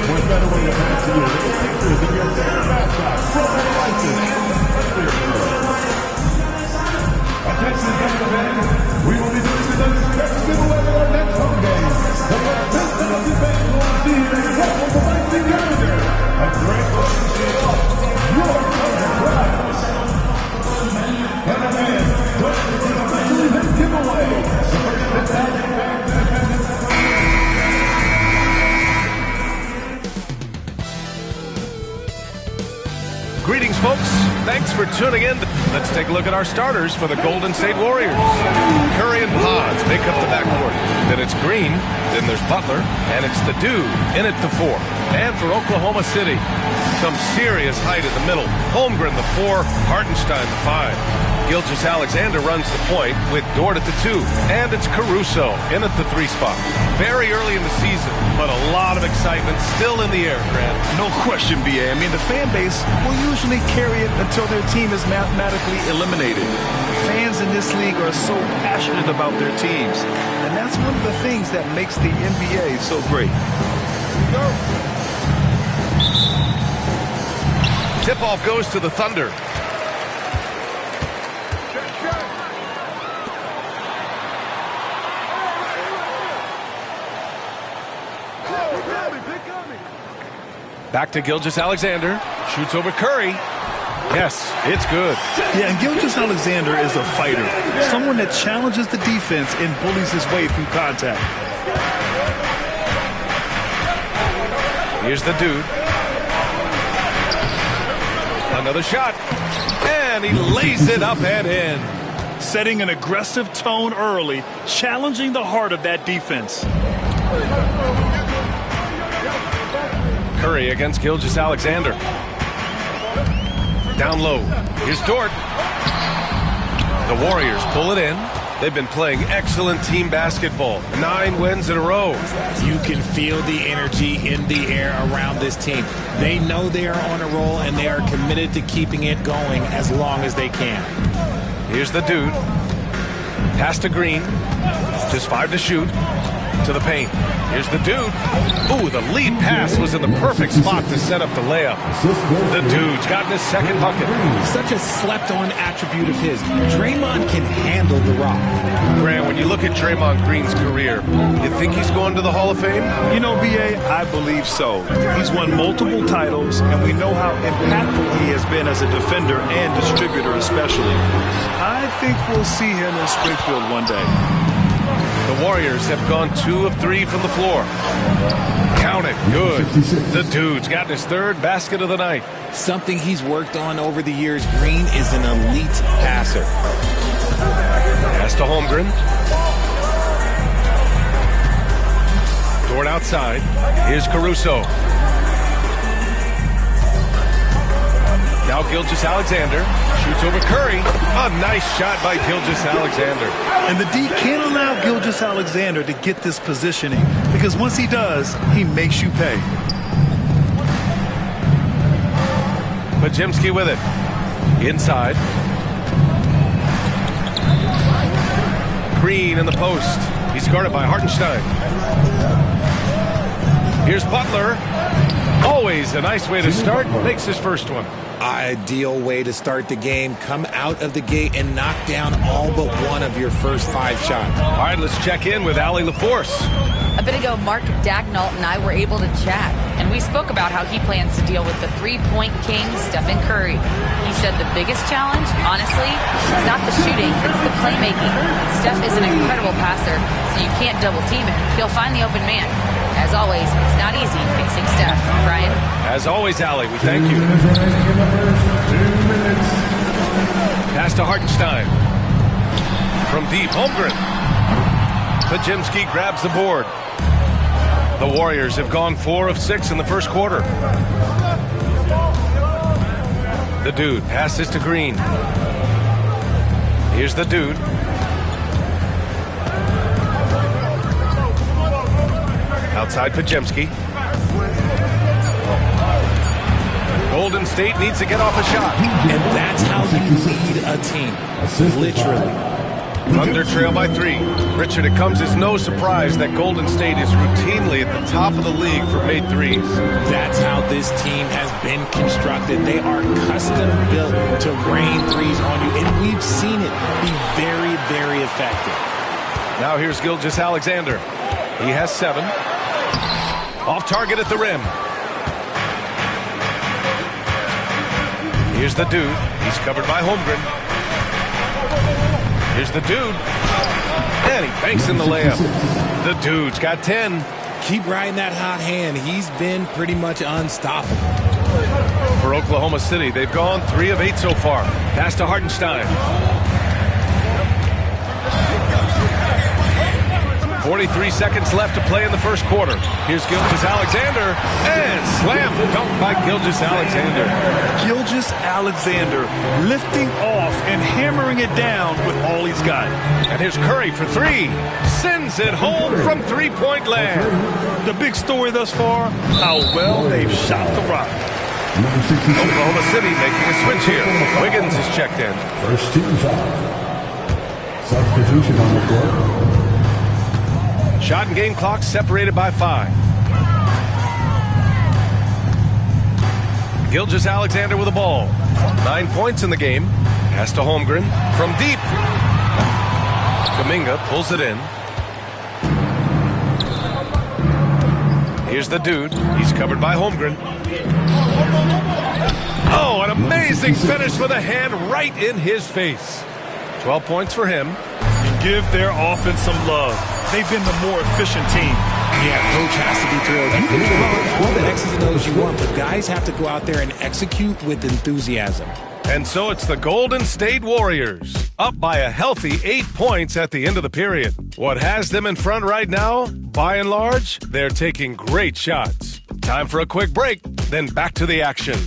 What better way to pass to you than pictures of your favorite mascot, Brother License, and the Thunder Girls. Attention, Thunder fans, we will be doing the next giveaway at our next home game. The most 10,000 fans will receive a raffle for License Calendar. A great way to show off your Thunder prize. Thunder fans, join us for the special event giveaway. The first 10,000 fans in attendance. Greetings, folks. Thanks for tuning in. Let's take a look at our starters for the Golden State Warriors. Curry and Pods make up the backcourt. Then it's Green, then there's Butler, and it's the Dude in at the 4. And for Oklahoma City, some serious height in the middle. Holmgren, the 4, Hartenstein, the 5. Gilgeous-Alexander runs the point with Dort at the 2, and it's Caruso in at the 3 spot. Very early in the season, but a lot of excitement still in the air, Grant. No question, B.A. I mean, the fan base will usually carry it until their team is mathematically eliminated. Fans in this league are so passionate about their teams, and that's one of the things that makes the NBA so great. Tip-off goes to the Thunder. Back to Gilgeous-Alexander. Shoots over Curry. Yes, it's good. Yeah, and Gilgeous-Alexander is a fighter. Someone that challenges the defense and bullies his way through contact. Here's the dude. Another shot. And he lays it up and in. Setting an aggressive tone early, challenging the heart of that defense. Curry against Gilgeous-Alexander. Down low. Here's Dort. The Warriors pull it in. They've been playing excellent team basketball. 9 wins in a row. You can feel the energy in the air around this team. They know they are on a roll, and they are committed to keeping it going as long as they can. Here's the dude. Pass to Green. Just 5 to shoot. To the paint. Here's the dude. Ooh, the lead pass was in the perfect spot to set up the layup. The dude's gotten his second bucket. Such a slept-on attribute of his. Draymond can handle the rock. Grant, when you look at Draymond Green's career, you think he's going to the Hall of Fame? You know, B.A., I believe so. He's won multiple titles, and we know how impactful he has been as a defender and distributor especially. I think we'll see him in Springfield one day. The Warriors have gone 2 of 3 from the floor. Count it. Good. The dude's gotten his 3rd basket of the night. Something he's worked on over the years. Green is an elite passer. Pass to Holmgren. Dort outside. Here's Caruso. Now Gilgeous-Alexander shoots over Curry. A nice shot by Gilgeous-Alexander. And the D can't allow Gilgeous-Alexander to get this positioning, because once he does, he makes you pay. Podziemski with it. Inside. Green in the post. He's guarded by Hartenstein. Here's Butler. Always a nice way to start. Makes his first one. Ideal way to start the game. Come out of the gate and knock down all but one of your first 5 shots. All right, let's check in with Allie LaForce. A bit ago, Mark Dagnall and I were able to chat, and we spoke about how he plans to deal with the 3-point king, Stephen Curry. He said the biggest challenge, honestly, it's not the shooting, it's the playmaking. Steph is an incredible passer, so you can't double team him. He'll find the open man. As always, it's not easy fixing Steph. Brian? As always, Allie, we thank you. Pass to Hartenstein. From deep, Holmgren. Podziemski grabs the board. The Warriors have gone 4 of 6 in the first quarter. The dude passes to Green. Here's the dude. Outside Podziemski. Golden State needs to get off a shot. And that's how you lead a team. Literally. Thunder trail by 3. Richard, it comes as no surprise that Golden State is routinely at the top of the league for made threes. That's how this team has been constructed. They are custom built to rain threes on you, and we've seen it be very, very effective. Now here's Gilgeous-Alexander. He has 7. Off target at the rim. Here's the dude. He's covered by Holmgren. Here's the dude. And he banks in the layup. The dude's got 10. Keep riding that hot hand. He's been pretty much unstoppable. For Oklahoma City, they've gone 3 of 8 so far. Pass to Hartenstein. 43 seconds left to play in the first quarter. Here's Gilgeous-Alexander, and Slam dunk by Gilgeous-Alexander. Gilgeous-Alexander lifting off and hammering it down with all he's got. And here's Curry for three. Sends it home from three-point land. The big story thus far, how well they've shot the rock. Oklahoma City making a switch here. Wiggins is checked in. First team foul. Substitution on the court. Shot and game clock separated by 5. Gilgeous-Alexander with the ball. 9 points in the game. Pass to Holmgren from deep. Kuminga pulls it in. Here's the dude. He's covered by Holmgren. Oh, an amazing finish with a hand right in his face. 12 points for him. And give their offense some love. They've been the more efficient team. Yeah, coach has to be thrilled. You can throw all the X's and O's you want, but guys have to go out there and execute with enthusiasm. And so it's the Golden State Warriors, up by a healthy 8 points at the end of the period. What has them in front right now? By and large, they're taking great shots. Time for a quick break, then back to the action.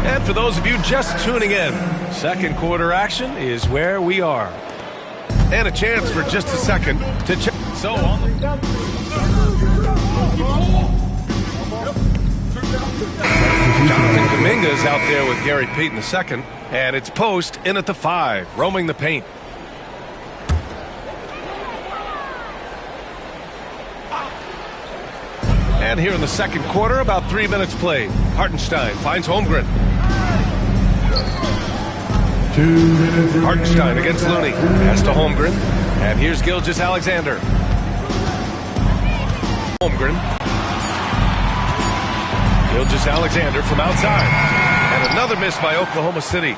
And for those of you just tuning in, second quarter action is where we are. And a chance for just a second to check. So on the Jonathan Kuminga is out there with Gary Payton II, and it's post in at the 5, roaming the paint. And here in the second quarter, about 3 minutes played. Hartenstein finds Holmgren. Hartenstein against Looney. Pass to Holmgren. And here's Gilgeous-Alexander. Holmgren. Gilgeous-Alexander from outside. And another miss by Oklahoma City.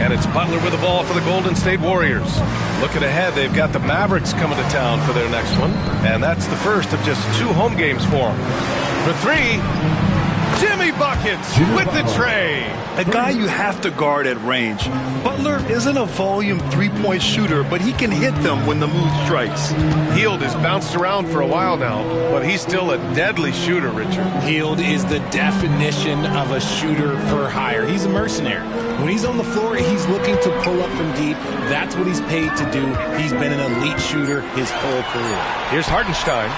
And it's Butler with the ball for the Golden State Warriors. Looking ahead, they've got the Mavericks coming to town for their next one. And that's the first of just 2 home games for them. For 3, Jimmy Buckets with the tray. A guy you have to guard at range. Butler isn't a volume three-point shooter, but he can hit them when the mood strikes. Hield has bounced around for a while now, but he's still a deadly shooter, Richard. Hield is the definition of a shooter for hire. He's a mercenary. When he's on the floor, he's looking to pull up from deep. That's what he's paid to do. He's been an elite shooter his whole career. Here's Hartenstein.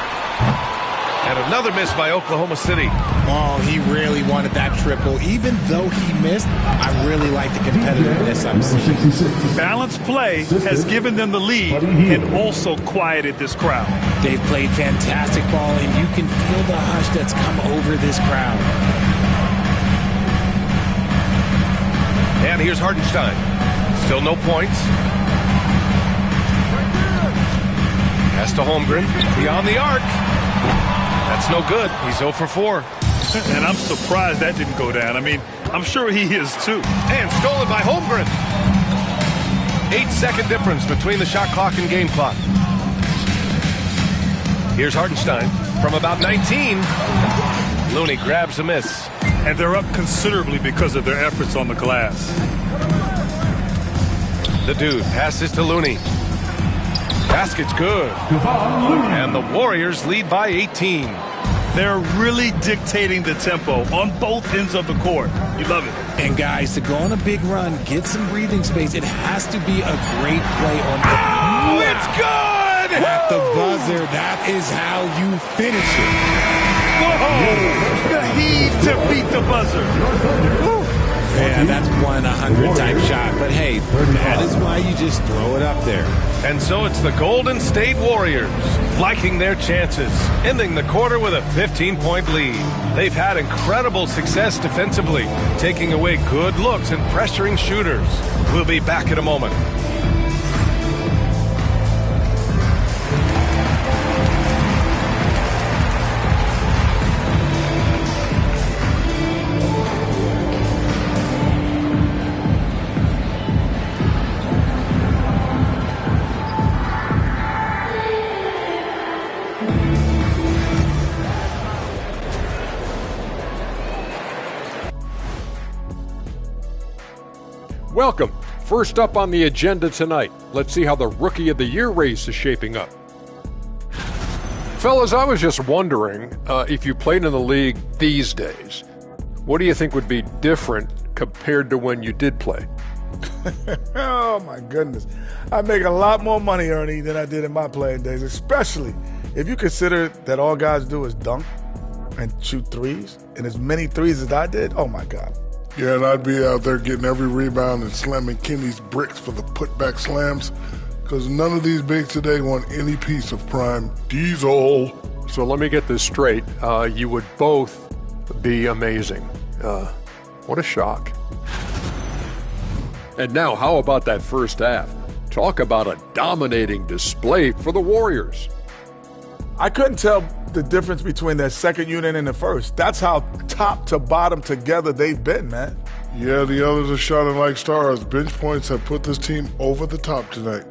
And another miss by Oklahoma City. Oh, he really wanted that triple. Even though he missed, I really like the competitiveness I'm seeing. Balanced play has given them the lead and also quieted this crowd. They've played fantastic ball, and you can feel the hush that's come over this crowd. And here's Hartenstein. Still no points. Pass to Holmgren. Beyond the arc. That's no good. He's 0 for 4. And I'm surprised that didn't go down. I mean, I'm sure he is too. And stolen by Holmgren. 8-second difference between the shot clock and game clock. Here's Hartenstein from about 19. Looney grabs a miss. And they're up considerably because of their efforts on the glass. The dude passes to Looney. Basket's good. And the Warriors lead by 18. They're really dictating the tempo on both ends of the court. You love it. And guys, to go on a big run, get some breathing space, it has to be a great play on the... Oh, it's good! At the buzzer, that is how you finish it. Whoa! The heave to beat the buzzer. Yeah, that's 1-100 type shot. But hey, that is why you just throw it up there. And so it's the Golden State Warriors liking their chances, ending the quarter with a 15-point lead. They've had incredible success defensively, taking away good looks and pressuring shooters. We'll be back in a moment. Welcome. First up on the agenda tonight, let's see how the Rookie of the Year race is shaping up. Fellas, I was just wondering if you played in the league these days, what do you think would be different compared to when you did play? Oh, my goodness. I make a lot more money, Ernie, than I did in my playing days, especially if you consider that all guys do is dunk and shoot threes, and as many threes as I did, oh, my God. Yeah, and I'd be out there getting every rebound and slamming Kenny's bricks for the putback slams, because none of these bigs today want any piece of prime diesel. So let me get this straight. You would both be amazing. What a shock. And now, how about that first half? Talk about a dominating display for the Warriors. I couldn't tell the difference between their second unit and the first. That's how top to bottom together they've been, man. Yeah, the others are shining like stars. Bench points have put this team over the top tonight.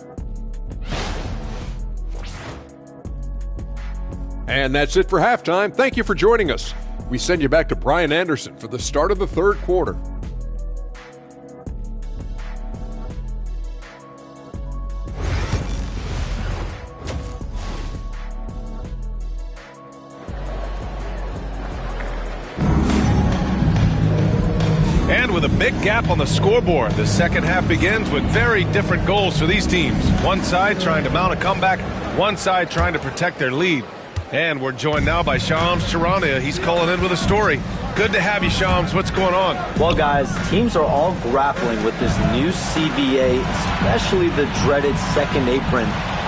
And that's it for halftime. Thank you for joining us. We send you back to Brian Anderson for the start of the third quarter. And with a big gap on the scoreboard, the second half begins with very different goals for these teams. One side trying to mount a comeback, one side trying to protect their lead. And we're joined now by Shams Charania. He's calling in with a story. Good to have you, Shams. What's going on? Well, guys, teams are all grappling with this new CBA, especially the dreaded second apron.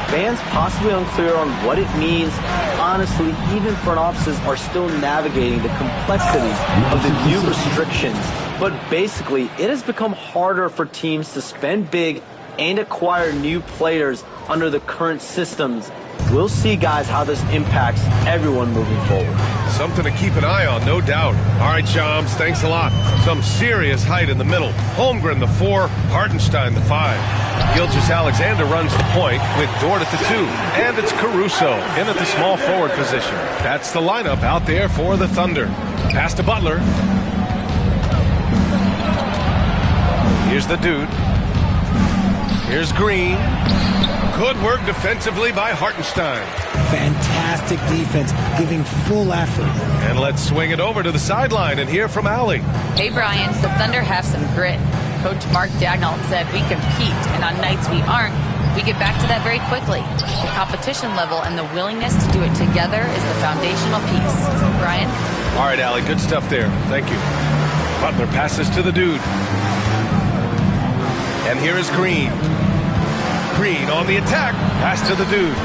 Fans possibly unclear on what it means. Honestly, even front offices are still navigating the complexities of the new restrictions. But basically, it has become harder for teams to spend big and acquire new players under the current systems. We'll see, guys, how this impacts everyone moving forward. Something to keep an eye on, no doubt. All right, Shams, thanks a lot. Some serious height in the middle. Holmgren, the 4, Hartenstein, the 5. Gilgeous-Alexander runs the point with Dort at the 2. And it's Caruso in at the small forward position. That's the lineup out there for the Thunder. Pass to Butler. Here's the dude. Here's Green. Good work defensively by Hartenstein. Fantastic defense, giving full effort. And let's swing it over to the sideline and hear from Allie. Hey, Brian, the Thunder have some grit. Coach Mark Daigneault said we compete, and on nights we aren't, we get back to that very quickly. The competition level and the willingness to do it together is the foundational piece. Brian? All right, Allie, good stuff there. Thank you. Butler passes to the dude. And here is Green. Green on the attack. Pass to the dude.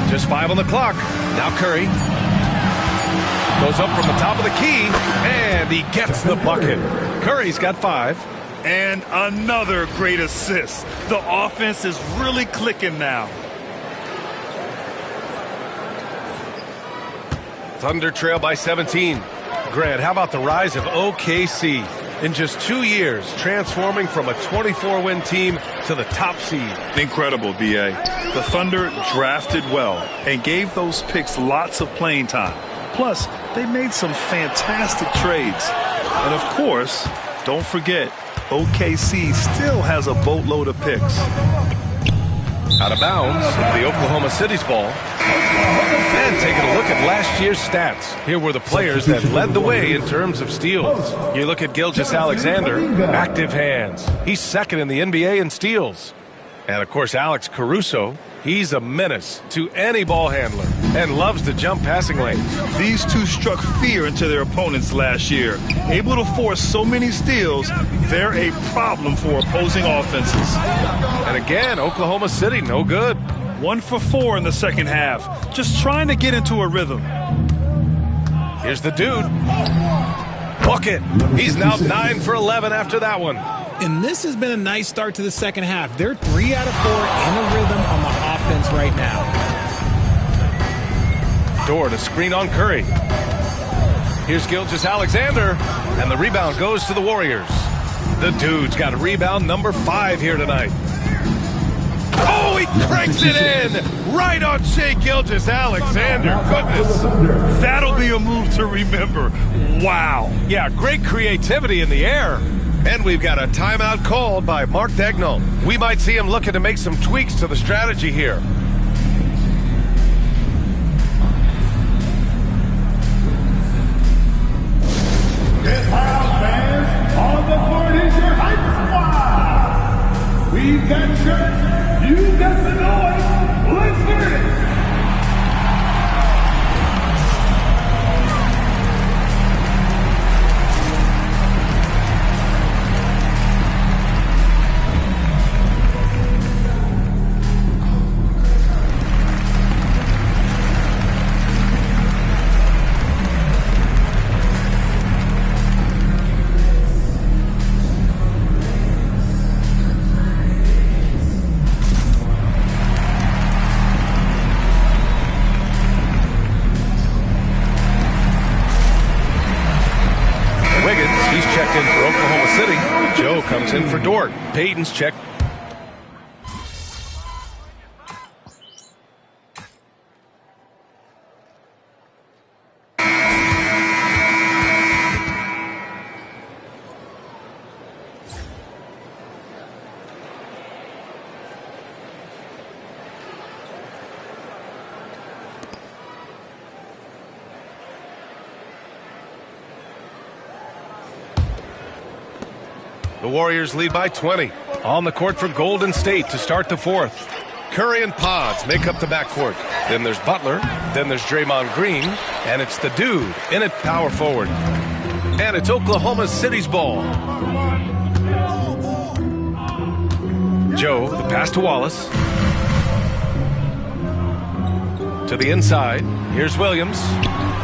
Just 5 on the clock. Now Curry. Goes up from the top of the key. And he gets the bucket. Curry's got 5. And another great assist. The offense is really clicking now. Thunder trail by 17. Grant, how about the rise of OKC? In just 2 years, transforming from a 24-win team to the top seed. Incredible, B.A. The Thunder drafted well and gave those picks lots of playing time. Plus, they made some fantastic trades. And of course, don't forget, OKC still has a boatload of picks. Out of bounds, the Oklahoma City's ball. And taking a look at last year's stats. Here were the players that led the way in terms of steals. You look at Gilgeous-Alexander, active hands. He's second in the NBA in steals. And, of course, Alex Caruso, he's a menace to any ball handler and loves to jump passing lanes. These two struck fear into their opponents last year. Able to force so many steals, they're a problem for opposing offenses. And again, Oklahoma City, no good. 1 for 4 in the second half. Just trying to get into a rhythm. Here's the dude. Bucket. He's now 9 for 11 after that one. And this has been a nice start to the second half. They're 3 out of 4 in a rhythm on the offense right now. Dort, a screen on Curry. Here's Gilgeous-Alexander, and the rebound goes to the Warriors. The dude's got a rebound number 5 here tonight. Oh, he cranks it in! Right on Shai Gilgeous-Alexander. Goodness. That'll be a move to remember. Wow. Yeah, great creativity in the air. And we've got a timeout called by Mark Daigneault. We might see him looking to make some tweaks to the strategy here. Get loud, fans. On the court is your hype squad. We've got shirts. You got the noise. Let's hear it. Comes in for Dort. Payton's check. The Warriors lead by 20. On the court for Golden State to start the fourth. Curry and Pods make up the backcourt. Then there's Butler. Then there's Draymond Green. And it's the dude in it, power forward. And it's Oklahoma City's ball. Joe, the pass to Wallace. To the inside. Here's Williams.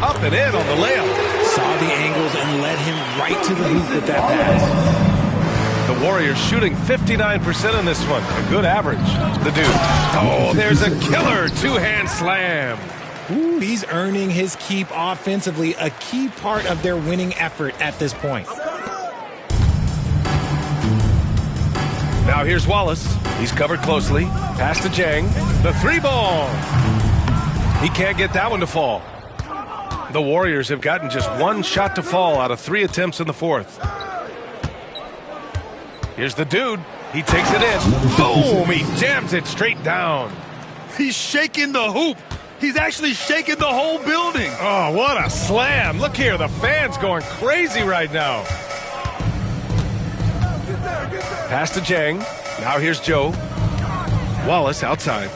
Up and in on the layup. Saw the angles and led him right to the hoop with that pass. The Warriors shooting 59% in this one. A good average. The dude. Oh, there's a killer two-hand slam. Ooh, he's earning his keep offensively, a key part of their winning effort at this point. Now here's Wallace. He's covered closely. Pass to Jang. The three ball. He can't get that one to fall. The Warriors have gotten just one shot to fall out of 3 attempts in the fourth. Here's the dude. He takes it in. Boom! He jams it straight down. He's shaking the hoop. He's actually shaking the whole building. Oh, what a slam. Look here. The fans going crazy right now. Pass to Jang. Now here's Joe. Wallace outside.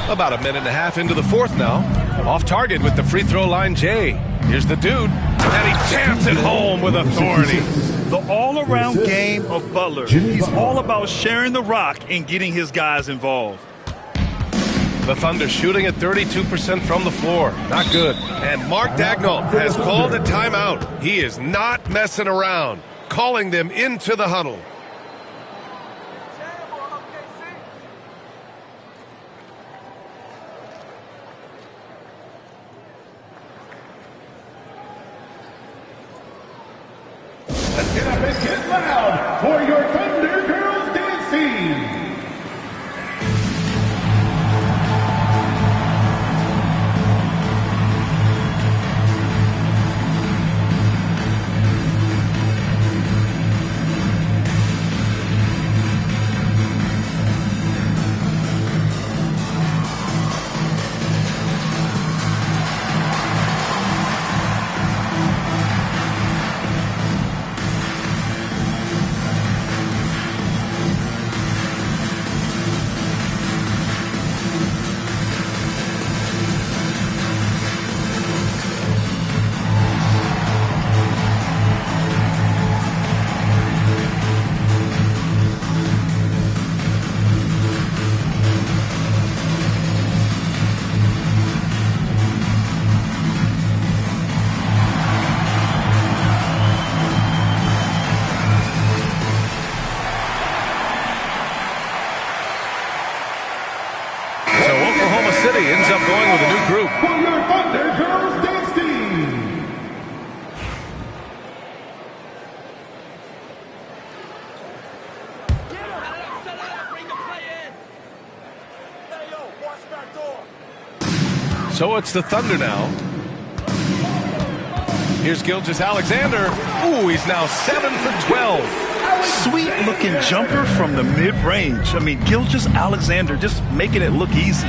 About a minute and a half into the fourth now. Off target with the free throw line, Jay. Here's the dude, and he jams it home with authority. The all-around game of Butler. He's all about sharing the rock and getting his guys involved. The Thunder shooting at 32% from the floor. Not good. And Mark Daigneault has called a timeout. He is not messing around, calling them into the huddle. Get up and get loud for your Thunder Girls dancing. Ends up going with a new group. For your Thunder Girls dance team. So it's the Thunder now. Here's Gilgeous-Alexander. Ooh, he's now 7 for 12. Sweet-looking jumper from the mid-range. I mean, Gilgeous-Alexander just making it look easy.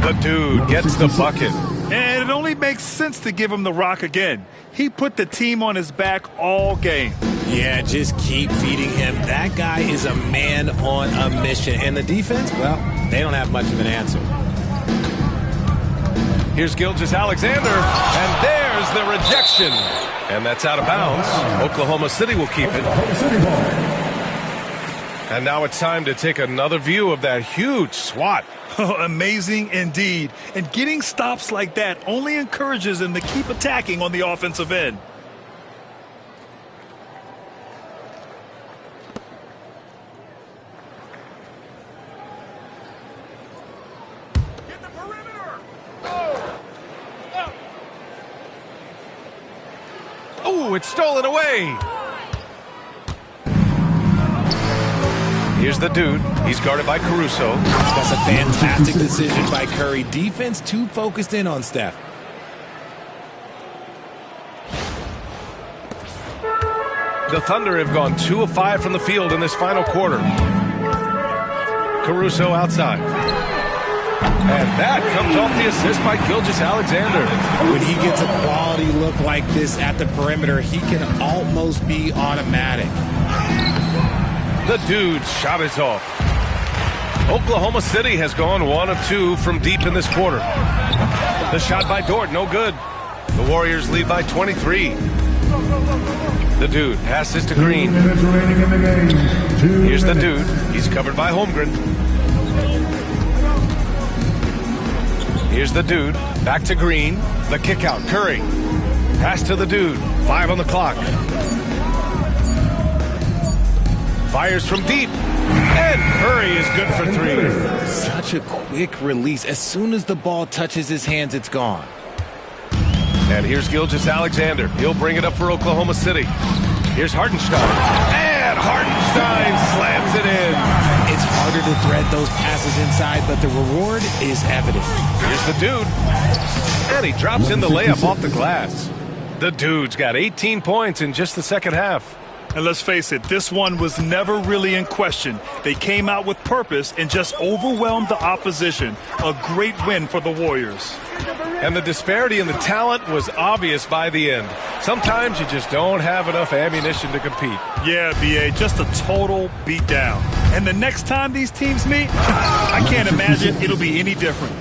The dude gets the bucket. And it only makes sense to give him the rock again. He put the team on his back all game. Yeah, just keep feeding him. That guy is a man on a mission. And the defense, well, they don't have much of an answer. Here's Gilgeous-Alexander, and there's the rejection. And that's out of bounds. Oklahoma City will keep it. And now it's time to take another view of that huge swat. Amazing indeed. And getting stops like that only encourages them to keep attacking on the offensive end. Oh, it's stolen away. Here's the dude. He's guarded by Caruso. That's a fantastic decision by Curry. Defense too focused in on Steph. The Thunder have gone 2 of 5 from the field in this final quarter. Caruso outside. And that comes off the assist by Gilgeous-Alexander. When he gets a quality look like this at the perimeter, he can almost be automatic. The dude's shot is off. Oklahoma City has gone 1 of 2 from deep in this quarter. The shot by Dort, no good. The Warriors lead by 23. The dude passes to Green. Here's the dude. He's covered by Holmgren. Here's the dude. Back to Green. The kick out. Curry. Pass to the dude. 5 on the clock. Fires from deep. And Curry is good for 3. Such a quick release. As soon as the ball touches his hands, it's gone. And here's Gilgeous-Alexander. He'll bring it up for Oklahoma City. Here's Hartenstein. And Hartenstein slams it in. It's harder to thread those passes inside, but the reward is evident. Here's the dude. And he drops in the layup off the glass. The dude's got 18 points in just the second half. And let's face it, this one was never really in question. They came out with purpose and just overwhelmed the opposition. A great win for the Warriors. And the disparity in the talent was obvious by the end. Sometimes you just don't have enough ammunition to compete. Yeah, B.A., just a total beatdown. And the next time these teams meet, I can't imagine it'll be any different.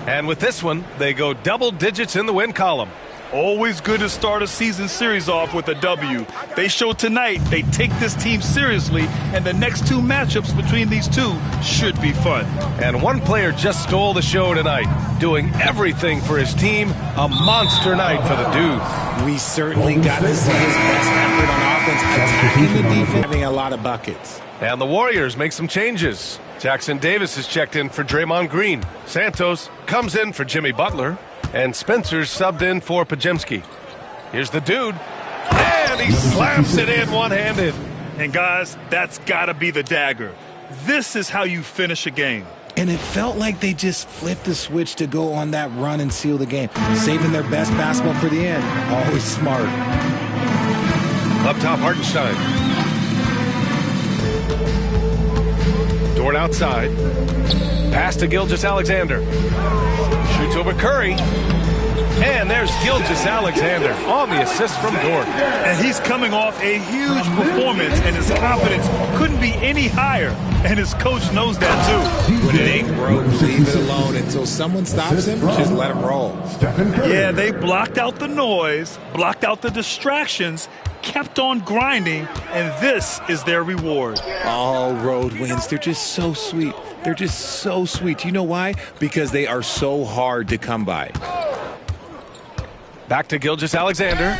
And with this one, they go double digits in the win column. Always good to start a season series off with a W. They show tonight they take this team seriously, and the next 2 matchups between these two should be fun. And one player just stole the show tonight, doing everything for his team. A monster night for the dude. We certainly got to see his best effort on offense, attacking the defense, having a lot of buckets. And the Warriors make some changes. Jackson Davis is checked in for Draymond Green. Santos comes in for Jimmy Butler. And Spencer's subbed in for Pajemski. Here's the dude. And he slams it in one-handed. And guys, that's got to be the dagger. This is how you finish a game. And it felt like they just flipped the switch to go on that run and seal the game. Saving their best basketball for the end. Always smart. Up top, Hartenstein. Dort outside. Pass to Gilgeous-Alexander. Shoots over Curry. And there's Gilgeous-Alexander on the assist from Dort. And he's coming off a huge performance, and his confidence couldn't be any higher. And his coach knows that, too. When it ain't broke, leave it alone until someone stops him. Just let him roll. Yeah, they blocked out the noise, blocked out the distractions, kept on grinding, and this is their reward. All road wins. They're just so sweet. They're just so sweet. You know why? Because they are so hard to come by. Back to Gilgeous-Alexander.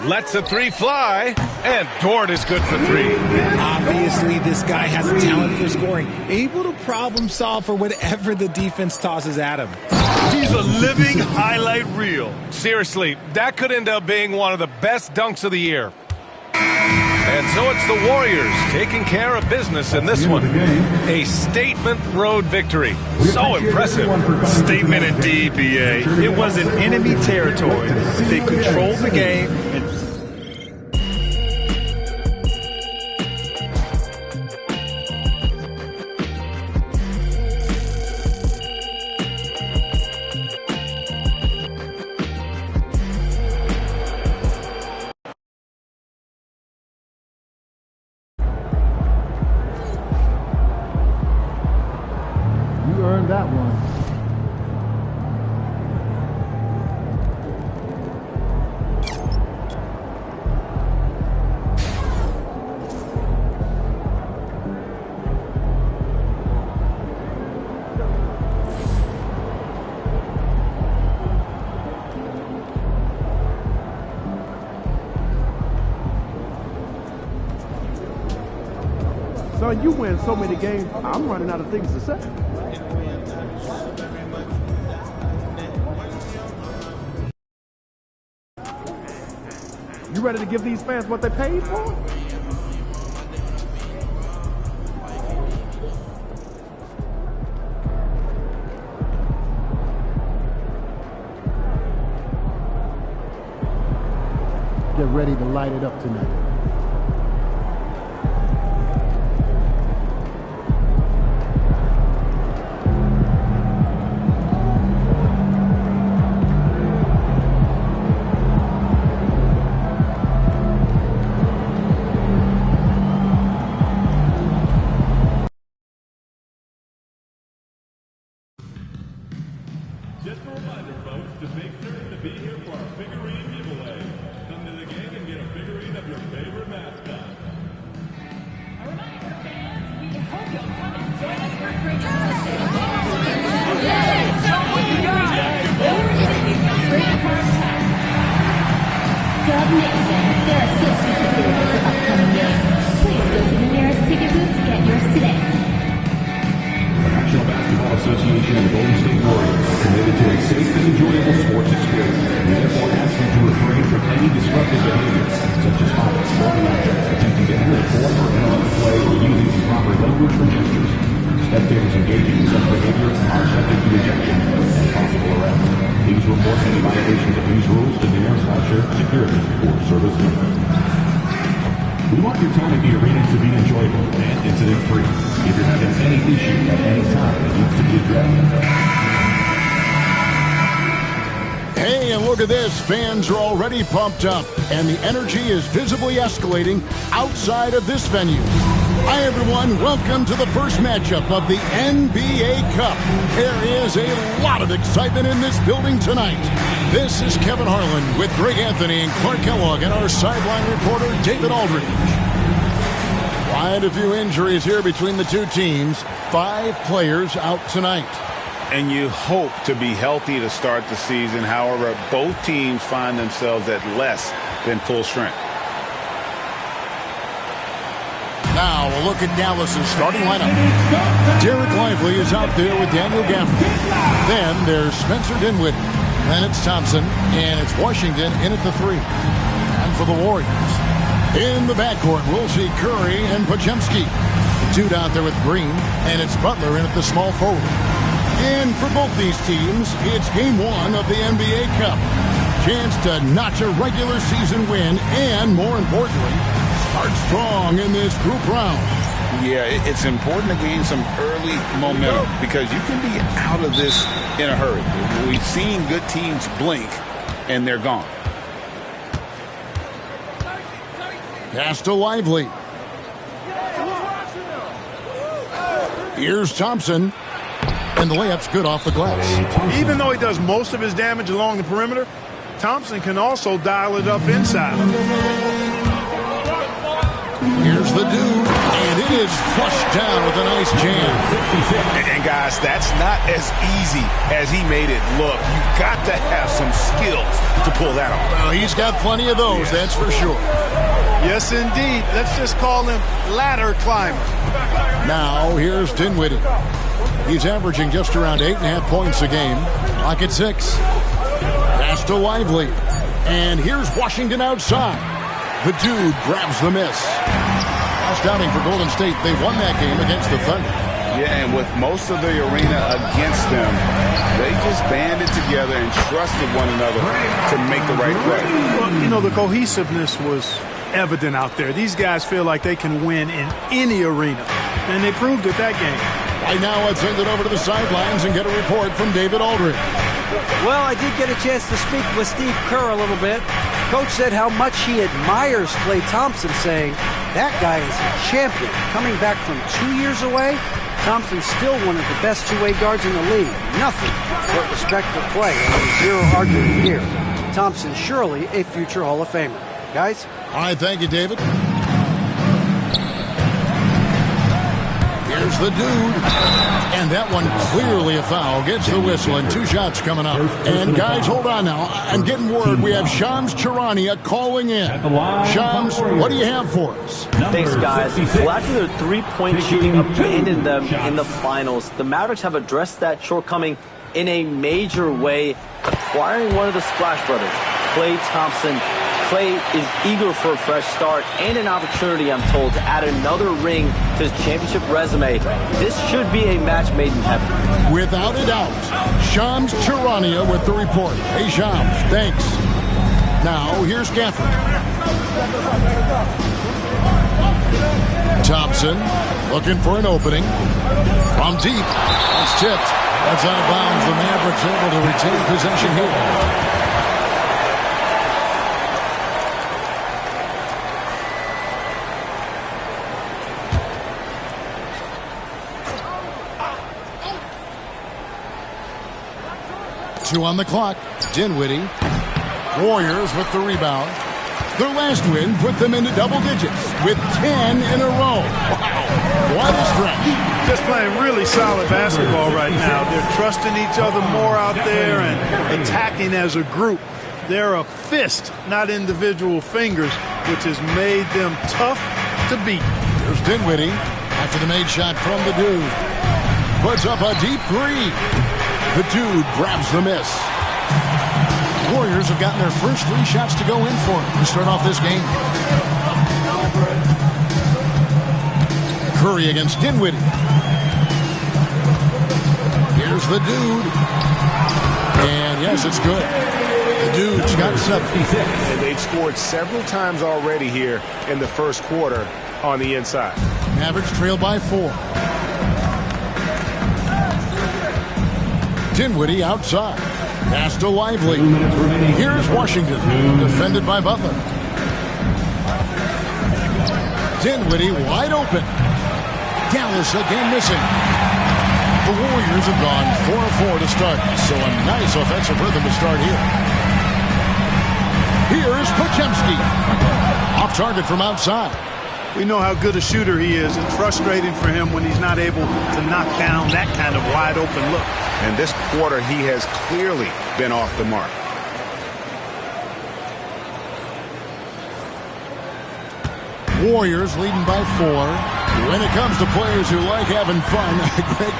Lets a 3 fly, and Dort is good for 3. Obviously, this guy has a talent for scoring, able to problem solve for whatever the defense tosses at him. He's a living highlight reel. Seriously, that could end up being one of the best dunks of the year. And so it's the Warriors taking care of business in this one. A statement road victory. So impressive. Statement indeed, BA. It was in enemy territory. They controlled the game and You earned that one. Son, you win so many games, I'm running out of things to say. You ready to give these fans what they paid for? Get ready to light it up tonight. Just a reminder, folks, to make certain to be here for our figurine giveaway. Come to the game and get a figurine of your favorite mascot. A reminder, fans, we hope you'll come and join us for free Club Nation, there are tickets available for upcoming games. Please go to the nearest ticket booth to get yours today. The National Basketball Association and the Golden State Warriors are committed to a safe and enjoyable sports experience. We therefore ask you to refrain from any disruptive behavior, such as fights, throwing objects, attempting to enter the court or interrupt play, or using improper language or gestures. Spectators engaging in such behavior are subject to ejection and possible arrest. Please report any violations of these rules to the nearest usher, security, or service member. We want your time at the arena to be enjoyable and incident-free. If you're having any issue at any time, it needs to be addressed. Hey, and look at this. Fans are already pumped up, and the energy is visibly escalating outside of this venue. Hi, everyone. Welcome to the first matchup of the NBA Cup. There is a lot of excitement in this building tonight. This is Kevin Harlan with Greg Anthony and Clark Kellogg and our sideline reporter, David Aldridge. Quite a few injuries here between the two teams. 5 players out tonight. And you hope to be healthy to start the season. However, both teams find themselves at less than full strength. Now we'll look at Dallas's starting lineup. Derek Lively is out there with Daniel Gafford. Then there's Spencer Dinwiddie. Then it's Thompson, and it's Washington in at the 3. And for the Warriors, in the backcourt, we'll see Curry and Podziemski. Dude out there with Green, and it's Butler in at the small forward. And for both these teams, it's Game 1 of the NBA Cup. Chance to notch a regular season win, and more importantly, start strong in this group round. Yeah, it's important to gain some early momentum because you can be out of this in a hurry. We've seen good teams blink, and they're gone. Pass to Lively. Here's Thompson. And the layup's good off the glass. Even though he does most of his damage along the perimeter, Thompson can also dial it up inside. Here's the dude, and it is flushed down with a nice jam. And guys, that's not as easy as he made it look. You've got to have some skills to pull that off. Well, he's got plenty of those, that's for sure. Yes, indeed. Let's just call him ladder climber. Now, here's Dinwiddie. He's averaging just around 8.5 points a game. Clock at 6. Pass to Lively. And here's Washington outside. The dude grabs the miss. Last outing for Golden State, they won that game against the Thunder. Yeah, and with most of the arena against them, they just banded together and trusted one another to make the right play. Well, you know, the cohesiveness was evident out there. These guys feel like they can win in any arena, and they proved it that game. Right now, let's send it over to the sidelines and get a report from David Aldridge. Well, I did get a chance to speak with Steve Kerr a little bit. Coach said how much he admires Klay Thompson, saying, that guy is a champion. Coming back from 2 years away, Thompson's still one of the best two-way guards in the league. Nothing but respect for Klay, and there's zero argument here. Thompson surely a future Hall of Famer. Guys? All right, thank you, David. Here's the dude. And that one clearly a foul. Gets the whistle and 2 shots coming up. And guys, hold on now. I'm getting word. We have Shams Charania calling in. Shams, what do you have for us? Thanks, guys. Well, after their three-point shooting abandoned them in the finals, the Mavericks have addressed that shortcoming in a major way, acquiring one of the Splash Brothers, Klay Thompson. Klay is eager for a fresh start and an opportunity, I'm told, to add another ring to his championship resume. This should be a match made in heaven. Without a doubt. Shams Charania with the report. Hey, Shams, thanks. Now, here's Gafford. Thompson looking for an opening. From deep. That's tipped. That's out of bounds. The Mavericks able to retain possession here. Two on the clock. Dinwiddie. Warriors with the rebound. Their last win put them into double digits with 10 in a row. Wow, what a stretch. Just playing really solid basketball right now. They're trusting each other more out there and attacking as a group. They're a fist, not individual fingers, which has made them tough to beat. There's Dinwiddie after the made shot from the dude. Puts up a deep three. The dude grabs the miss. Warriors have gotten their first 3 shots to go in for him to start off this game. Curry against Dinwiddie. Here's the dude. And yes, it's good. The dude's got 7. And they've scored several times already here in the first quarter on the inside. Mavericks trail by 4. Dinwiddie outside. Pass to Lively. Here's Washington. Defended by Butler. Dinwiddie wide open. Dallas again missing. The Warriors have gone 4-4 to start. So a nice offensive rhythm to start here. Here's Podziemski. Off target from outside. We know how good a shooter he is. It's frustrating for him when he's not able to knock down that kind of wide open look. And this quarter, he has clearly been off the mark. Warriors leading by 4. When it comes to players who like having fun,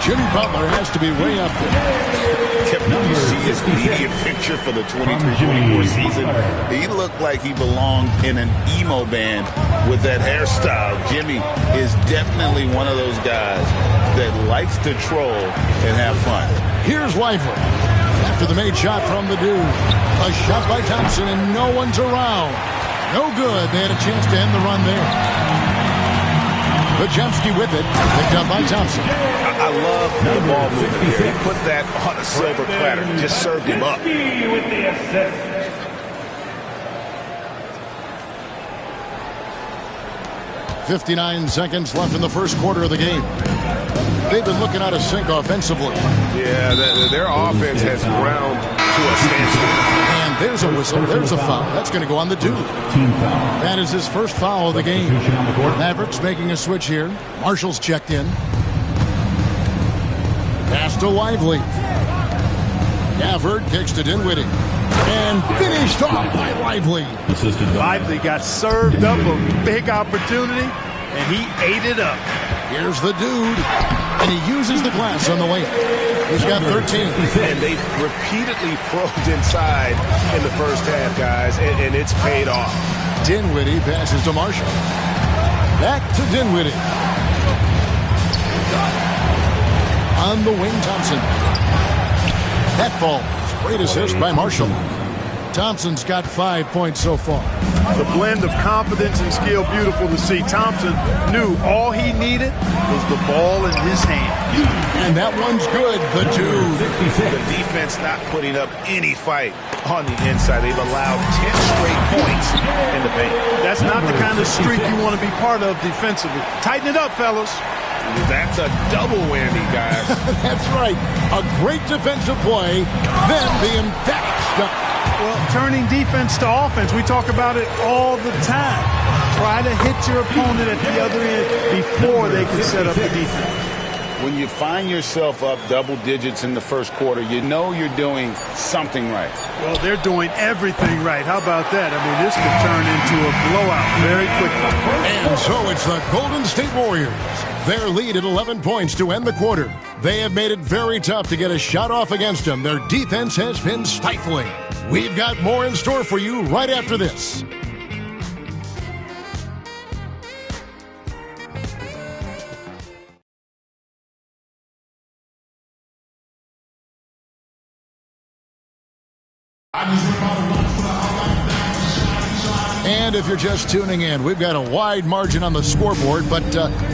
Jimmy Butler has to be way up there. You see his media picture for the 23-24 season. He looked like he belonged in an emo band with that hairstyle. Jimmy is definitely one of those guys that likes to troll and have fun. Here's Lively. After the made shot from the dude. A shot by Thompson and no one's around. No good. They had a chance to end the run there. Podziemski with it. Picked up by Thompson. I love the ball movement here. He put that on a silver platter. Just served him up. With the assist. 59 seconds left in the first quarter of the game. They've been looking out of sync offensively. Yeah, their offense has ground to a standstill. And there's a whistle. There's a foul. That's going to go on the dude. That is his first foul of the game. Mavericks making a switch here. Marshall's checked in. Pass to Lively. Gafford kicks to Dinwiddie. And finished off by Lively. Lively got served up a big opportunity, and he ate it up. Here's the dude. And he uses the glass on the way. He's got 13. And they've repeatedly probed inside in the first half, guys, and it's paid off. Dinwiddie passes to Marshall. Back to Dinwiddie. On the wing, Thompson. That falls. Great assist by Marshall. Thompson's got 5 points so far. The blend of confidence and skill, beautiful to see. Thompson knew all he needed was the ball in his hand. And that one's good. The dude. The defense not putting up any fight on the inside. They've allowed 10 straight points in the paint. That's not the kind of streak you want to be part of defensively. Tighten it up, fellas. That's a double whammy, guys. That's right. A great defensive play, then the emphatic stuff. Well, turning defense to offense, we talk about it all the time. Try to hit your opponent at the other end before they can set up the defense. When you find yourself up double digits in the first quarter, you know you're doing something right. Well, they're doing everything right. How about that? I mean, this could turn into a blowout very quickly. And so it's the Golden State Warriors. Their lead at 11 points to end the quarter. They have made it very tough to get a shot off against them. Their defense has been stifling. We've got more in store for you right after this. And if you're just tuning in, we've got a wide margin on the scoreboard, but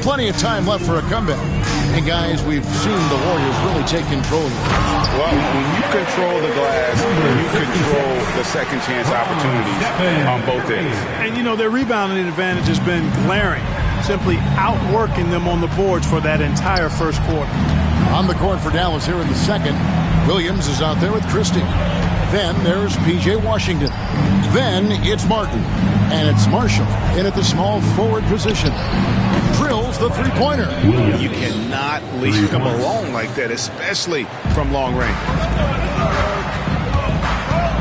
plenty of time left for a comeback. And guys, we've seen the Warriors really take control of it. Well, when you control the glass, you control the second chance opportunities on both ends. And, you know, their rebounding advantage has been glaring, simply outworking them on the boards for that entire first quarter. On the court for Dallas here in the second, Williams is out there with Christie. Then there's P.J. Washington. Then it's Martin. And it's Marshall in at the small forward position. Drills the three-pointer. You cannot leave him alone like that, especially from long range.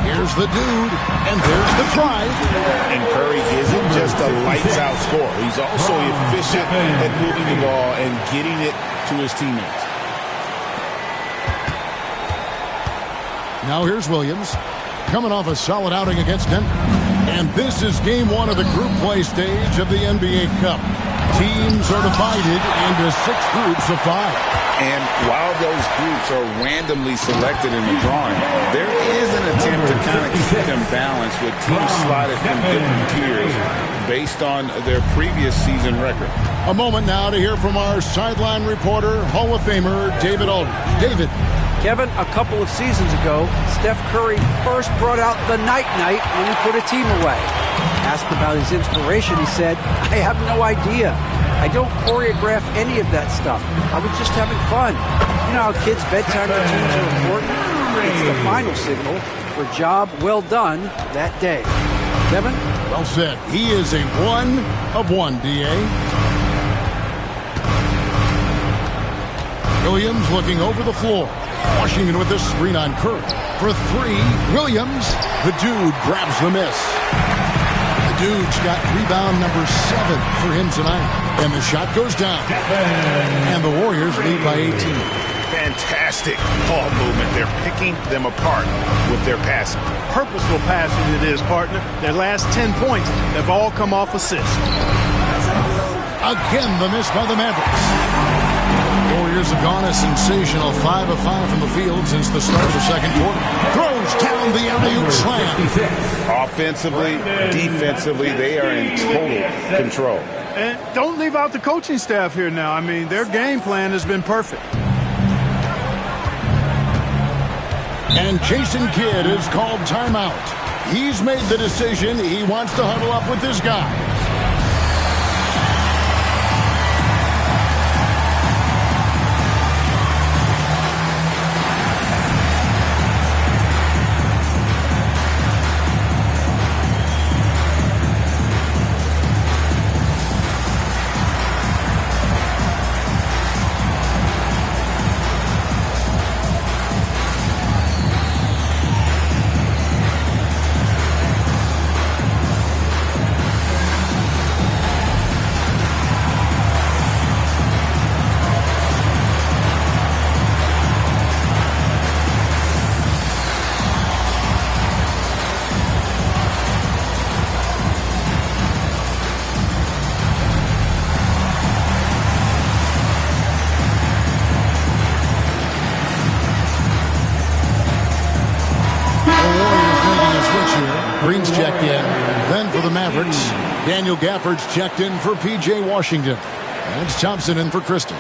Here's the dude, and there's the drive. And Curry isn't just a lights-out scorer. He's also efficient at moving the ball and getting it to his teammates. Now here's Williams, coming off a solid outing against Denver. And this is game one of the group play stage of the NBA Cup. Teams are divided into 6 groups of 5. And while those groups are randomly selected in the drawing, there is an attempt to kind of keep them balanced with teams slotted from different tiers based on their previous season record. A moment now to hear from our sideline reporter, Hall of Famer David Aldridge. David. Kevin, a couple of seasons ago, Steph Curry first brought out the night-night when he put a team away. Asked about his inspiration, he said, I have no idea. I don't choreograph any of that stuff. I was just having fun. You know how kids' bedtime routines are important? It's the final signal for a job well done that day. Kevin? Well said. He is a 1 of 1, D.A. Williams looking over the floor. Washington with this screen on Curry. For 3, Williams. The dude grabs the miss. The dude's got rebound number 7 for him tonight. And the shot goes down. And the Warriors lead by 18. Fantastic ball movement. They're picking them apart with their passing. Purposeful passing it is, partner. Their last 10 points have all come off assists. Again, the miss by the Mavericks. Warriors have gone a sensational 5 of 5 from the field since the start of the second quarter. Throws down the alley-oop slam. Offensively, defensively, they are in total control. And don't leave out the coaching staff here now. I mean, their game plan has been perfect. And Jason Kidd has called timeout. He's made the decision he wants to huddle up with his guys. Green's checked in. Then for the Mavericks, Daniel Gafford's checked in for P.J. Washington. And it's Thompson in for Christie.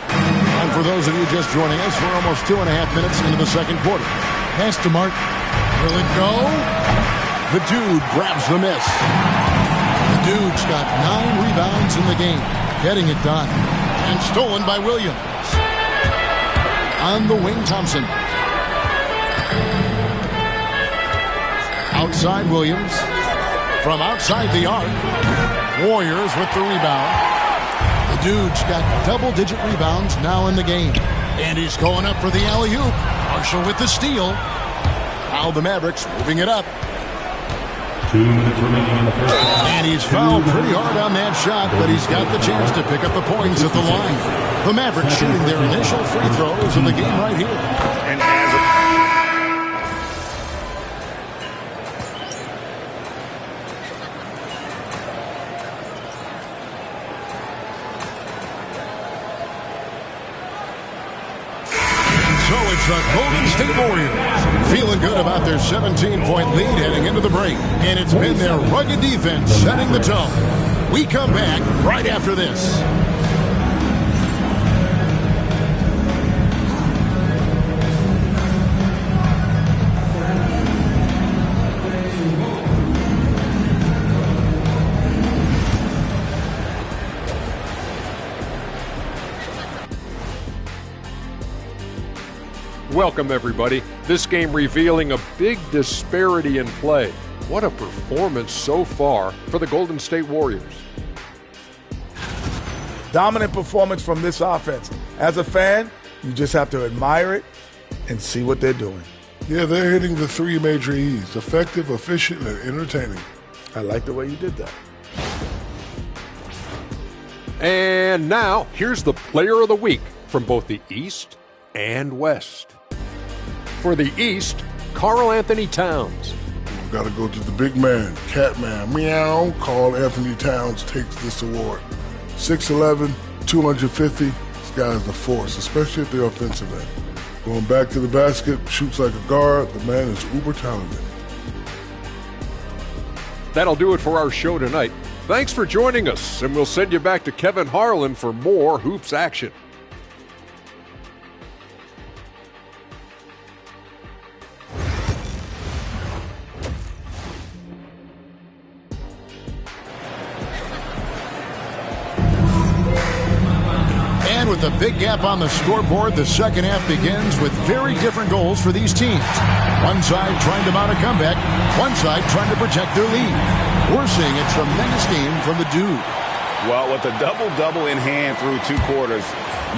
And for those of you just joining us, we're almost 2.5 minutes into the second quarter. Pass to Mark. Will it go? The Dude grabs the miss. The Dude's got 9 rebounds in the game, getting it done. And stolen by Williams. On the wing, Thompson. Outside Williams. From outside the arc. Warriors with the rebound. The Dude's got double-digit rebounds now in the game. And he's going up for the alley-oop. Marshall with the steal. Now the Mavericks moving it up. 2 minutes remaining in the first half. And he's fouled pretty hard on that shot, but he's got the chance to pick up the points at the line. The Mavericks shooting their initial free throws in the game right here. And So it's the Golden State Warriors feeling good about their 17-point lead heading into the break. And it's been their rugged defense setting the tone. We come back right after this. Welcome, everybody. This game revealing a big disparity in play. What a performance so far for the Golden State Warriors. Dominant performance from this offense. As a fan, you just have to admire it and see what they're doing. Yeah, they're hitting the 3 major E's. Effective, efficient, and entertaining. I like the way you did that. And now, here's the player of the week from both the East and West. For the East, Karl Anthony Towns. Got to go to the big man, Catman, meow. Karl Anthony Towns takes this award. 6'11", 250. This guy is a force, especially at the offensive end. Going back to the basket, shoots like a guard. The man is uber talented. That'll do it for our show tonight. Thanks for joining us, and we'll send you back to Kevin Harlan for more hoops action. And with a big gap on the scoreboard, the second half begins with very different goals for these teams. One side trying to mount a comeback, one side trying to protect their lead. We're seeing a tremendous game from the Dude. well, with a double-double in hand through 2 quarters,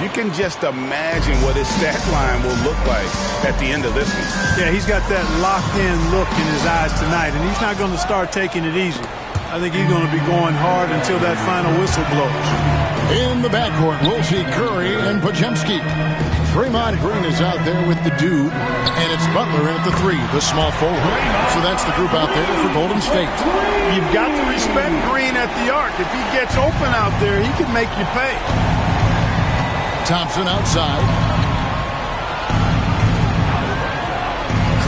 you can just imagine what his stat line will look like at the end of this one. Yeah, he's got that locked-in look in his eyes tonight, and he's not going to start taking it easy. I think he's going to be going hard until that final whistle blows. In the backcourt, we'll see Curry and Podziemski. Draymond Green is out there with the Dude, and it's Butler in at the 3, the small forward. So that's the group out there for Golden State. You've got to respect Green at the arc. If he gets open out there, he can make you pay. Thompson outside.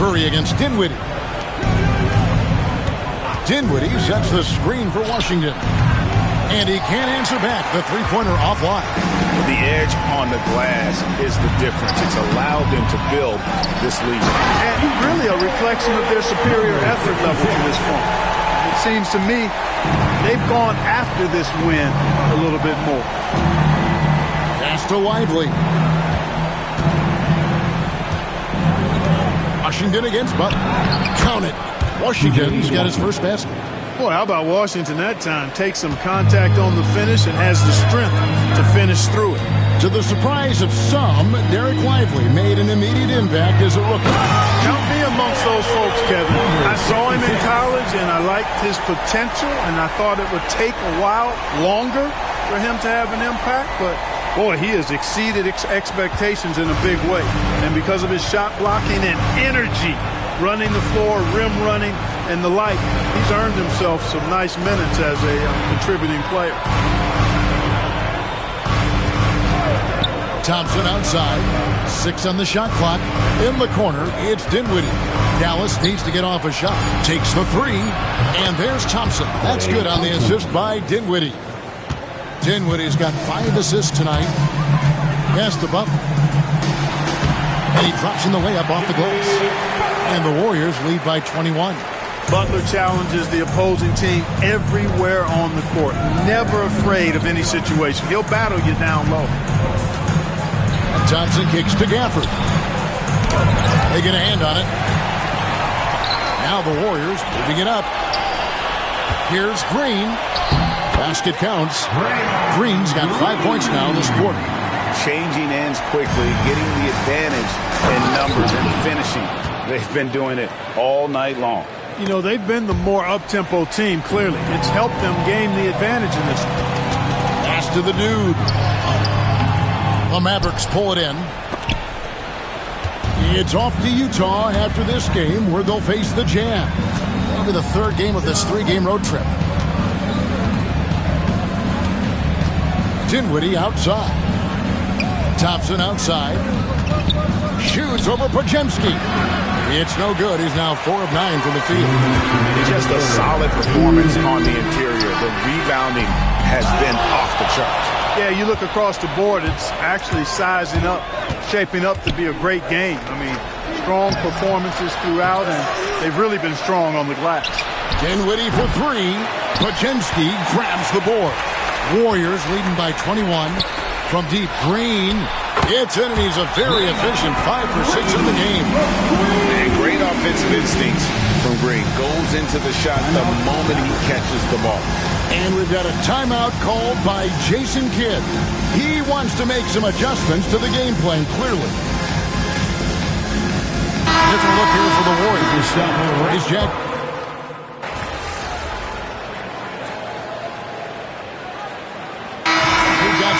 Curry against Dinwiddie. Dinwiddie sets the screen for Washington. And he can't answer back. The three-pointer offline. The edge on the glass is the difference. It's allowed them to build this lead. And really a reflection of their superior effort level to this point. It seems to me they've gone after this win a little bit more. Pass to Lively. Washington against Butler. Count it. Washington's got his first basket. Boy, how about Washington that time? Takes some contact on the finish and has the strength to finish through it. To the surprise of some, Derek Lively made an immediate impact as a rookie. Count me amongst those folks, Kevin. I saw him in college, and I liked his potential, and I thought it would take a while longer for him to have an impact, but boy, he has exceeded expectations in a big way. And because of his shot blocking and energy, running the floor, rim running, and the like, he's earned himself some nice minutes as a contributing player. Thompson outside. 6 on the shot clock. In the corner, it's Dinwiddie. Dallas needs to get off a shot. Takes the 3. And there's Thompson. That's good on the assist by Dinwiddie. Dinwiddie's got 5 assists tonight. Pass to Butler. And he drops in the layup off the glass. And the Warriors lead by 21. Butler challenges the opposing team everywhere on the court. Never afraid of any situation. He'll battle you down low. And Thompson kicks to Gafford. They get a hand on it. Now the Warriors moving it up. Here's Green. Basket counts. Green's got 5 points now this quarter. Changing ends quickly, getting the advantage in numbers and finishing. They've been doing it all night long. You know, they've been the more up-tempo team, clearly. It's helped them gain the advantage in this one. Pass to the dude. The Mavericks pull it in. It's off to Utah after this game where they'll face the Jazz. That'll be the 3rd game of this 3-game road trip. Dinwiddie outside. Thompson outside. Shoots over Podziemski. It's no good. He's now 4 of 9 from the field. Just a solid performance on the interior. The rebounding has been off the charts. Yeah, you look across the board, it's actually sizing up, shaping up to be a great game. I mean, strong performances throughout, and they've really been strong on the glass. Dinwiddie for 3. Podziemski grabs the board. Warriors leading by 21. From deep, Green. It's in, and he's a very efficient 5 for 6 in the game. And great offensive instincts from Green. Goes into the shot the moment he catches the ball. And we've got a timeout called by Jason Kidd. He wants to make some adjustments to the game plan, clearly. Different look here for the Warriors. Here's Jack.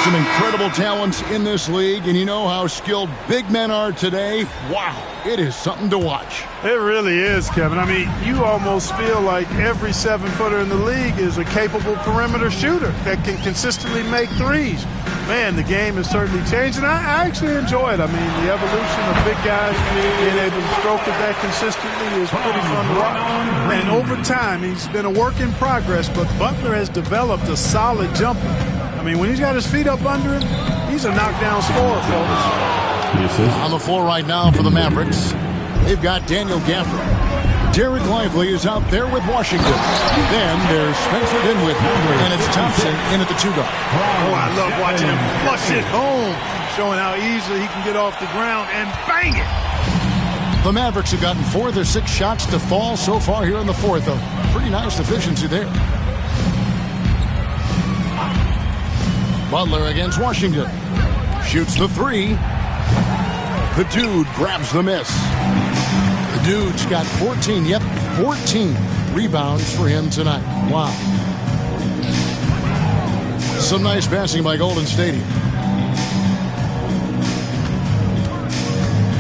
Some incredible talents in this league, and you know how skilled big men are today. Wow, it is something to watch. It really is, Kevin. I mean, you almost feel like every 7-footer in the league is a capable perimeter shooter that can consistently make threes. Man, the game has certainly changed, and I actually enjoy it. I mean, the evolution of big guys being able to stroke it that consistently is pretty fun to watch. And over time, he's been a work in progress, but Butler has developed a solid jumper. I mean, when he's got his feet up under him, he's a knockdown scorer, folks. On the floor right now for the Mavericks, they've got Daniel Gafford. Derek Lively is out there with Washington. Then there's Spencer Dinwiddie, and it's Thompson in at the 2 guard. Oh, I love watching him flush it home, showing how easily he can get off the ground and bang it. The Mavericks have gotten 4 of their 6 shots to fall so far here in the 4th. A pretty nice efficiency there. Butler against Washington. Shoots the 3. The dude grabs the miss. The dude's got 14, 14 rebounds for him tonight. Wow. Some nice passing by Golden State here.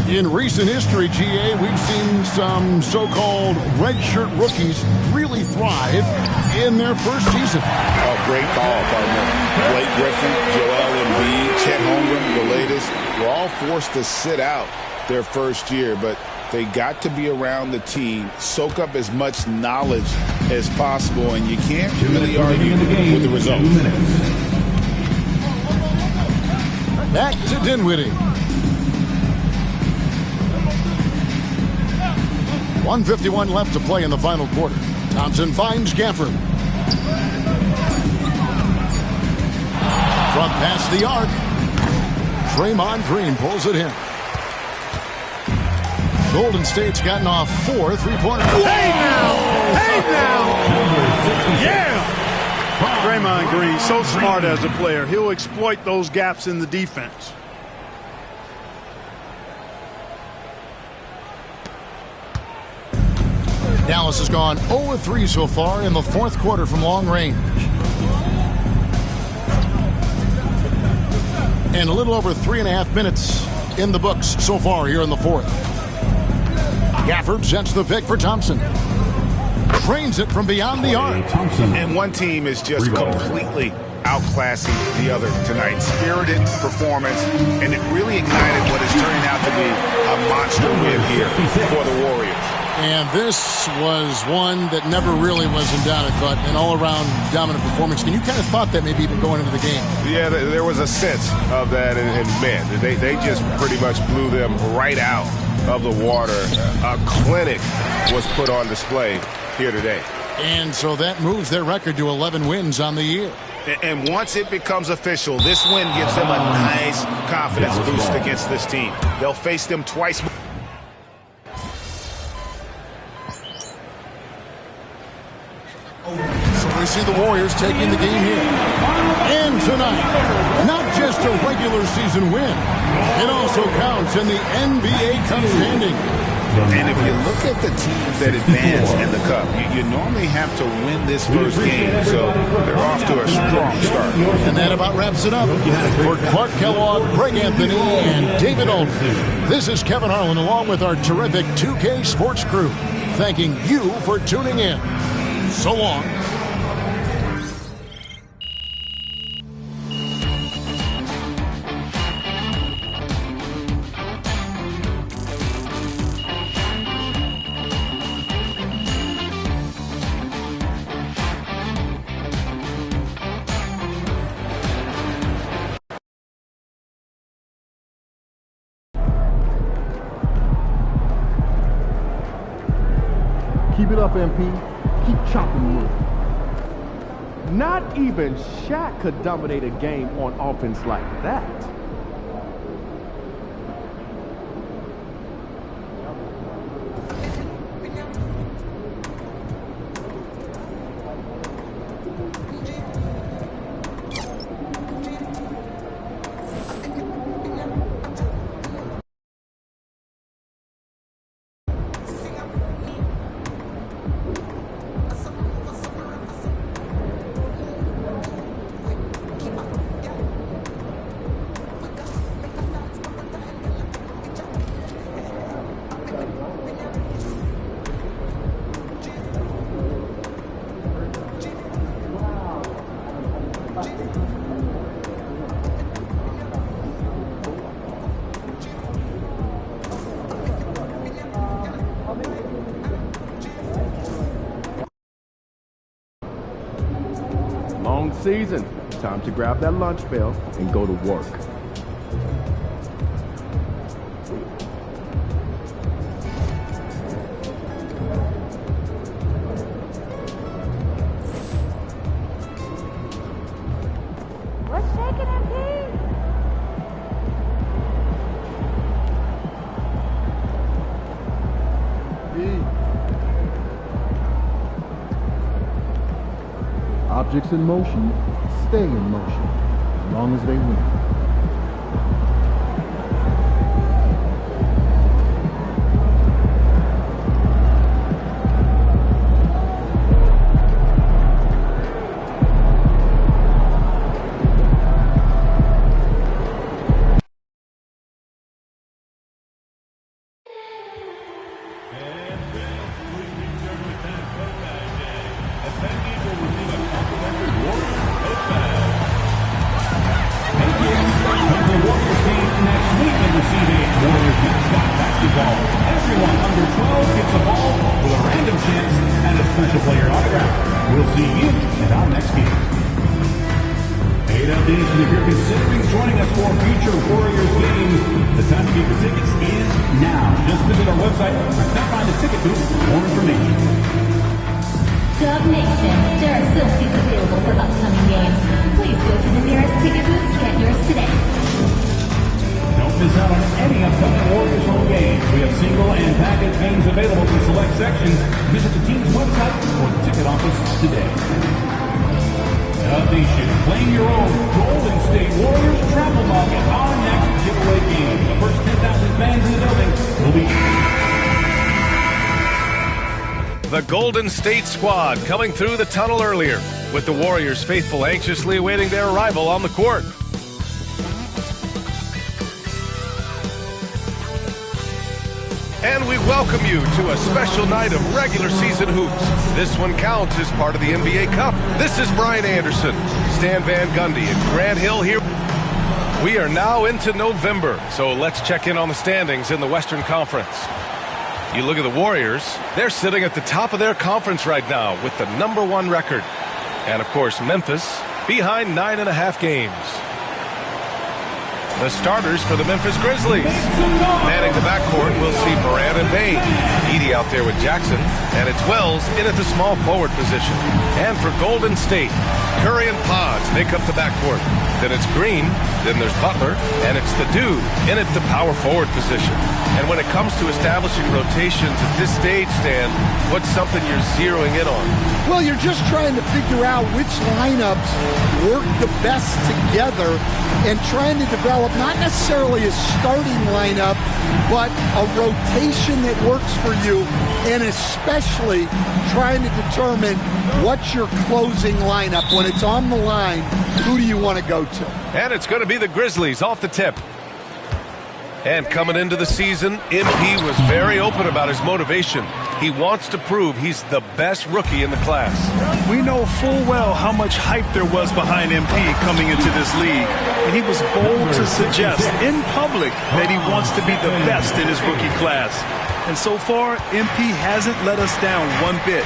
In recent history, GA, we've seen some so-called redshirt rookies really thrive in their first season. Oh, great call, partner. Blake Griffin, Joel Embiid, Chet Holmgren, the latest, were all forced to sit out their first year, but they got to be around the team, soak up as much knowledge as possible, and you can't really argue with the results. Back to Dinwiddie. 1:51 left to play in the final quarter. Thompson finds Gafford. From past the arc. Draymond Green pulls it in. Golden State's gotten off 4 3-pointers. Hey now! Hey now! Yeah! Draymond Green, so smart as a player. He'll exploit those gaps in the defense. Dallas has gone 0-3 so far in the 4th quarter from long range. And a little over 3.5 minutes in the books so far here in the 4th. Gafford sets the pick for Thompson. Trains it from beyond the arc. And one team is just completely outclassing the other tonight. Spirited performance, and it really ignited what is turning out to be a monster win here for the Warriors. And this was one that never really was in doubt, I thought, an all-around dominant performance. And you kind of thought that maybe even going into the game. Yeah, there was a sense of that, and man, they just pretty much blew them right out of the water. A clinic was put on display here today. And so that moves their record to 11 wins on the year. And once it becomes official, this win gives them a nice confidence boost against this team. They'll face them twice more. So we see the Warriors taking the game here. And tonight, not just a regular season win, it also counts in the NBA Cup standing. And if you look at the teams that advance in the Cup, you normally have to win this first game, so they're off to a strong start. And that about wraps it up. For Clark Kellogg, Greg Anthony, and David Alden, this is Kevin Harlan along with our terrific 2K Sports crew, thanking you for tuning in. So long. Keep it up, MP. Keep chopping wood. Not even Shaq could dominate a game on offense like that. Long season. Time to grab that lunch bell and go to work. What's shaking MP? Objects in motion stay in motion as long as they win. Everyone under 12 gets a ball with a random chance and a special player autograph. We'll see you at our next game. Hey, Nation, if you're considering joining us for future Warriors games, the time to get your tickets is now. Just visit our website or stop by the ticket booth for more information. Dub Nation, there are still seats available for upcoming games. Please go to the nearest ticket booth to get yours today. Don't miss out on any upcoming Warriors home games. We have single and package games available in select sections. Visit the team's website or the ticket office today. Dub Nation, claim your own Golden State Warriors travel mug at our next giveaway game. The first 10,000 fans in the building will be... The Golden State squad coming through the tunnel earlier, with the Warriors faithful anxiously awaiting their arrival on the court. And we welcome you to a special night of regular season hoops. This one counts as part of the NBA Cup. This is Brian Anderson. Stan Van Gundy and Grant Hill here. We are now into November, so let's check in on the standings in the Western Conference. You look at the Warriors, they're sitting at the top of their conference right now with the #1 record. And, of course, Memphis behind 9.5 games. The starters for the Memphis Grizzlies. Manning the backcourt, we'll see Morant and Payne. Edey out there with Jackson, and it's Wells in at the small forward position. And for Golden State, Curry and Pods make up the backcourt. Then it's Green, then there's Butler, and it's the dude in at the power forward position. And when it comes to establishing rotations at this stage, Stan, what's something you're zeroing in on? Well, you're just trying to figure out which lineups work the best together and trying to develop not necessarily a starting lineup, but a rotation that works for you, and especially trying to determine what's your closing lineup. When it's on the line, who do you want to go to? And it's going to be the Grizzlies off the tip. And coming into the season, MP was very open about his motivation. He wants to prove he's the best rookie in the class. We know full well how much hype there was behind MP coming into this league. And he was bold to suggest in public that he wants to be the best in his rookie class. And so far, MP hasn't let us down one bit.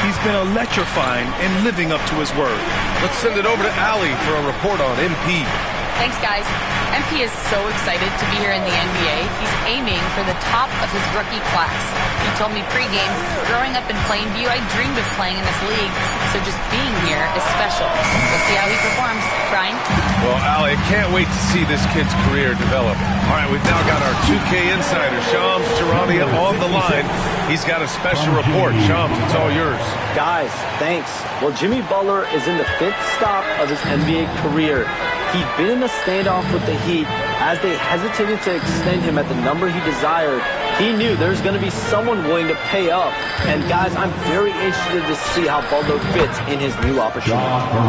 He's been electrifying and living up to his word. Let's send it over to Allie for a report on MP. Thanks, guys. MP is so excited to be here in the NBA. He's aiming for the top of his rookie class. He told me pregame, growing up in Plainview, I dreamed of playing in this league, so just being here is special. We'll see how he performs. Brian? Well, Allie, I can't wait to see this kid's career develop. All right, we've now got our 2K insider, Shams Charania, on the line. He's got a special report. Shams, it's all yours. Guys, thanks. Well, Jimmy Butler is in the 5th stop of his NBA career. He'd been in a standoff with the Heat as they hesitated to extend him at the number he desired. He knew there's going to be someone willing to pay up. And, guys, I'm very interested to see how Butler fits in his new opportunity.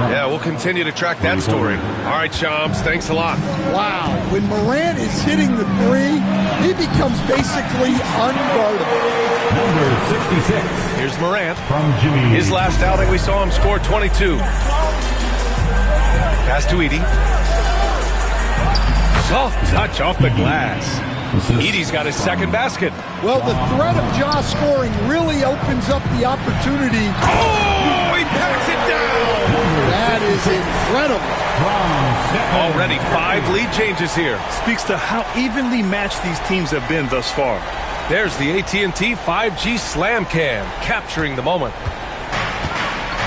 Yeah, we'll continue to track that story. All right, Shams, thanks a lot. Wow. When Morant is hitting the three, he becomes basically unguardable. Number 66. Here's Morant. From Jimmy. His last outing, we saw him score 22. Pass to Edey. Soft touch off the glass. Edey's got his second basket. Well, the threat of Ja scoring really opens up the opportunity. Oh, he packs it down. That is incredible. Already 5 lead changes here. Speaks to how evenly matched these teams have been thus far. There's the AT&T 5G Slam Cam, capturing the moment.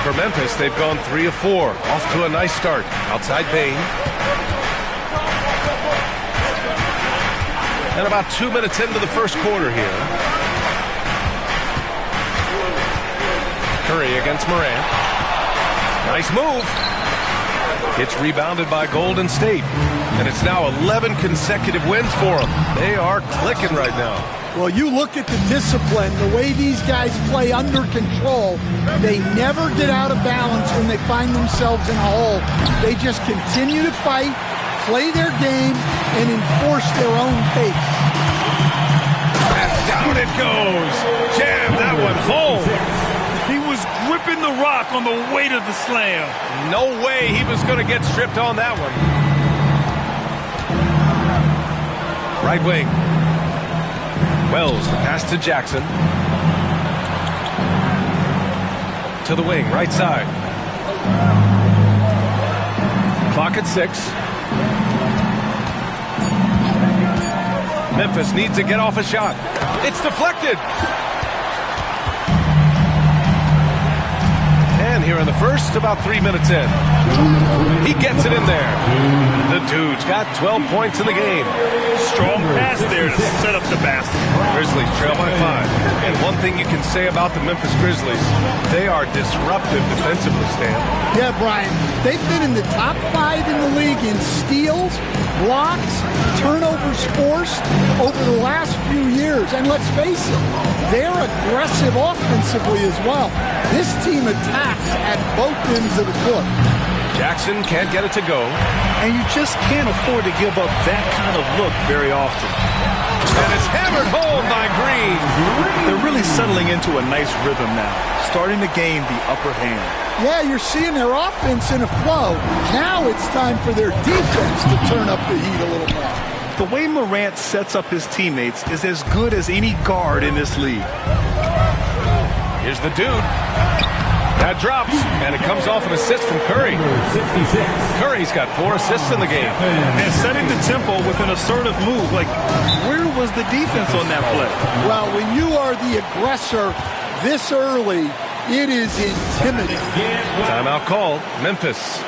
For Memphis, they've gone 3 of 4. Off to a nice start. Outside Payne. And about 2 minutes into the first quarter here. Curry against Morant. Nice move. It's rebounded by Golden State. And it's now 11 consecutive wins for them. They are clicking right now. Well, you look at the discipline, the way these guys play under control. They never get out of balance when they find themselves in a hole. They just continue to fight, play their game, and enforce their own pace. And down it goes. Jam that one home. He was gripping the rock on the weight of the slam. No way he was going to get stripped on that one. Right wing. Wells, the pass to Jackson. To the wing, right side. Clock at 6. Memphis needs to get off a shot. It's deflected. And here in the first, about 3 minutes in. He gets it in there. The dude's got 12 points in the game. Strong pass there to set up the basket. Grizzlies trail by 5. And one thing you can say about the Memphis Grizzlies, they are disruptive defensively, Stan. Yeah, Brian. They've been in the top 5 in the league in steals, blocks, turnovers forced over the last few years. And let's face it, they're aggressive offensively as well. This team attacks at both ends of the court. Jackson can't get it to go. And you just can't afford to give up that kind of look very often. And it's hammered home by Green. They're really settling into a nice rhythm now, starting to gain the upper hand. Yeah, you're seeing their offense in a flow. Now it's time for their defense to turn up the heat a little more. The way Morant sets up his teammates is as good as any guard in this league. Here's the dude. That drops, and it comes off an assist from Curry. Curry's got 4 assists in the game. And setting the tempo with an assertive move. Like, where was the defense on that play? Well, when you are the aggressor this early, it is intimidating. Timeout call, Memphis.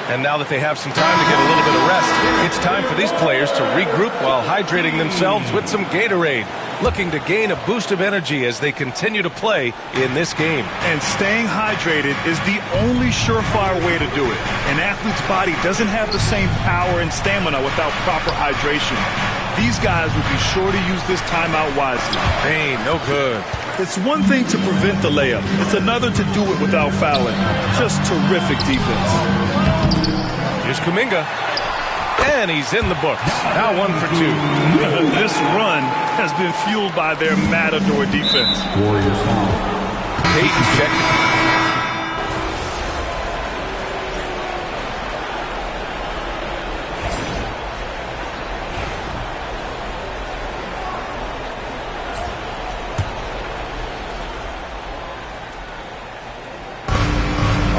And now that they have some time to get a little bit of rest, it's time for these players to regroup while hydrating themselves with some Gatorade, looking to gain a boost of energy as they continue to play in this game. And staying hydrated is the only surefire way to do it. An athlete's body doesn't have the same power and stamina without proper hydration. These guys will be sure to use this timeout wisely. Bane, no good. It's one thing to prevent the layup. It's another to do it without fouling. Just terrific defense. Here's Kuminga. And he's in the books. Now 1 for 2. This run has been fueled by their Matador defense. Warriors foul. Peyton check.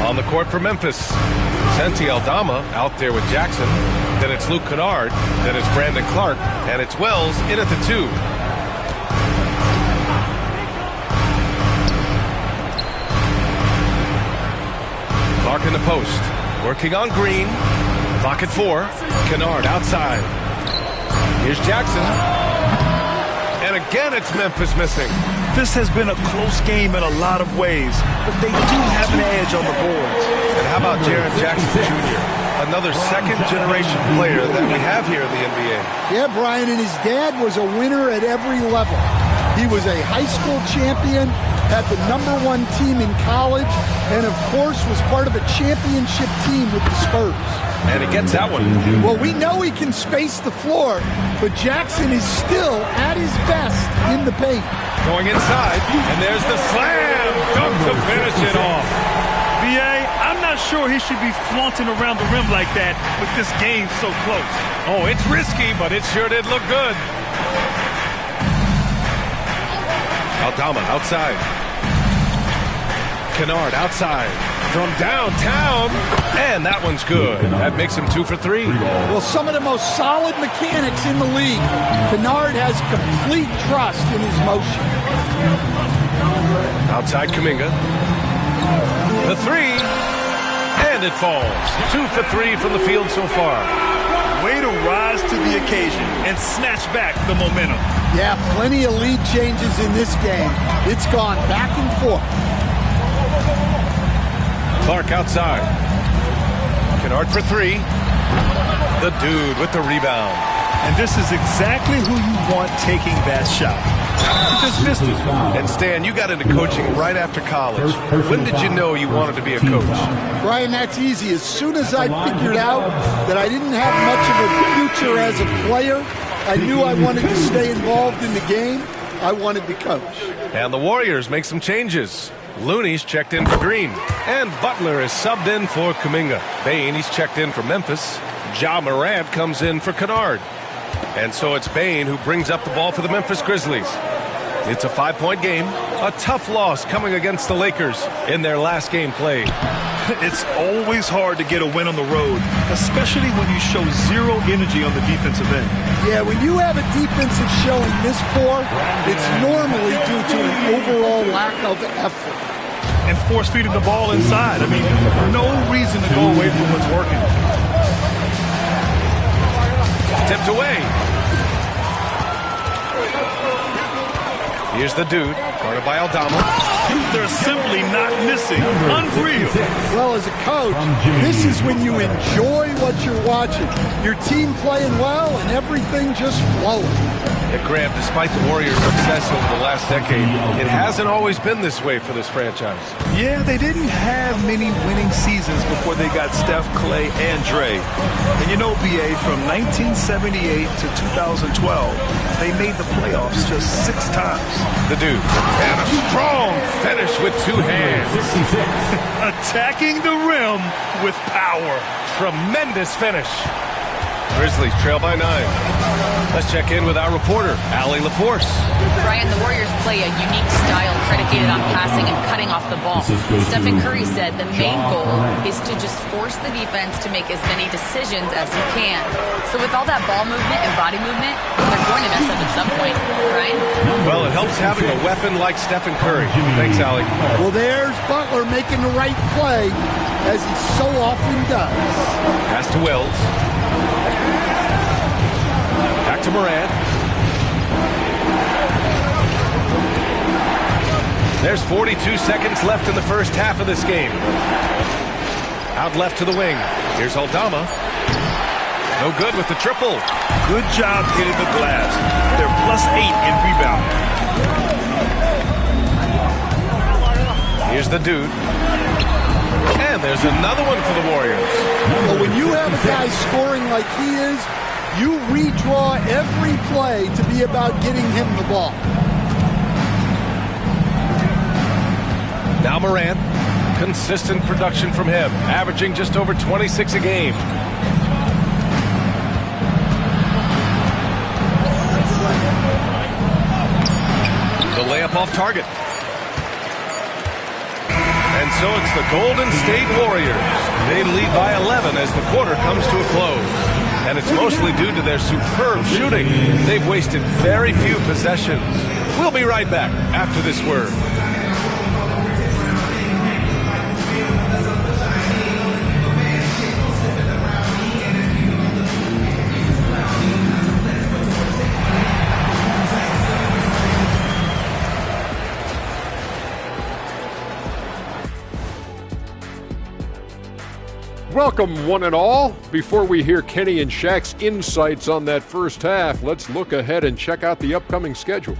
On the court for Memphis. Santi Aldama out there with Jackson. Then it's Luke Kennard. Then it's Brandon Clark. And it's Wells in at the 2. Clark in the post. Working on Green. Clock at 4. Kennard outside. Here's Jackson. And again it's Memphis missing. This has been a close game in a lot of ways, but they do have an edge on the boards. And how about Jaren Jackson Jr., another second-generation player that we have here in the NBA? Yeah, Brian, and his dad was a winner at every level. He was a high school champion, had the #1 team in college, and of course was part of a championship team with the Spurs. And he gets that one. Well, we know he can space the floor, but Jackson is still at his best in the paint. Going inside, and there's the slam dunk to finish it off. B.A., I'm not sure he should be flaunting around the rim like that with this game so close. Oh, it's risky, but it sure did look good. Aldama outside. Kennard outside. From downtown, and that one's good. That makes him 2 for 3. Well, some of the most solid mechanics in the league. Kennard has complete trust in his motion. Outside Kuminga. The 3, and it falls. 2 for 3 from the field so far. Way to rise to the occasion and snatch back the momentum. Yeah, plenty of lead changes in this game. It's gone back and forth. Clark outside. Kennard for 3. The dude with the rebound. And this is exactly who you want taking that shot. He just missed it. And Stan, you got into coaching right after college. When did you know you wanted to be a coach? Brian, that's easy. As soon as I figured out that I didn't have much of a future as a player, I knew I wanted to stay involved in the game. I wanted to coach. And the Warriors make some changes. Looney's checked in for Green. And Butler is subbed in for Kuminga. Bane, he's checked in for Memphis. Ja Morant comes in for Kennard. And so it's Bane who brings up the ball for the Memphis Grizzlies. It's a 5-point game. A tough loss coming against the Lakers in their last game played. It's always hard to get a win on the road, especially when you show zero energy on the defensive end. Yeah, when you have a defense that's showing this poor, it's normally due to an overall lack of effort. And force feeding the ball inside. I mean, no reason to go away from what's working. Tipped away. Here's the dude, guarded by Aldama. They're simply not missing. Unreal. Well, as a coach, this is when you enjoy what you're watching. Your team playing well and everything just flowing. Yeah, Grant, despite the Warriors' success over the last decade, it hasn't always been this way for this franchise. Yeah, they didn't have many winning seasons before they got Steph, Clay, and Dre. And you know, BA, from 1978 to 2012, they made the playoffs just 6 times. The dude. And a strong finish with 2 hands. Attacking the rim with power. Tremendous finish. Grizzlies trail by 9. Let's check in with our reporter, Allie LaForce. Brian, the Warriors play a unique style predicated on passing and cutting off the ball. Stephen Curry said the main goal is to just force the defense to make as many decisions as he can. So with all that ball movement and body movement, they're going to mess up at some point. Brian? Well, it helps having a weapon like Stephen Curry. Thanks, Allie. Well, there's Butler making the right play, as he so often does. Pass to Wells. Back to Morant. There's 42 seconds left in the first half of this game. Out left to the wing. Here's Aldama. No good with the triple. Good job hitting the glass. They're +8 in rebounding. Here's the dude. And there's another one for the Warriors. Well, when you have a guy scoring like he is, you redraw every play to be about getting him the ball. Now Morant. Consistent production from him, averaging just over 26 a game. The layup off target. And so it's the Golden State Warriors. They lead by 11 as the quarter comes to a close. And it's mostly due to their superb shooting. They've wasted very few possessions. We'll be right back after this word. Welcome, one and all. Before we hear Kenny and Shaq's insights on that first half, let's look ahead and check out the upcoming schedule.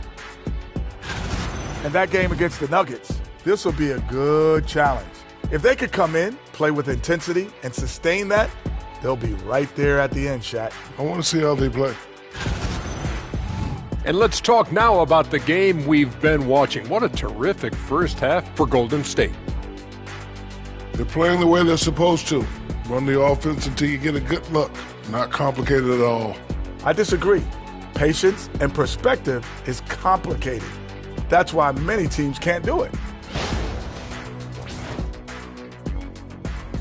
And that game against the Nuggets, this will be a good challenge. If they could come in, play with intensity, and sustain that, they'll be right there at the end, Shaq. I want to see how they play. And let's talk now about the game we've been watching. What a terrific first half for Golden State. They're playing the way they're supposed to. Run the offense until you get a good look. Not complicated at all. I disagree. Patience and perspective is complicated. That's why many teams can't do it.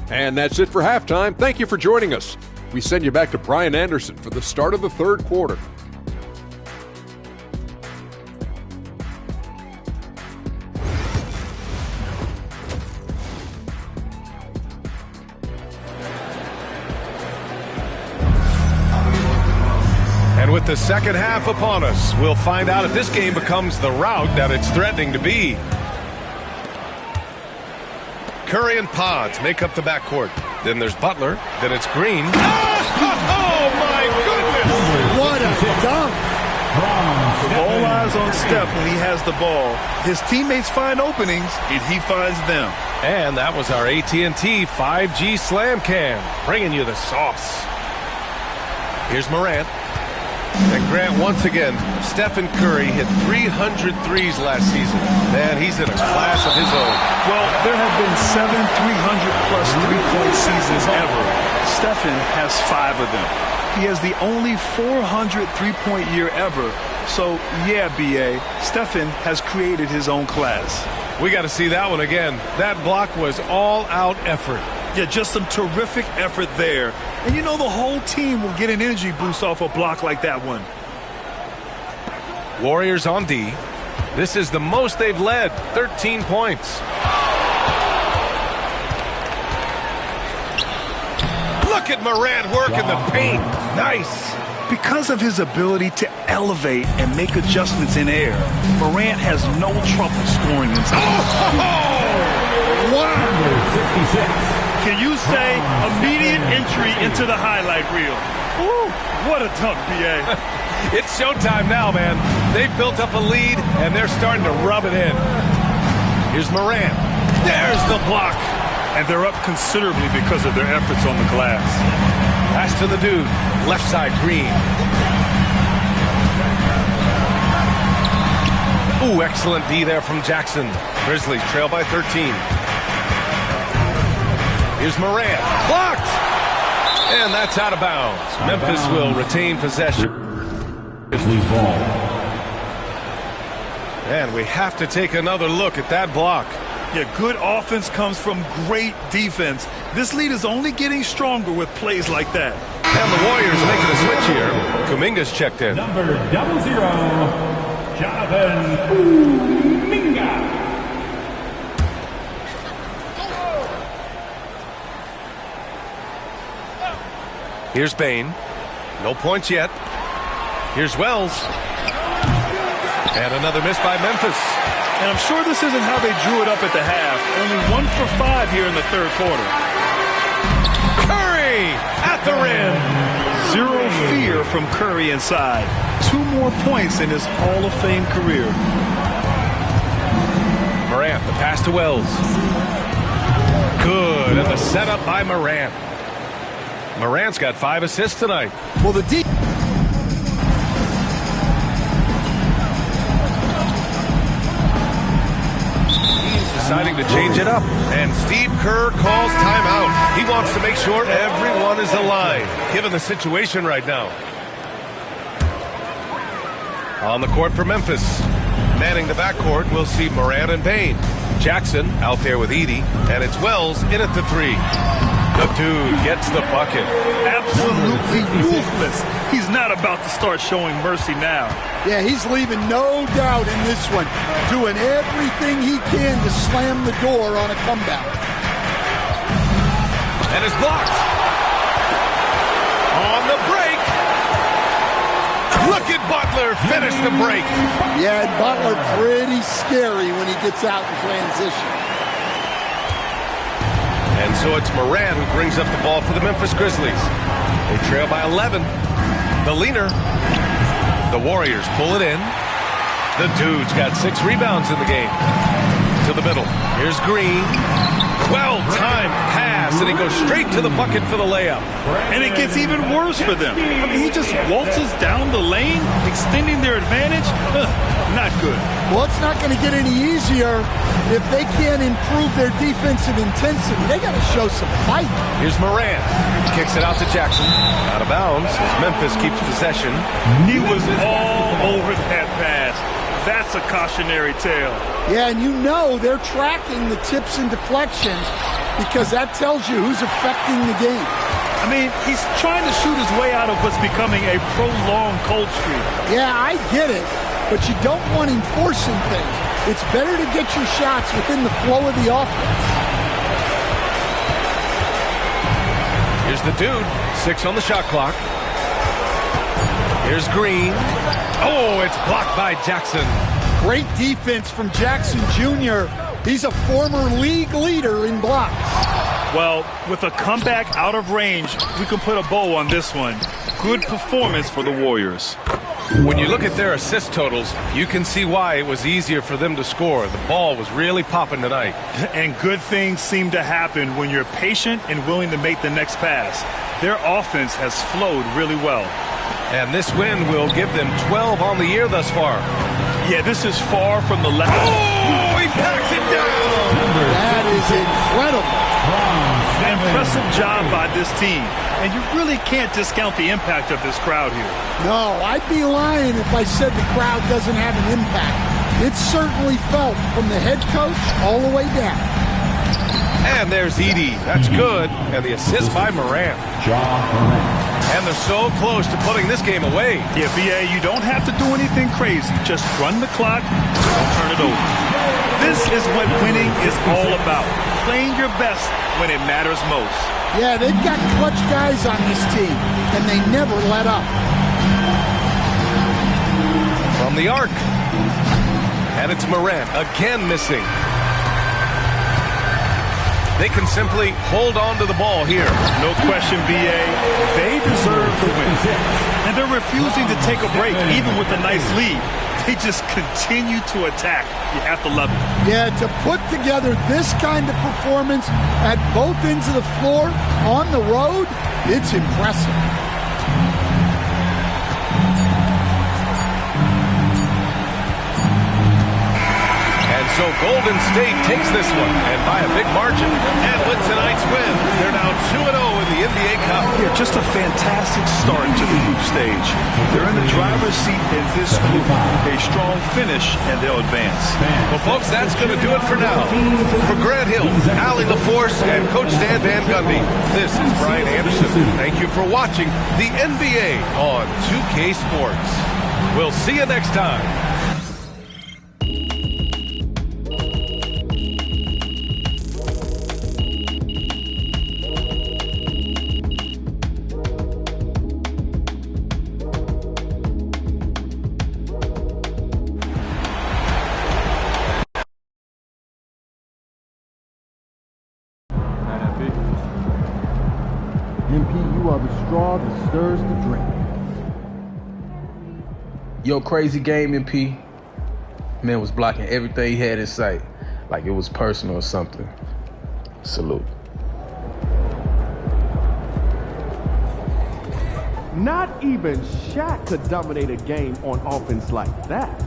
And that's it for halftime. Thank you for joining us. We send you back to Brian Anderson for the start of the third quarter. And with the second half upon us, we'll find out if this game becomes the rout that it's threatening to be. Curry and Pods make up the backcourt. Then there's Butler. Then it's Green. Oh, my goodness! What a dunk! With all eyes on Steph when he has the ball, his teammates find openings, and he finds them. And that was our AT&T 5G Slam Cam, bringing you the sauce. Here's Morant. And Grant, once again, Stephen Curry hit 300 threes last season. Man, he's in a class of his own. Well, there have been 7 300-plus three-point seasons ever. Stephen has 5 of them. He has the only 400 three-point year ever. So, yeah, B.A., Stephen has created his own class. We got to see that one again. That block was all-out effort. Yeah, just some terrific effort there. And you know the whole team will get an energy boost off a block like that one. Warriors on D. This is the most they've led, 13 points. Look at Morant work in the paint. Nice. Because of his ability to elevate and make adjustments in air, Morant has no trouble scoring inside. Oh! Wow! 66. Can you say immediate entry into the highlight reel? Ooh, what a dunk, B.A. It's showtime now, man. They've built up a lead, and they're starting to rub it in. Here's Morant. There's the block. And they're up considerably because of their efforts on the glass. Pass to the dude. Left side, Green. Ooh, excellent D there from Jackson. Grizzlies trail by 13. Here's Morant. Blocked! And that's out of bounds. Memphis will retain possession. Grizzlies ball. And we have to take another look at that block. Yeah, good offense comes from great defense. This lead is only getting stronger with plays like that. And the Warriors making a switch here. Kuminga's checked in. Number 00, Jonathan Kuminga. Here's Bane. No points yet. Here's Wells. And another miss by Memphis. And I'm sure this isn't how they drew it up at the half. Only 1 for 5 here in the third quarter. Curry at the rim. Zero fear from Curry inside. 2 more points in his Hall of Fame career. Morant, the pass to Wells. Good, and the setup by Morant. Morant's got 5 assists tonight. Well, the deep. Deciding to change it up, and Steve Kerr calls timeout. He wants to make sure everyone is aligned, given the situation right now. On the court for Memphis. Manning the backcourt, we'll see Morant and Bane. Jackson out there with Edey, and it's Wells in at the 3. The dude gets the bucket. Absolutely ruthless. He's not about to start showing mercy now. Yeah, he's leaving no doubt in this one. Doing everything he can to slam the door on a comeback. And it's blocked. On the break. Look at Butler finish the break. Yeah, and Butler pretty scary when he gets out in transition. And so it's Morant who brings up the ball for the Memphis Grizzlies. They trail by 11. The leaner. The Warriors pull it in. The dude's got 6 rebounds in the game. To the middle. Here's Green. Well-timed pass, and he goes straight to the bucket for the layup. And it gets even worse for them. I mean, he just waltzes down the lane, extending their advantage. Not good. Well, it's not going to get any easier if they can't improve their defensive intensity. They got to show some fight. Here's Morant. Kicks it out to Jackson. Out of bounds as Memphis keeps possession. He was all over that pass. That's a cautionary tale. Yeah, and you know they're tracking the tips and deflections because that tells you who's affecting the game. I mean, he's trying to shoot his way out of what's becoming a prolonged cold streak. Yeah, I get it, but you don't want him forcing things. It's better to get your shots within the flow of the offense. Here's the dude. 6 on the shot clock. Here's Green. Oh, it's blocked by Jackson. Great defense from Jackson Jr. He's a former league leader in blocks. Well, with a comeback out of range, we can put a bow on this one. Good performance for the Warriors. When you look at their assist totals, you can see why it was easier for them to score. The ball was really popping tonight. And good things seem to happen when you're patient and willing to make the next pass. Their offense has flowed really well. And this win will give them 12 on the year thus far. Yeah, this is far from the last. Oh, he packs it down. That is incredible. Impressive job by this team. And you really can't discount the impact of this crowd here. No, I'd be lying if I said the crowd doesn't have an impact. It's certainly felt from the head coach all the way down. And there's Edey. That's good. And the assist by Morant. And they're so close to putting this game away. Yeah, BA, you don't have to do anything crazy. Just run the clock, don't turn it over. This is what winning is all about. Playing your best when it matters most. Yeah, they've got clutch guys on this team, and they never let up. From the arc. And it's Morant again missing. They can simply hold on to the ball here. No question, BA. They deserve the win. And they're refusing to take a break, even with a nice lead. They just continue to attack. You have to love it. Yeah, to put together this kind of performance at both ends of the floor on the road, it's impressive. So Golden State takes this one, and by a big margin. And with tonight's win, they're now 2-0 in the NBA Cup. Yeah, just a fantastic start to the group stage. They're in the driver's seat in this group. A strong finish, and they'll advance. Well, folks, that's going to do it for now. For Grant Hill, Allie LaForce, and Coach Dan Van Gundy, this is Brian Anderson. Thank you for watching the NBA on 2K Sports. We'll see you next time. MP, you are the straw that stirs the drink. Yo, crazy game, MP. Man was blocking everything he had in sight, like it was personal or something. Salute. Not even Shaq could dominate a game on offense like that.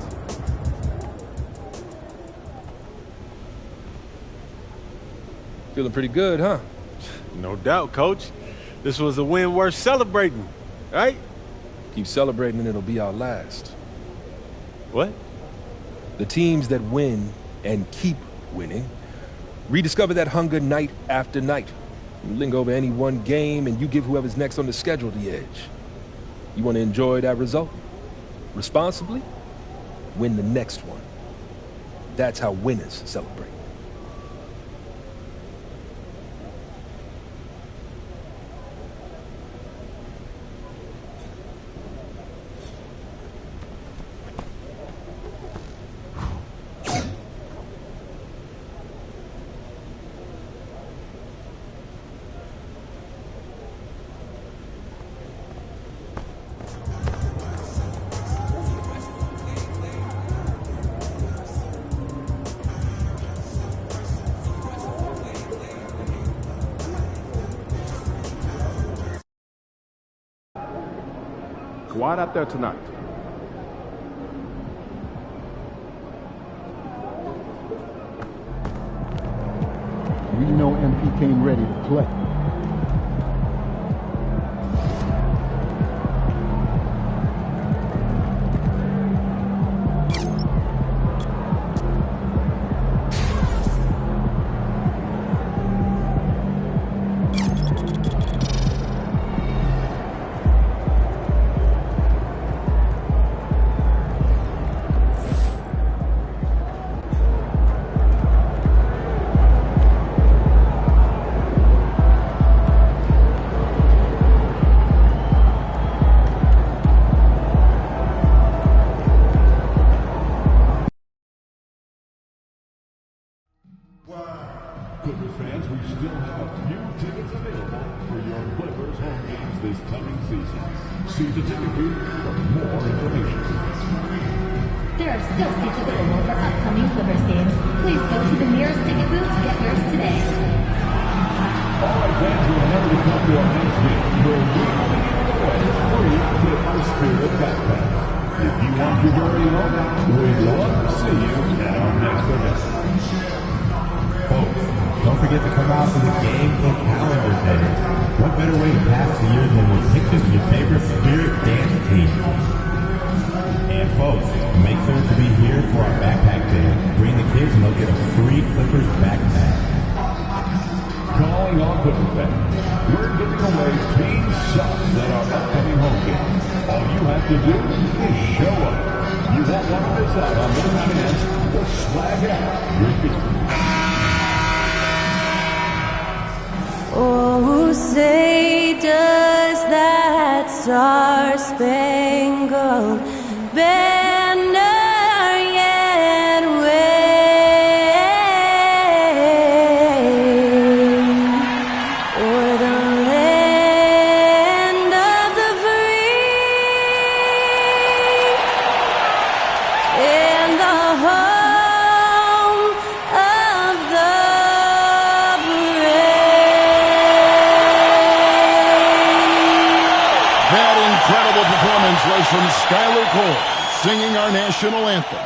Feeling pretty good, huh? No doubt, Coach. This was a win worth celebrating, right? Keep celebrating and it'll be our last. What? The teams that win and keep winning rediscover that hunger night after night. You linger over any one game and you give whoever's next on the schedule the edge. You want to enjoy that result? Responsibly? Win the next one. That's how winners celebrate. Quiet out there tonight. We know MP came ready to play. Clippers fans, we still have a few tickets available for your Clippers home games this coming season. See the ticket booth for more information. There are still seats available for upcoming Clippers games. Please go to the nearest ticket booth to get yours today. All right, fans, remember to come to our next game. We'll be giving away free Clippers Spirit backpacks. If you want your very own, we'd love to see you at our next event. Folks, don't forget to come out to the game and calendar day. What better way to pass the year than with pictures of your favorite Spirit dance team? And folks, make sure to be here for our backpack day. Bring the kids and they'll get a free Clippers backpack. Calling all Clippers fans, we're giving away team subs at our upcoming home game. All you have to do is show up. You won't want to miss out on this chance to swag out your feet. Oh, say does that star-spangled banner yet wave o'er the land of the free? That incredible performance was from Skylar Cole, singing our national anthem.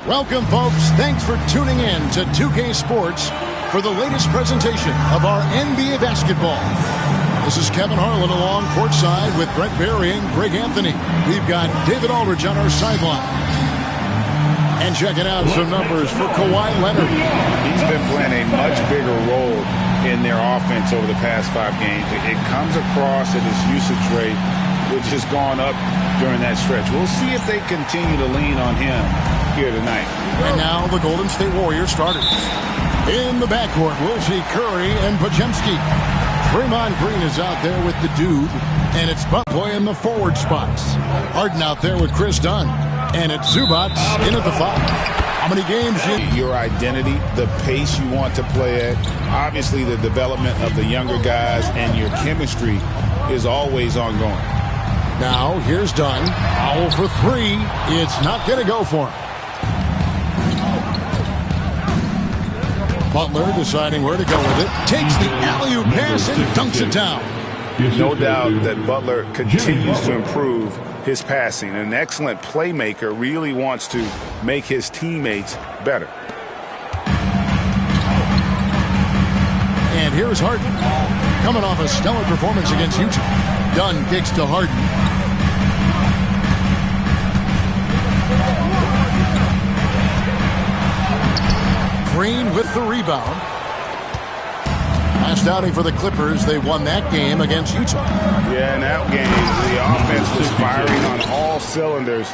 Welcome, folks. Thanks for tuning in to 2K Sports for the latest presentation of our NBA basketball. This is Kevin Harlan along courtside with Brent Barry and Greg Anthony. We've got David Aldridge on our sideline. And checking out some numbers for Kawhi Leonard. He's been playing a much bigger role in their offense over the past 5 games. It comes across at his usage rate, which has gone up during that stretch. We'll see if they continue to lean on him here tonight. And now the Golden State Warriors starters. In the backcourt, we'll see Curry and Podziemski. Draymond Green is out there with the dude, and it's Butler in the forward spots. Harden out there with Chris Dunn, and it's Zubac in at the 5. How many games? Your identity, the pace you want to play at, obviously the development of the younger guys, and your chemistry is always ongoing. Now, here's Dunn. Foul for 3. It's not going to go for him. Butler deciding where to go with it. Takes the alley-oop pass and dunks it down. No doubt that Butler continues to improve his passing. An excellent playmaker, really wants to make his teammates better. And here's Harden. Coming off a stellar performance against Utah. Dunn kicks to Harden. Green with the rebound. Last outing for the Clippers, they won that game against Utah. Yeah, in that game, the offense was firing on all cylinders,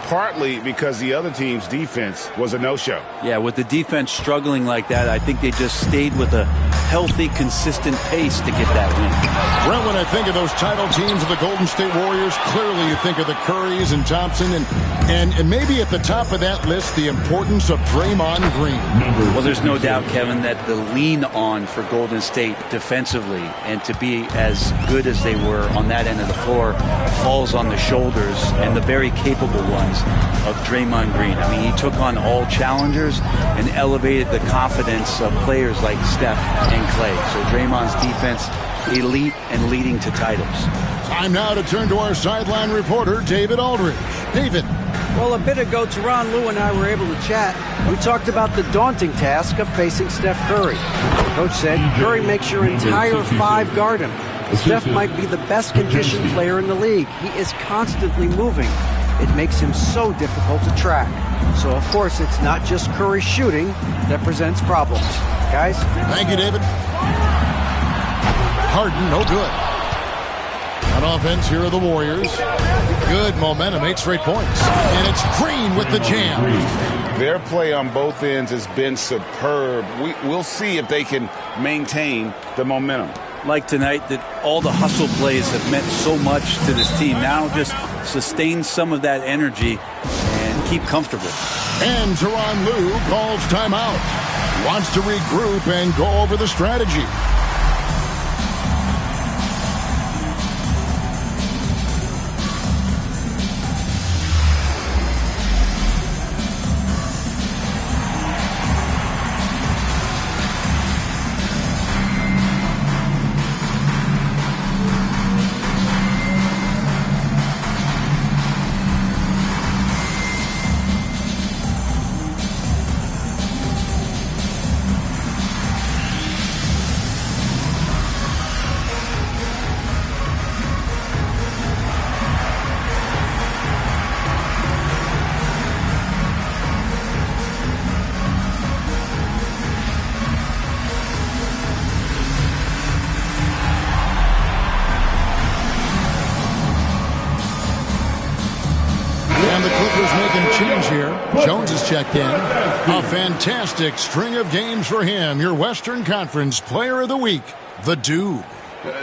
partly because the other team's defense was a no-show. Yeah, with the defense struggling like that, I think they just stayed with a healthy, consistent pace to get that win. Well, when I think of those title teams of the Golden State Warriors, clearly you think of the Currys and Thompson, and maybe at the top of that list, the importance of Draymond Green. Well, there's no doubt, Kevin, that the lean on for Golden State defensively and to be as good as they were on that end of the floor falls on the shoulders and the very capable ones of Draymond Green. I mean, he took on all challengers and elevated the confidence of players like Steph and Clay. So Draymond's defense, elite and leading to titles. Time now to turn to our sideline reporter, David Aldridge. David. Well, a bit ago, Teron Lue and I were able to chat. We talked about the daunting task of facing Steph Curry. Coach said, Curry makes your entire 5 guard him. Steph might be the best conditioned player in the league. He is constantly moving. It makes him so difficult to track. So, of course, it's not just Curry shooting that presents problems. Guys? Thank you, David. Harden, no good. On offense, here are the Warriors. Good momentum, 8 straight points. And it's Green with the jam. Their play on both ends has been superb. We'll see if they can maintain the momentum. Like tonight, that all the hustle plays have meant so much to this team. Now just sustain some of that energy and keep comfortable. And Teron Lue calls timeout. Wants to regroup and go over the strategy. Jones has checked in. A fantastic string of games for him. Your Western Conference Player of the Week, the Dude.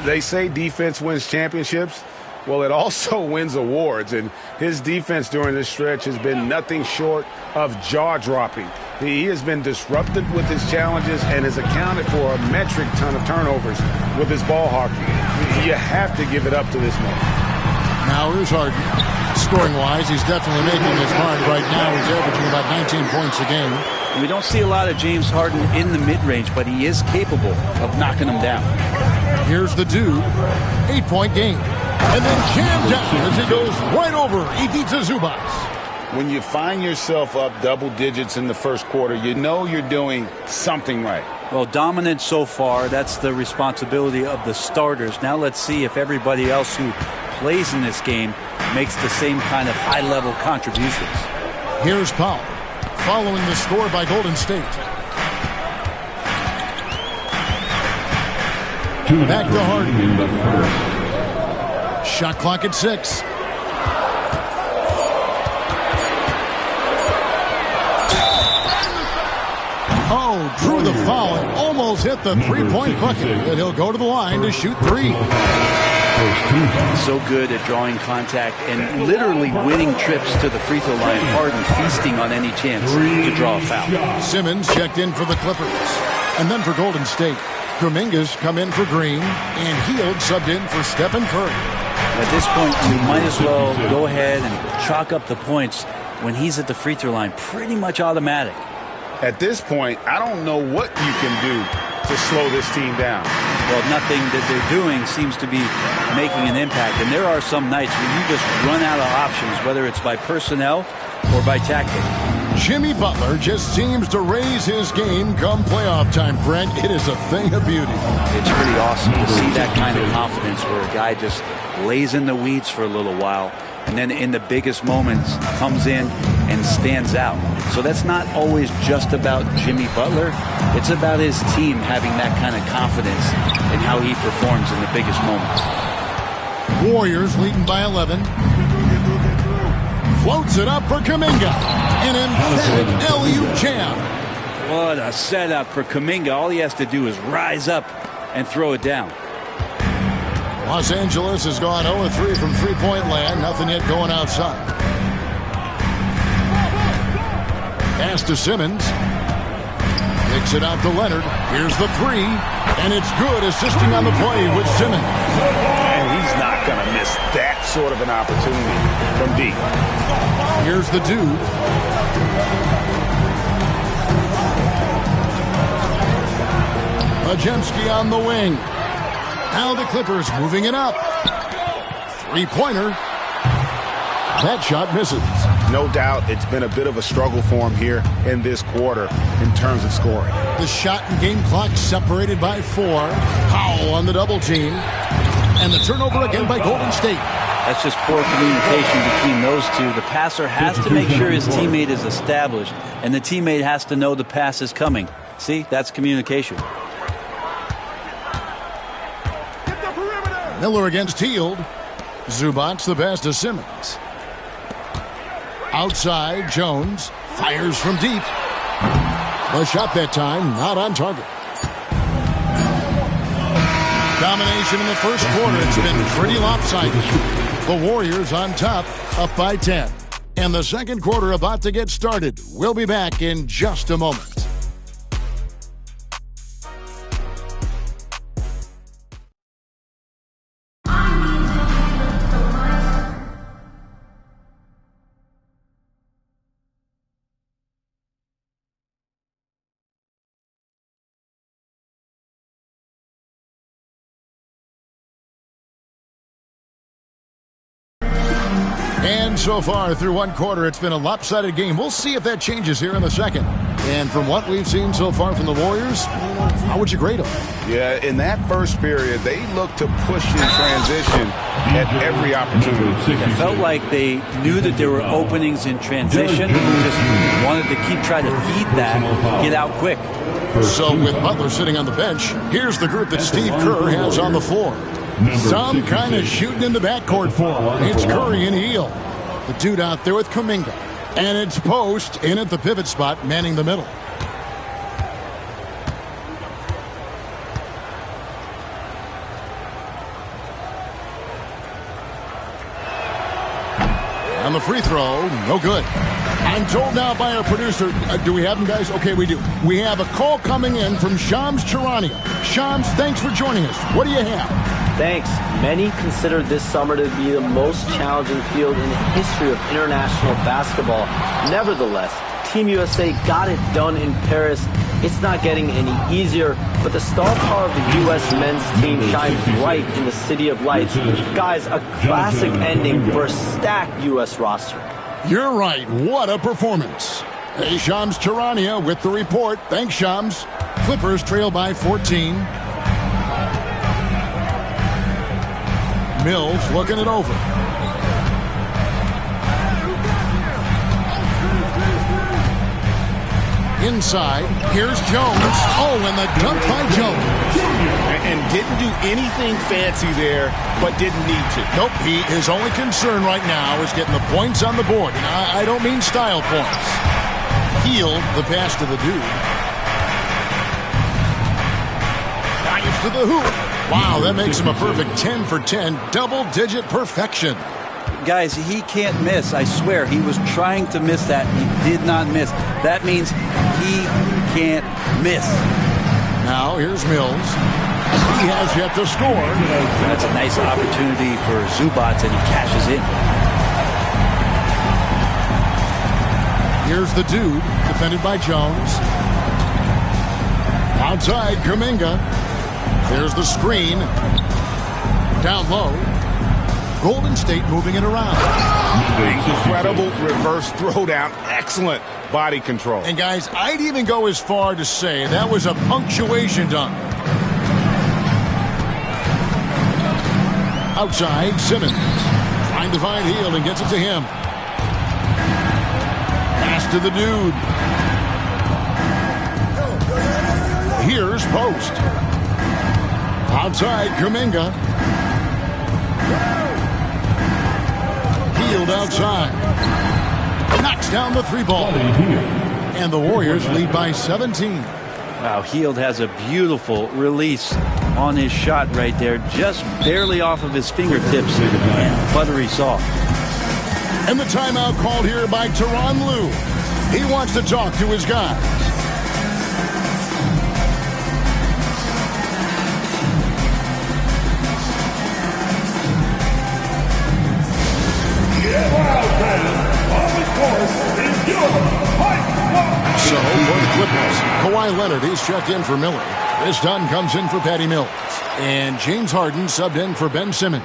They say defense wins championships. Well, it also wins awards, and his defense during this stretch has been nothing short of jaw-dropping. He has been disruptive with his challenges and has accounted for a metric ton of turnovers with his ball hawking. You have to give it up to this man. Now here's Harden. Scoring-wise, he's definitely making his mark right now. He's averaging about 19 points a game. And we don't see a lot of James Harden in the mid-range, but he is capable of knocking them down. Here's the dude. 8-point game. And then jammed down as he goes right over Ivica Zubac. When you find yourself up double digits in the first quarter, you know you're doing something right. Well, dominant so far. That's the responsibility of the starters. Now let's see if everybody else who plays in this game makes the same kind of high-level contributions. Here's Powell, following the score by Golden State. Back to Harden. In the first. Shot clock at 6. Oh, drew the foul and almost hit the three-point bucket. And he'll go to the line to shoot 3. So good at drawing contact and literally winning trips to the free throw line. Harden feasting on any chance to draw a foul. Simmons checked in for the Clippers. And then for Golden State, Kuminga's come in for Green, and Hield subbed in for Stephen Curry. At this point, you might as well go ahead and chalk up the points when he's at the free throw line. Pretty much automatic. At this point, I don't know what you can do to slow this team down. Well, nothing that they're doing seems to be making an impact. And there are some nights when you just run out of options, whether it's by personnel or by tactic. Jimmy Butler just seems to raise his game come playoff time, Brent. It is a thing of beauty. It's pretty awesome to see that kind of confidence where a guy just lays in the weeds for a little while and then in the biggest moments comes in and stands out. So that's not always just about Jimmy Butler. It's about his team having that kind of confidence in how he performs in the biggest moments. Warriors leading by 11. Floats it up for Kuminga. An emphatic LU jam. What a setup for Kuminga. All he has to do is rise up and throw it down. Los Angeles has gone 0-3 from three-point land. Nothing yet going outside. Pass to Simmons. Kicks it out to Leonard. Here's the 3. And it's good, assisting on the play with Simmons. And he's not going to miss that sort of an opportunity from deep. Here's the dude. Majemski on the wing. Now the Clippers moving it up. Three-pointer. That shot misses. No doubt it's been a bit of a struggle for him here in this quarter in terms of scoring. The shot and game clock separated by 4. Powell on the double team. And the turnover again by Golden State. That's just poor communication between those two. The passer has to make sure his teammate is established, and the teammate has to know the pass is coming. See, that's communication. Miller against Hield. Zubac the pass to Simmons. Outside, Jones fires from deep. The shot that time not on target. Domination in the first quarter. It's been pretty lopsided. The Warriors on top, up by 10. And the second quarter about to get started. We'll be back in just a moment. And so far through one quarter, it's been a lopsided game. We'll see if that changes here in the second. And from what we've seen so far from the Warriors, how would you grade them? Yeah, in that first period, they looked to push in transition at every opportunity. It felt like they knew that there were openings in transition and just wanted to keep trying to feed that, get out quick. So with Butler sitting on the bench, here's the group that Steve Kerr has on the floor. Some kind of shooting in the backcourt for him. It's Curry and Hield. The dude out there with Kuminga. And it's Post in at the pivot spot, manning the middle. On the free throw, no good. I'm told now by our producer, do we have them, guys? Okay, we do. We have a call coming in from Shams Charania. Shams, thanks for joining us. What do you have? Thanks. Many consider this summer to be the most challenging field in the history of international basketball. Nevertheless, Team USA got it done in Paris. It's not getting any easier, but the star power of the U.S. men's team shines bright in the City of Lights. Guys, a classic ending for a stacked U.S. roster. You're right. What a performance. Hey, Shams Charania with the report. Thanks, Shams. Clippers trail by 14. Mills looking it over. Inside, here's Jones. Oh, and the dunk by Jones. And didn't do anything fancy there, but didn't need to. Nope, his only concern right now is getting the points on the board. And I don't mean style points. Healed the pass to the dude. Drives to the hoop. Wow, that makes him a perfect 10 for 10, double-digit perfection. Guys, he can't miss. I swear, he was trying to miss that. He did not miss. That means he can't miss. Now, here's Mills. He has yet to score. That's a nice opportunity for Zubac, and he cashes in. Here's the dude, defended by Jones. Outside, Kuminga. There's the screen. Down low. Golden State moving it around. Incredible reverse throwdown. Excellent body control. And guys, I'd even go as far to say that was a punctuation dunk. Outside, Simmons. Trying to find Hield and gets it to him. Pass to the dude. Here's Post. Outside, Kuminga. Hield outside. Knocks down the three ball. And the Warriors lead by 17. Wow, Hield has a beautiful release on his shot right there. Just barely off of his fingertips. And buttery soft. And the timeout called here by Tyronn Lue. He wants to talk to his guys. So, for the Clippers, Kawhi Leonard is checked in for Miller. This Dunn comes in for Patty Mills. And James Harden subbed in for Ben Simmons.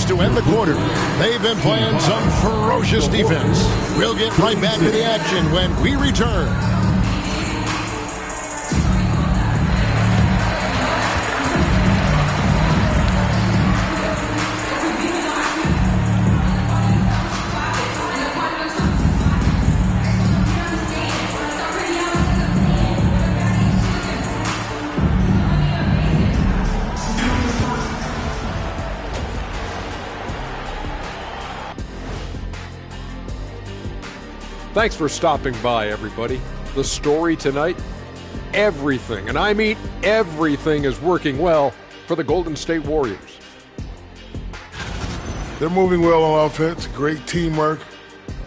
To end the quarter. They've been playing some ferocious defense. We'll get right back to the action when we return. Thanks for stopping by, everybody. The story tonight, everything, and I mean everything, is working well for the Golden State Warriors. They're moving well on offense, great teamwork.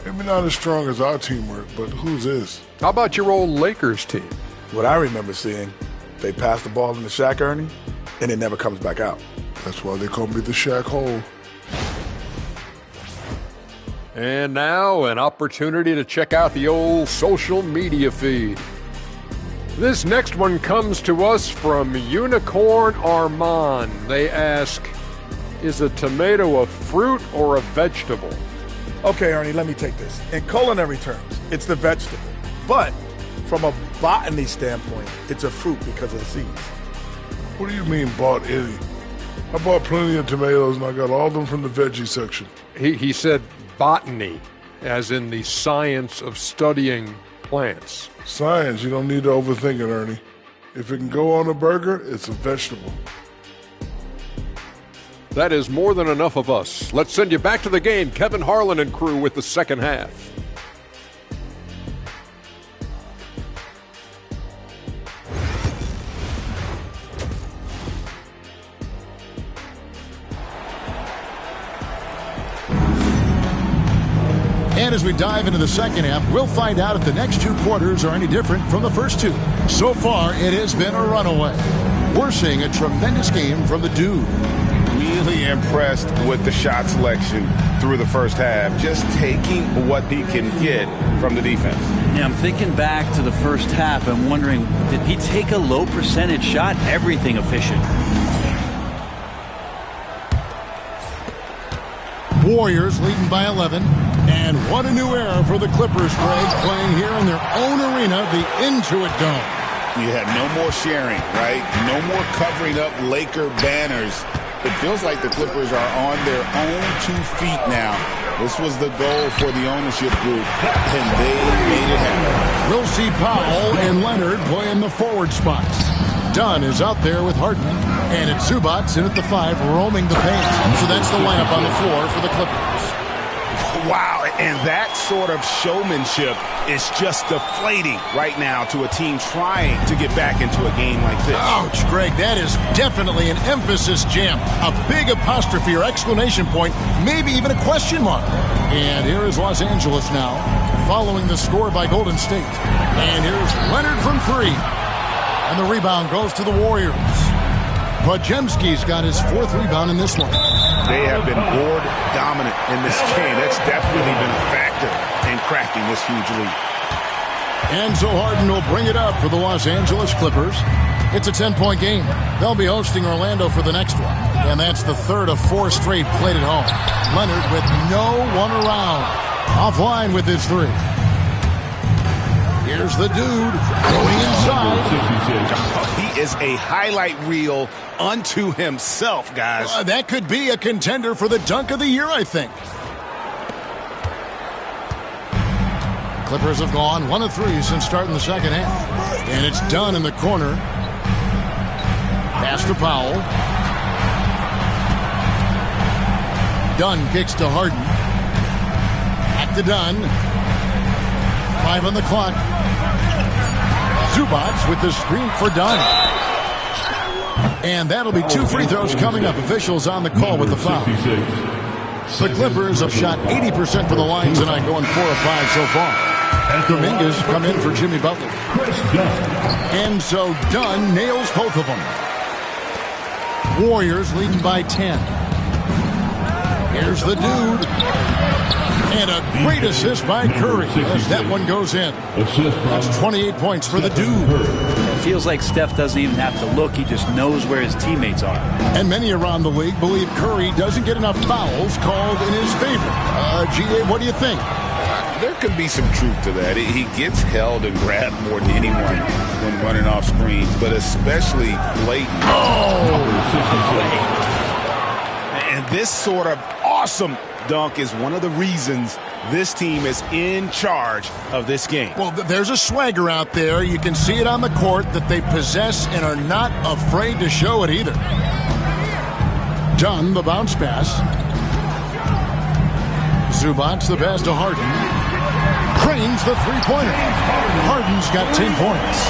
Maybe not as strong as our teamwork, but whose is? How about your old Lakers team? What I remember seeing, they pass the ball into Shaq, Ernie, and it never comes back out. That's why they call me the Shaq Hole. And now, an opportunity to check out the old social media feed. This next one comes to us from Unicorn Armand. They ask, is a tomato a fruit or a vegetable? Okay, Ernie, let me take this. In culinary terms, it's the vegetable. But from a botany standpoint, it's a fruit because of the seeds. What do you mean, bought any? I bought plenty of tomatoes, and I got all of them from the veggie section. He said botany, as in the science of studying plants. Science, you don't need to overthink it, Ernie. If it can go on a burger, it's a vegetable. That is more than enough of us. Let's send you back to the game. Kevin Harlan and crew with the second half. And as we dive into the second half, we'll find out if the next two quarters are any different from the first two. So far, it has been a runaway. We're seeing a tremendous game from the dude. Really impressed with the shot selection through the first half, just taking what he can get from the defense. Yeah, I'm thinking back to the first half. I'm wondering, did he take a low percentage shot? Everything efficient. Warriors leading by 11. And what a new era for the Clippers, Greg, playing here in their own arena, the Intuit Dome. You have no more sharing, right? No more covering up Laker banners. It feels like the Clippers are on their own 2 feet now. This was the goal for the ownership group, and they made it happen. We'll see Powell and Leonard play in the forward spots. Dunn is out there with Harden, and it's Zubats in at the 5, roaming the paint. So that's the lineup on the floor for the Clippers. Wow, and that sort of showmanship is just deflating right now to a team trying to get back into a game like this. Ouch, Greg, that is definitely an emphasis jam. A big apostrophe or exclamation point, maybe even a question mark. And here is Los Angeles now, following the score by Golden State. And here's Leonard from 3. And the rebound goes to the Warriors. Podziemski's got his 4th rebound in this one. They have been board dominant in this game. That's definitely been a factor in cracking this huge lead. And so Harden will bring it up for the Los Angeles Clippers. It's a 10-point game. They'll be hosting Orlando for the next one. And that's the 3rd of 4 straight played at home. Leonard with no one around. Offline with his 3. Here's the dude going inside. He is a highlight reel unto himself, guys. That could be a contender for the dunk of the year, I think. Clippers have gone 1 of 3 since starting the second half. And it's Dunn in the corner. Pass to Powell. Dunn kicks to Harden. Back to Dunn. 5 on the clock. Zubats with the screen for Dunn. And that'll be 2 free throws coming up. Officials on the call with the foul. The Clippers have shot 80% for the line tonight, going 4 of 5 so far. Dominguez come in for Jimmy Butler. And so Dunn nails both of them. Warriors leading by 10. Here's the dude. And a great assist by Curry as that one goes in. That's 28 points for the dude. It feels like Steph doesn't even have to look. He just knows where his teammates are. And many around the league believe Curry doesn't get enough fouls called in his favor. G.A., what do you think? There could be some truth to that. He gets held and grabbed more than anyone when running off screens, but especially late. And this sort of awesome dunk is one of the reasons this team is in charge of this game. Well, there's a swagger out there. You can see it on the court that they possess and are not afraid to show it either. Dunn, the bounce pass. Zubats the pass to Harden. Cranes the three-pointer. Harden's got 10 points.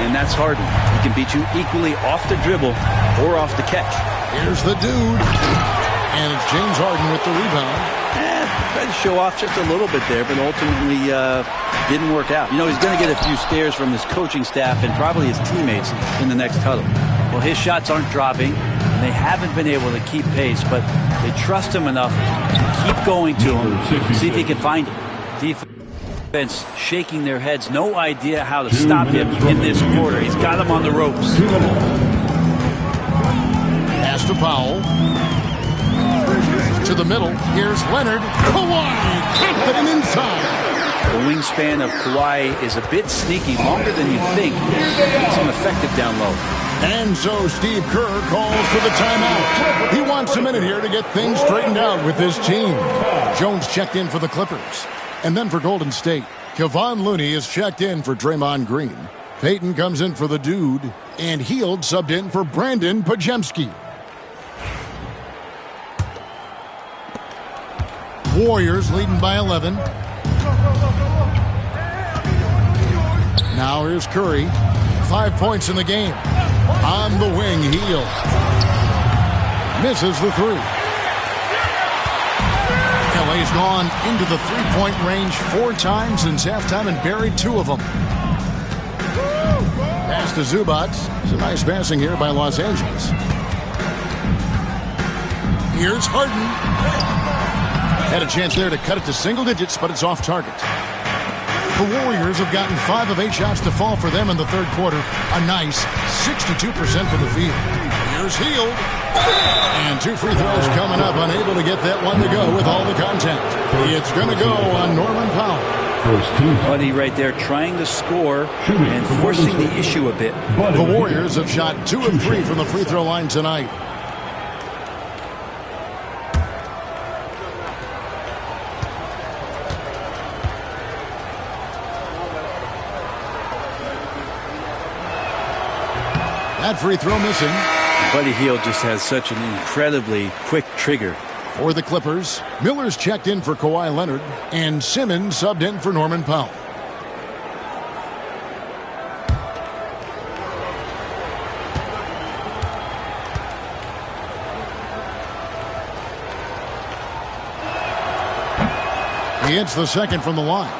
And that's Harden. He can beat you equally off the dribble or off the catch. Here's the dude. And it's James Harden with the rebound. Tried to show off just a little bit there, but ultimately didn't work out. You know, he's going to get a few stares from his coaching staff and probably his teammates in the next huddle. Well, his shots aren't dropping, and they haven't been able to keep pace, but they trust him enough to keep going to him, see if he can find it. Defense shaking their heads, no idea how to stop him in this quarter. He's got him on the ropes. Pass to Powell. To the middle. Here's Leonard. Kawhi confident inside. The wingspan of Kawhi is a bit sneaky, longer than you think. Makes him effective down low. And so Steve Kerr calls for the timeout. He wants a minute here to get things straightened out with his team. Jones checked in for the Clippers. And then for Golden State, Kevon Looney is checked in for Draymond Green. Payton comes in for the dude. And Hield subbed in for Brandon Podziemski. Warriors leading by 11. Now here's Curry. 5 points in the game. On the wing, Hield. Misses the three. LA's gone into the three-point range 4 times since halftime and buried 2 of them. Pass to Zubac. It's a nice passing here by Los Angeles. Here's Harden. Had a chance there to cut it to single digits, but it's off target. The Warriors have gotten 5 of 8 shots to fall for them in the third quarter. A nice 62% from the field. Here's Hield. And 2 free throws coming up. Unable to get that one to go with all the contact. It's going to go on Norman Powell. Buddy right there trying to score and forcing the issue a bit. The Warriors have shot 2 of 3 from the free throw line tonight. That free throw missing. Buddy Hield just has such an incredibly quick trigger. For the Clippers, Miller's checked in for Kawhi Leonard, and Simmons subbed in for Norman Powell. He hits the second from the line.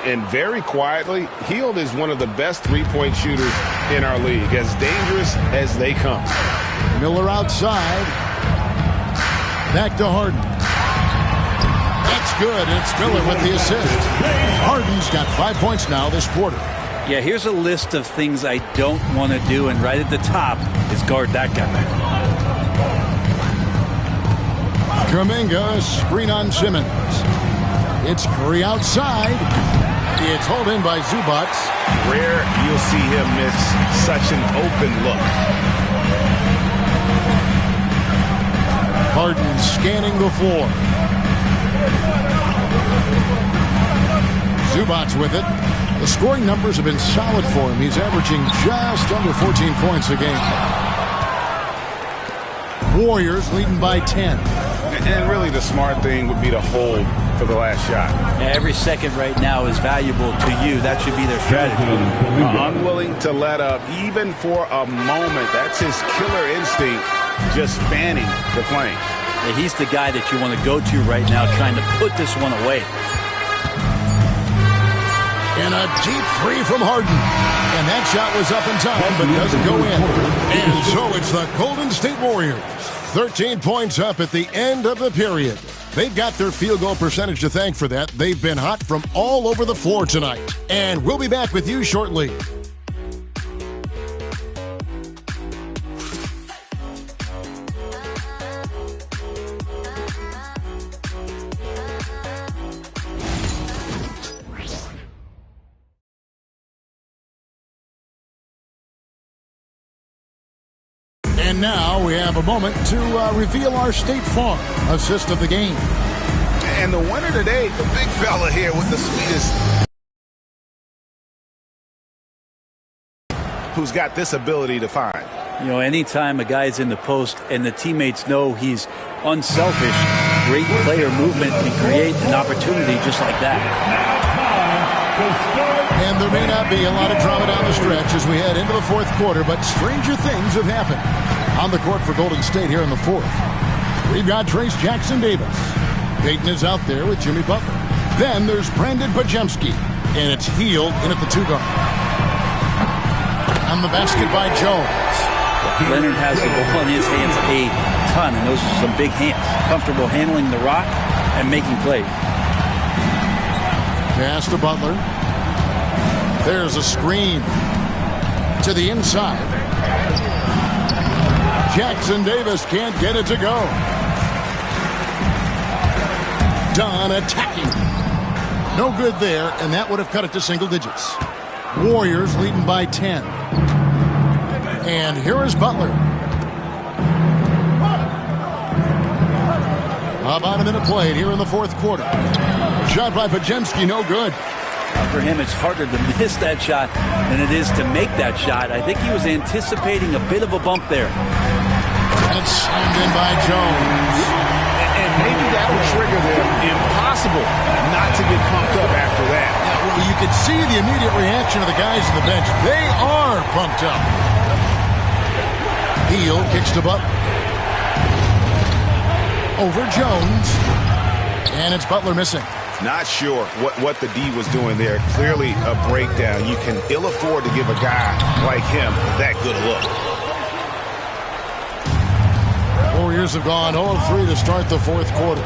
And very quietly, Hield is one of the best three-point shooters in our league, as dangerous as they come. Miller outside. Back to Harden. That's good, and it's Miller with the assist. Harden's got 5 points now this quarter. Yeah, here's a list of things I don't want to do, and right at the top is guard that guy. Kuminga, screen on Simmons. It's Curry outside. It's hauled in by Zubac. Rare you'll see him miss such an open look. Harden scanning the floor. Zubac with it. The scoring numbers have been solid for him. He's averaging just under 14 points a game. Warriors leading by 10. And really the smart thing would be to hold for the last shot. Every second right now is valuable to you. That should be their strategy. Unwilling to let up even for a moment. That's his killer instinct, just fanning the flame. Yeah, he's the guy that you want to go to right now, trying to put this one away. And a deep three from Harden. And that shot was up in time, but doesn't go in. And so it's the Golden State Warriors. 13 points up at the end of the period. They've got their field goal percentage to thank for that. They've been hot from all over the floor tonight. And we'll be back with you shortly. And now we have a moment to reveal our State Farm assist of the game. And the winner today, the big fella here with the sweetest, who's got this ability to find. You know, anytime a guy's in the post and the teammates know he's unselfish, great player movement can create an opportunity just like that. And there may not be a lot of drama down the stretch as we head into the fourth quarter, but stranger things have happened on the court for Golden State here in the fourth. We've got Trace Jackson-Davis. Peyton is out there with Jimmy Butler. Then there's Brandon Pajemski, and it's Hield in at the 2-guard. On the basket by Jones. Leonard has the ball in his hands a ton, and those are some big hands. Comfortable handling the rock and making plays. Pass to Butler. There's a screen to the inside. Jackson-Davis can't get it to go. Dunn attacking. No good there, and that would have cut it to single digits. Warriors leading by 10. And here is Butler. About a minute played here in the fourth quarter. Shot by Pajemski, no good. For him, it's harder to miss that shot than it is to make that shot. I think he was anticipating a bit of a bump there. And it's slammed in by Jones. And maybe that'll trigger them. Impossible not to get pumped up after that. Yeah, well, you can see the immediate reaction of the guys on the bench. They are pumped up. Heel kicks to Butler. Over Jones. And it's Butler missing. Not sure what the D was doing there. Clearly a breakdown. You can ill afford to give a guy like him that good a look. Warriors have gone 0-3 to start the fourth quarter.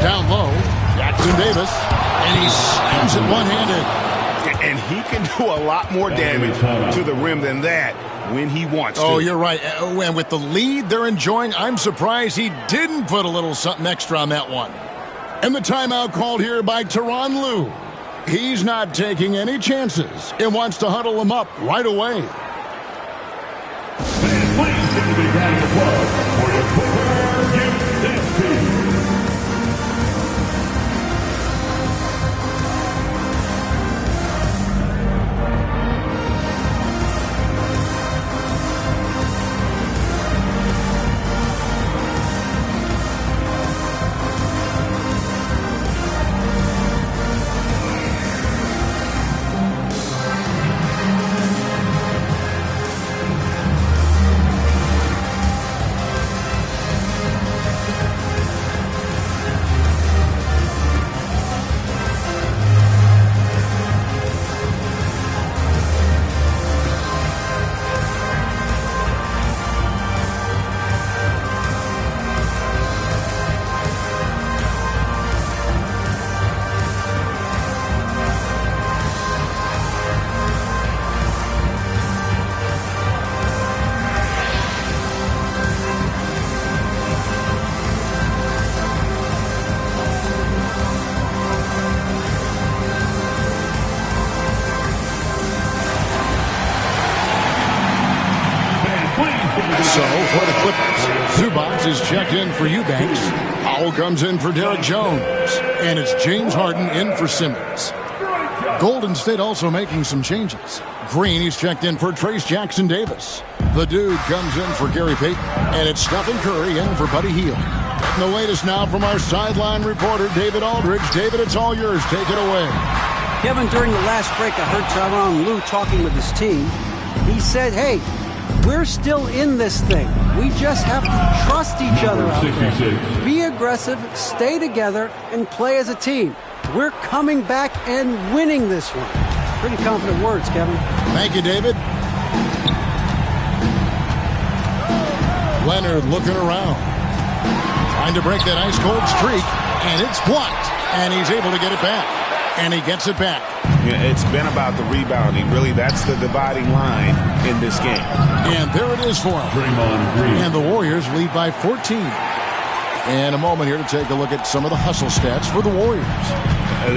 Down low, Jackson Davis, and he slams it one-handed. And he can do a lot more damage to the rim than that when he wants to. Oh, you're right. And with the lead they're enjoying, I'm surprised he didn't put a little something extra on that one. And the timeout called here by Tyronn Lue. He's not taking any chances and wants to huddle him up right away. Please give a big round of applause for your footwear youth team. So, for the Clippers, Zubac is checked in for Eubanks. Powell comes in for Derek Jones. And it's James Harden in for Simmons. Golden State also making some changes. Green is checked in for Trace Jackson Davis. The Dude comes in for Gary Payton. And it's Stephen Curry in for Buddy Hield. And the latest now from our sideline reporter, David Aldridge. David, it's all yours. Take it away. Kevin, during the last break, I heard Tyronn Lue talking with his team. He said, hey, we're still in this thing. We just have to trust each other out there. Be aggressive, stay together, and play as a team. We're coming back and winning this one. Pretty confident words, Kevin. Thank you, David. Leonard looking around. Trying to break that ice-cold streak, and it's blocked. And he's able to get it back. And he gets it back. Yeah, it's been about the rebounding. Really, that's the dividing line in this game. And there it is for him. And the Warriors lead by 14. And a moment here to take a look at some of the hustle stats for the Warriors.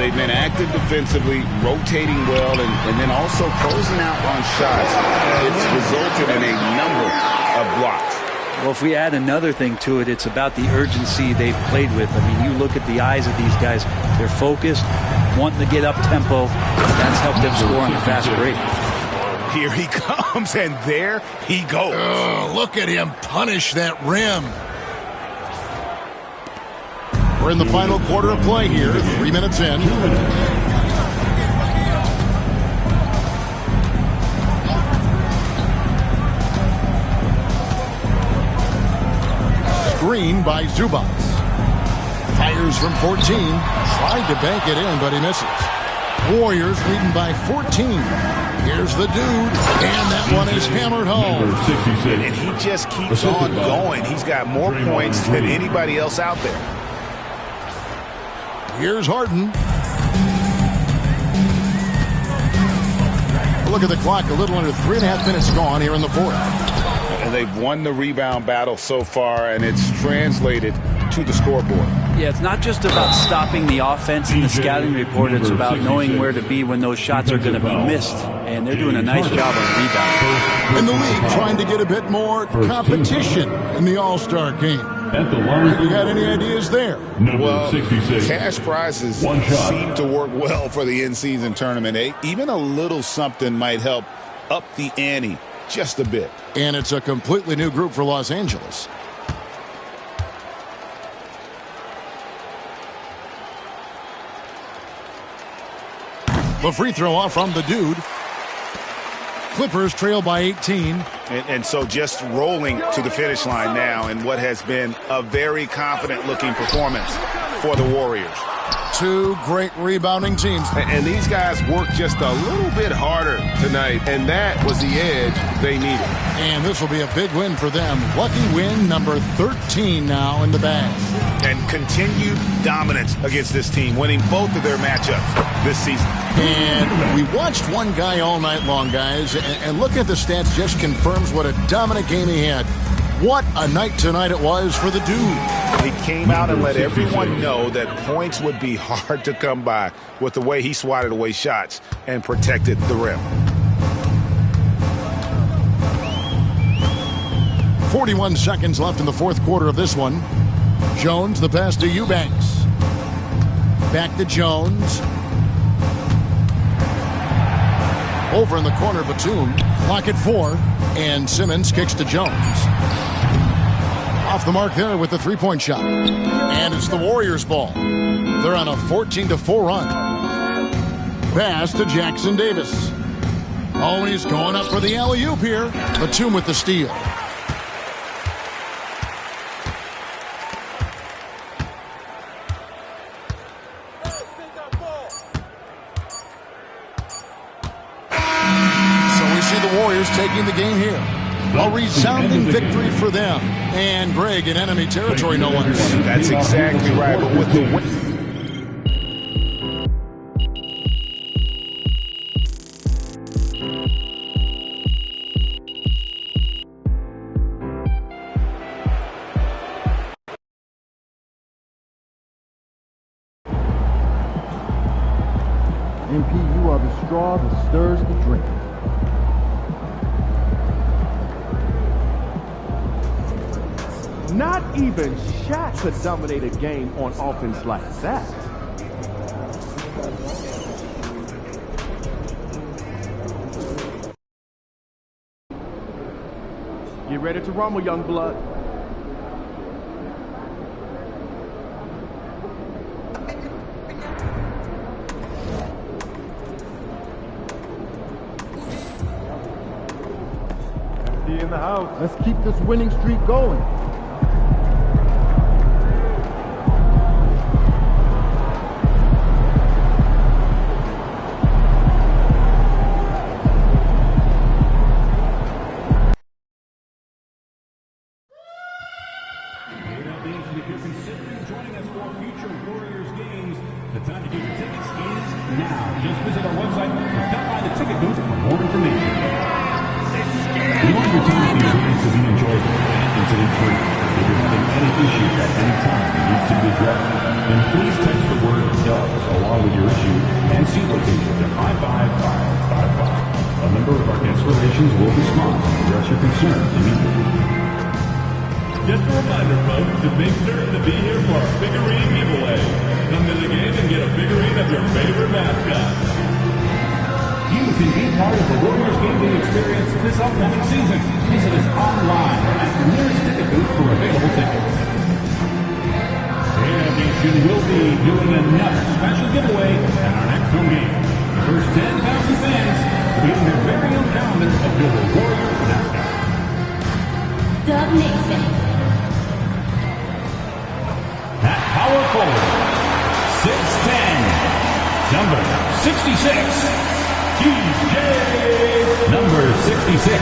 They've been active defensively, rotating well, and then also closing out on shots. It's resulted in a number of blocks. Well, if we add another thing to it, it's about the urgency they've played with. I mean, you look at the eyes of these guys. They're focused, wanting to get up tempo. That's helped them score on the fast break. Here he comes, and there he goes. Oh, look at him punish that rim. We're in the final quarter of play here. 3 minutes in. Screen by Zubac. Fires from 14. Tried to bank it in, but he misses. Warriors leading by 14. Here's the Dude. And that one is hammered home. And he just keeps on going. He's got more points than anybody else out there. Here's Harden. Look at the clock. A little under 3.5 minutes gone here in the fourth. And they've won the rebound battle so far, and it's translated to the scoreboard. Yeah, it's not just about stopping the offense in the scouting report. It's about knowing where to be when those shots are going to be missed. And they're doing a nice job on rebound. And the league trying to get a bit more competition in the All-Star game. You got any ideas there? Well, cash prizes seem to work well for the in-season tournament. Even a little something might help up the ante just a bit. And it's a completely new group for Los Angeles. The free throw off from the dude. Clippers trail by 18. And so just rolling to the finish line now in what has been a very confident-looking performance for the Warriors. Two great rebounding teams. And these guys worked just a little bit harder tonight, and that was the edge they needed. And this will be a big win for them. Lucky win number 13 now in the bag. And continued dominance against this team, winning both of their matchups this season. And we watched one guy all night long, guys, and looking at the stats just confirms what a dominant game he had. What a night tonight it was for the dude. He came out and let everyone know that points would be hard to come by with the way he swatted away shots and protected the rim. 41 seconds left in the fourth quarter of this one. Jones, the pass to Eubanks. Back to Jones. Over in the corner, Batum. Clock at 4. And Simmons kicks to Jones. Off the mark there with the three-point shot. And it's the Warriors' ball. They're on a 14-4 run. Pass to Jackson Davis. Oh, he's going up for the alley-oop here. Batum with the steal. So we see the Warriors taking the game here. A resounding victory for them. And Greg in enemy territory, no less. That's exactly right. But with the win. MP, you are the straw that stirs the drink. Not even Shaq could dominate a game on offense like that. Get ready to rumble, young blood. In the house. Let's keep this winning streak going. If you're considering joining us for future Warriors games, the time to get your tickets is now. Just visit our website or stop by the ticket booth for more information. We want your time and experience to be enjoyable and incident-free. If you're having any issues at any time that needs to be addressed, then please text the word DUBS along with your issue and seat location to 55555. A member of our guest relations will respond and address your concerns immediately. Just a reminder, folks, to make sure to be here for our figurine giveaway. Come to the game and get a figurine of your favorite mascot. You can be part of the Warriors game day experience this upcoming season. Visit us online or at the nearest ticket booth for available tickets. Raider Nation will be doing another special giveaway at our next home game. The first 10,000 fans will be on their very own calendar of the Warriors mascot. Dub Nation. At power forward, 6'10", number 66, DJ, number 66.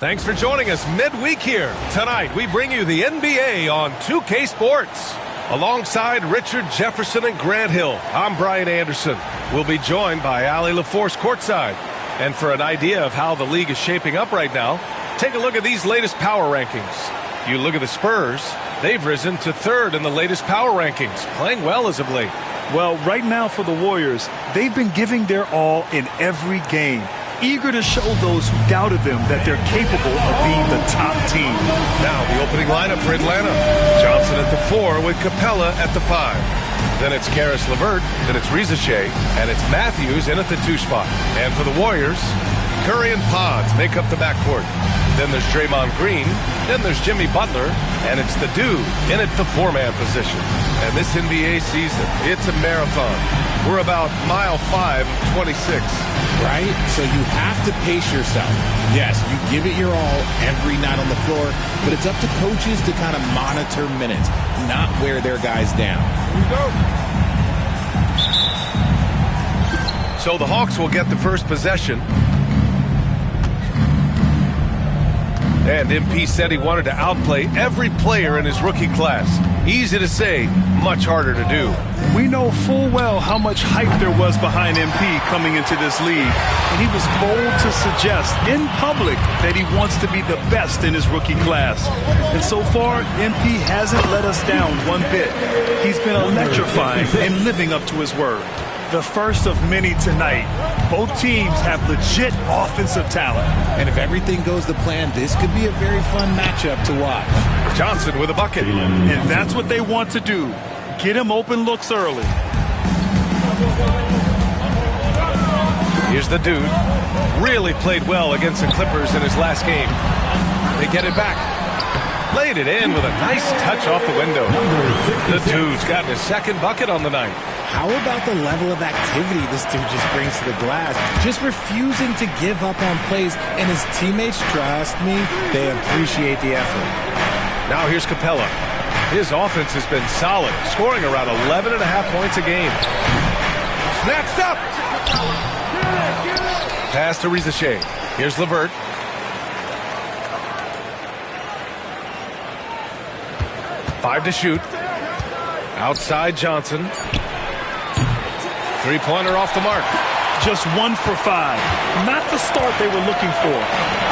Thanks for joining us midweek here. Tonight, we bring you the NBA on 2K Sports. Alongside Richard Jefferson and Grant Hill, I'm Brian Anderson. We'll be joined by Ali LaForce courtside. And for an idea of how the league is shaping up right now, take a look at these latest power rankings. You look at the Spurs, they've risen to third in the latest power rankings, playing well as of late. Well, right now for the Warriors, they've been giving their all in every game, eager to show those who doubted them that they're capable of being the top team. Now the opening lineup for Atlanta. Johnson at the 4 with Capella at the 5. Then it's Karis LeVert, then it's Rizachet, and it's Matthews in at the 2 spot. And for the Warriors, Curry and Pods make up the backcourt. Then there's Draymond Green, then there's Jimmy Butler, and it's the dude in at the 4-man position. And this NBA season, it's a marathon. We're about mile 5 of 26. Right? So you have to pace yourself. Yes, you give it your all every night on the floor, but it's up to coaches to kind of monitor minutes, not wear their guys down. Here we go. So the Hawks will get the first possession. And MP said he wanted to outplay every player in his rookie class. Easy to say, much harder to do. We know full well how much hype there was behind MP coming into this league, and he was bold to suggest in public that he wants to be the best in his rookie class. And so far, MP hasn't let us down one bit. He's been electrifying and living up to his word. The first of many tonight. Both teams have legit offensive talent. And if everything goes to plan, this could be a very fun matchup to watch. Johnson with a bucket. And that's what they want to do. Get him open looks early. Here's the dude. Really played well against the Clippers in his last game. They get it back. Laid it in with a nice touch off the window. The dude's got his second bucket on the night. How about the level of activity this dude just brings to the glass? Just refusing to give up on plays, and his teammates, trust me, they appreciate the effort. Now here's Capella. His offense has been solid, scoring around 11.5 points a game. Snatched up! Pass to Rizachet. Here's LeVert. Five to shoot. Outside Johnson. Three-pointer off the mark. Just 1 for 5. Not the start they were looking for.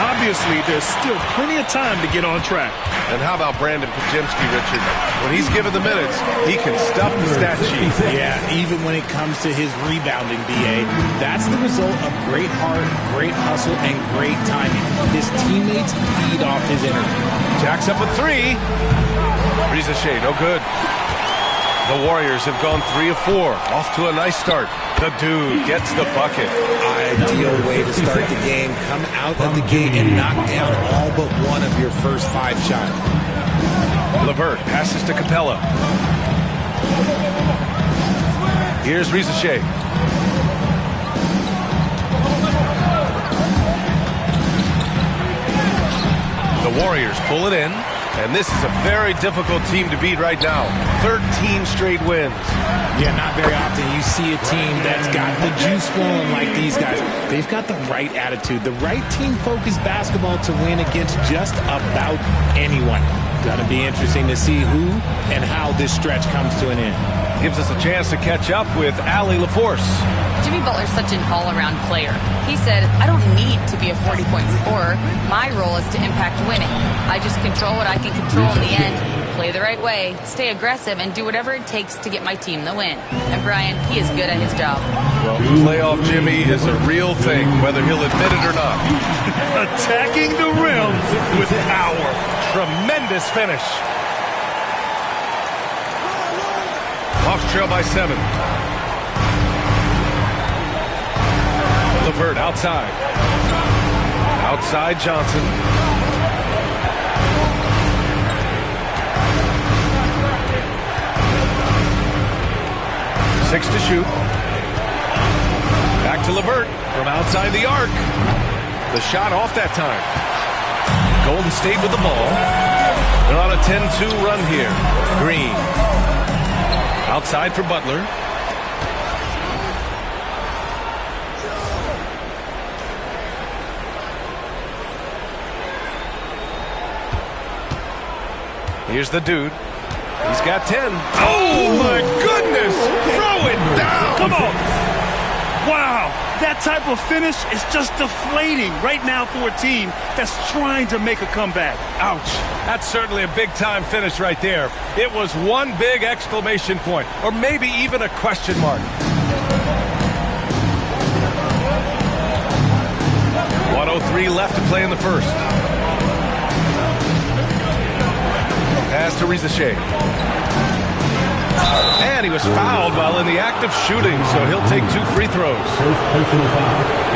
Obviously, there's still plenty of time to get on track. And how about Brandon Pajemski, Richard? When he's given the minutes, he can stuff the stat sheet. Yeah, even when it comes to his rebounding, BA, that's the result of great heart, great hustle, and great timing. His teammates feed off his energy. Jacks up a 3. Rizachet, no good. The Warriors have gone 3 of 4. Off to a nice start. The dude gets the bucket. Ideal way to start the game. Come out of the gate and knock down all but one of your first 5 shots. LeVert passes to Capella. Here's Rizachet. The Warriors pull it in. And this is a very difficult team to beat right now. 13 straight wins. Yeah, not very often you see a team that's got the juice flowing like these guys. They've got the right attitude, the right team-focused basketball to win against just about anyone. Gonna be interesting to see who and how this stretch comes to an end. Gives us a chance to catch up with Ali LaForce. Jimmy Butler's such an all-around player. He said, I don't need to be a 40-point scorer. My role is to impact winning. I just control what I can control in the end. Play the right way, stay aggressive, and do whatever it takes to get my team the win. And Brian, he is good at his job. Well, playoff Jimmy is a real thing, whether he'll admit it or not. Attacking the rim with power. Tremendous finish. Hawks trail by 7. LeVert outside. Outside Johnson. Six to shoot. Back to LeVert from outside the arc. The shot off that time. Golden State with the ball. They're on a 10-2 run here. Green. Outside for Butler. Here's the dude. He's got 10. Oh, my goodness! Throw it down! Come on! Wow, that type of finish is just deflating right now for a team that's trying to make a comeback. Ouch. That's certainly a big-time finish right there. It was one big exclamation point, or maybe even a question mark. 1:03 left to play in the first. Pass to Rizachet. And he was fouled while in the act of shooting, so he'll take 2 free throws.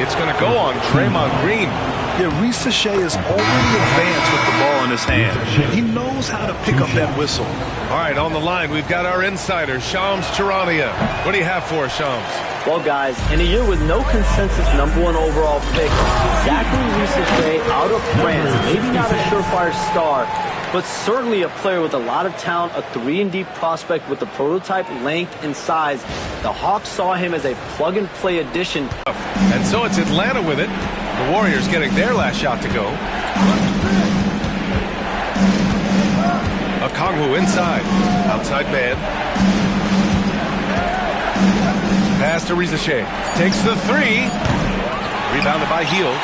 It's going to go on Draymond Green. Yeah, Rizachet is already advanced with the ball in his hand. He knows how to pick up that whistle. All right, on the line, we've got our insider, Shams Charania. What do you have for us, Shams? Well, guys, in a year with no consensus #1 overall pick, Zachary Rizachet out of France, maybe not a surefire star, but certainly a player with a lot of talent, a 3-and-D prospect with the prototype length and size. The Hawks saw him as a plug-and-play addition. And so it's Atlanta with it. The Warriors getting their last shot to go. Okongwu inside. Outside man. Pass to Rizachet. Takes the 3. Rebounded by Hield.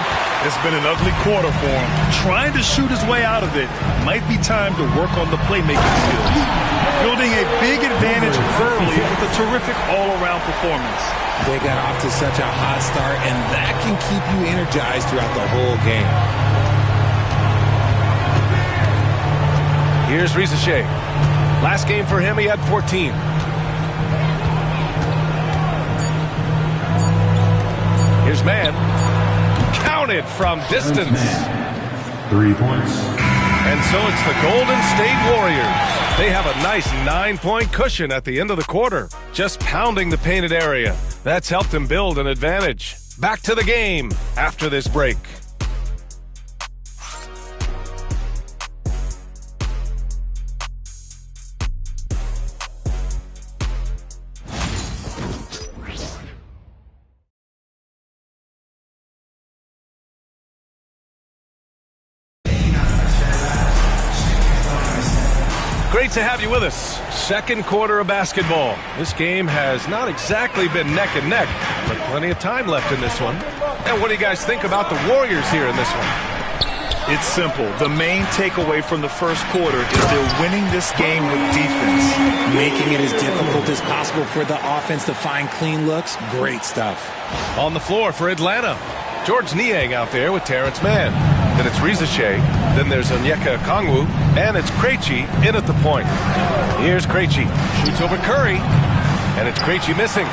It's been an ugly quarter for him. Trying to shoot his way out of it. Might be time to work on the playmaking skills. Building a big advantage early with a terrific all-around performance. They got off to such a hot start, and that can keep you energized throughout the whole game. Here's Rizachet. Last game for him, he had 14. Here's Mann. Counted from distance. 3 points. And so it's the Golden State Warriors. They have a nice 9-point cushion at the end of the quarter, just pounding the painted area. That's helped them build an advantage. Back to the game after this break. Great to have you with us. Second quarter of basketball. This game has not exactly been neck and neck, but plenty of time left in this one. And what do you guys think about the Warriors here in this one? It's simple. The main takeaway from the first quarter is they're winning this game with defense. Making it as difficult as possible for the offense to find clean looks. Great stuff. On the floor for Atlanta, George Niang out there with Terrence Mann. Then it's Rizachet. Then there's Onyeka Okongwu. And it's Krejci in at the point. Here's Krejci. Shoots over Curry. And it's Krejci missing.